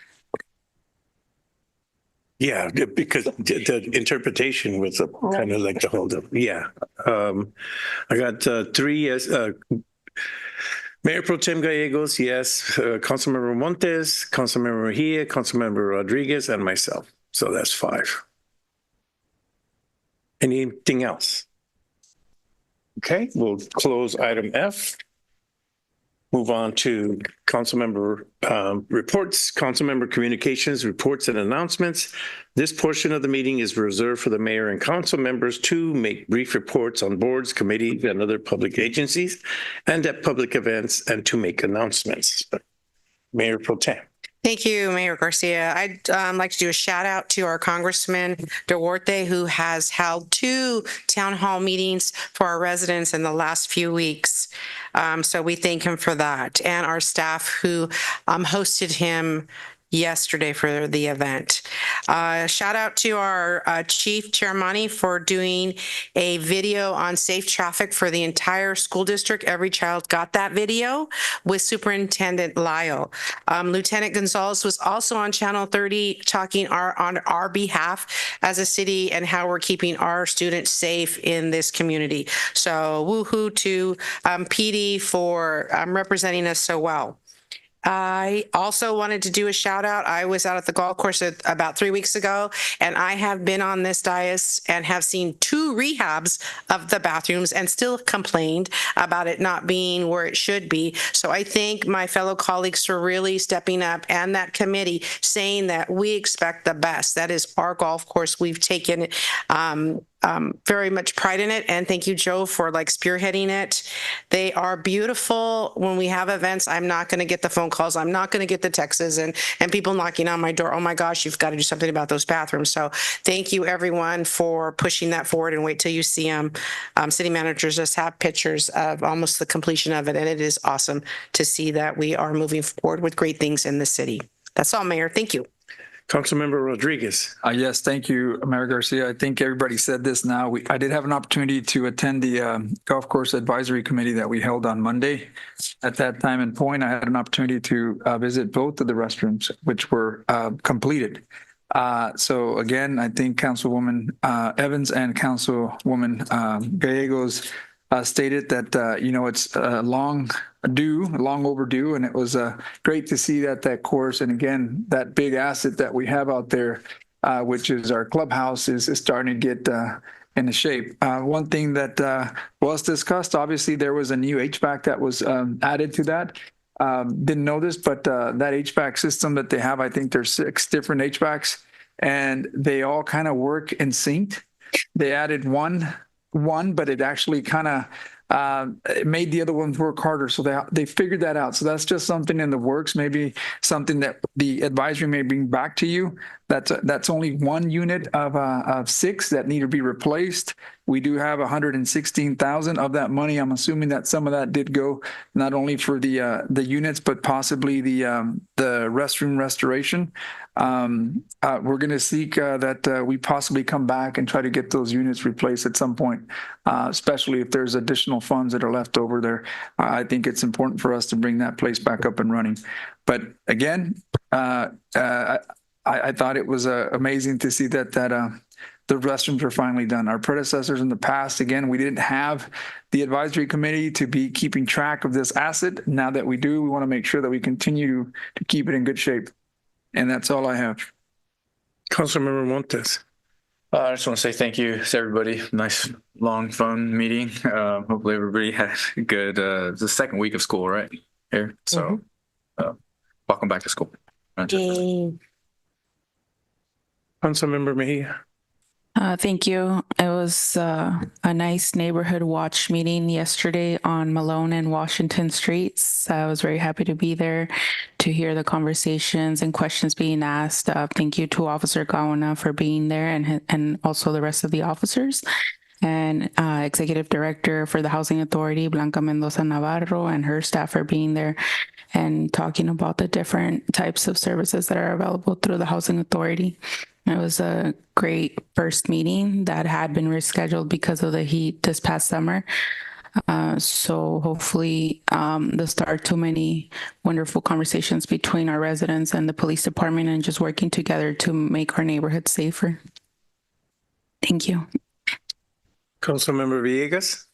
Yeah, because the interpretation was kind of like the holdup. Yeah. I got 3 yes. Mayor Pro Tem Gallegos, yes. Councilmember Montes, Councilmember Mejia, Councilmember Rodriguez, and myself. So that's 5. Anything else? Okay, we'll close item F. Move on to councilmember reports, councilmember communications, reports and announcements. This portion of the meeting is reserved for the mayor and council members to make brief reports on boards, committees, and other public agencies and at public events and to make announcements. Mayor Pro Tem. Thank you, Mayor Garcia. I'd like to do a shout out to our Congressman Duarte, who has held 2 town hall meetings for our residents in the last few weeks. So we thank him for that, and our staff who hosted him yesterday for the event. Shout out to our Chief Ceremony for doing a video on safe traffic for the entire school district. Every child got that video with Superintendent Lyle. Lieutenant Gonzalez was also on Channel 30 talking on our behalf as a city and how we're keeping our students safe in this community. So woohoo to PD for representing us so well. I also wanted to do a shout out. I was out at the golf course about 3 weeks ago, and I have been on this dais and have seen 2 rehabs of the bathrooms and still complained about it not being where it should be. So I thank my fellow colleagues for really stepping up and that committee saying that we expect the best. That is our golf course. We've taken very much pride in it. And thank you, Joe, for like spearheading it. They are beautiful. When we have events, I'm not going to get the phone calls. I'm not going to get the texts and people knocking on my door. Oh my gosh, you've got to do something about those bathrooms. So thank you everyone for pushing that forward, and wait till you see them. City managers just have pictures of almost the completion of it. And it is awesome to see that we are moving forward with great things in the city. That's all, Mayor. Thank you. Councilmember Rodriguez. Yes, thank you, Mayor Garcia. I think everybody said this now. I did have an opportunity to attend the Golf Course Advisory Committee that we held on Monday. At that time and point, I had an opportunity to visit both of the restrooms, which were completed. So again, I think Councilwoman Evans and Councilwoman Gallegos stated that, it's long overdue, and it was great to see that course. And again, that big asset that we have out there, which is our clubhouse, is starting to get into shape. One thing that was discussed, obviously, there was a new HVAC that was added to that. Didn't know this, but that HVAC system that they have, I think there's 6 different HVACs, and they all kind of work in sync. They added one, but it actually kind of it made the other ones work harder. So they figured that out. So that's just something in the works, maybe something that the advisory may bring back to you. That's only one unit of 6 that need to be replaced. We do have 116,000 of that money. I'm assuming that some of that did go not only for the units, but possibly the restroom restoration. We're going to seek that we possibly come back and try to get those units replaced at some point, especially if there's additional funds that are left over there. I think it's important for us to bring that place back up and running. But again, I thought it was amazing to see that the restrooms are finally done. Our predecessors in the past, again, we didn't have the advisory committee to be keeping track of this asset. Now that we do, we want to make sure that we continue to keep it in good shape. And that's all I have. Councilmember Montes. I just want to say thank you to everybody. Nice, long, fun meeting. Hopefully everybody had a good, the second week of school, right? Here. So welcome back to school. Councilmember Mejia. Thank you. It was a nice neighborhood watch meeting yesterday on Malone and Washington Streets. I was very happy to be there to hear the conversations and questions being asked. Thank you to Officer Gaona for being there, and also the rest of the officers. And Executive Director for the Housing Authority, Blanca Mendoza Navarro, and her staff for being there and talking about the different types of services that are available through the Housing Authority. It was a great first meeting that had been rescheduled because of the heat this past summer. So hopefully the start to many wonderful conversations between our residents and the police department, and just working together to make our neighborhoods safer. Thank you. Councilmember Villegas.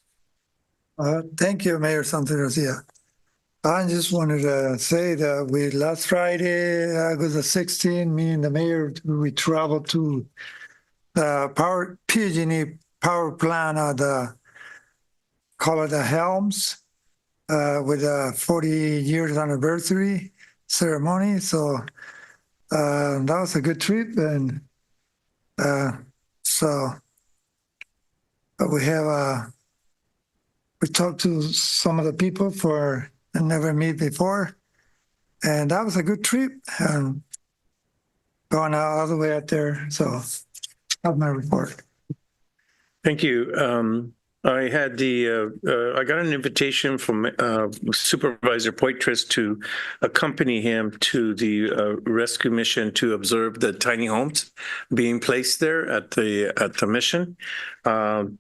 Thank you, Mayor Santa Garcia. I just wanted to say that last Friday, August the 16th, me and the mayor, we traveled to the PG&E power plant call it the Helms, with a 40 years anniversary ceremony. So that was a good trip. And so we talked to some of the people I never meet before, and that was a good trip. Going all the way out there. So that's my report. Thank you. I had I got an invitation from Supervisor Poitras to accompany him to the rescue mission to observe the tiny homes being placed there at the mission.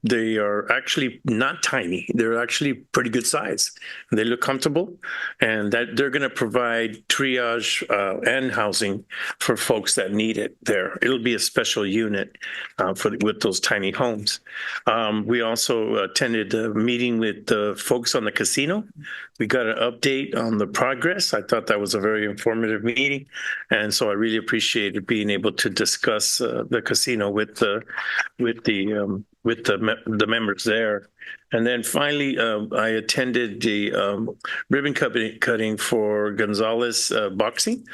They are actually not tiny. They're actually pretty good size. They look comfortable, and that they're going to provide triage and housing for folks that need it there. It'll be a special unit with those tiny homes. We also attended a meeting with the folks on the casino. We got an update on the progress. I thought that was a very informative meeting, and so I really appreciated being able to discuss the casino with the with the members there. And then finally, I attended the ribbon cutting for Gonzalez Boxing,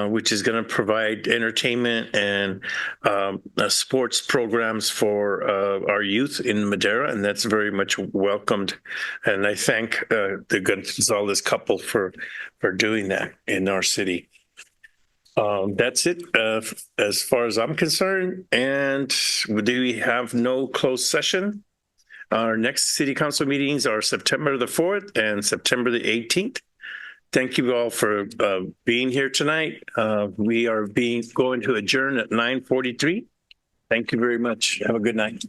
which is going to provide entertainment and sports programs for our youth in Madera, and that's very much welcomed. And I thank the Gonzalez couple for doing that in our city. That's it as far as I'm concerned. And do we have no closed session? Our next city council meetings are September the 4th and September the 18th. Thank you all for being here tonight. We are going to adjourn at 9:43. Thank you very much. Have a good night.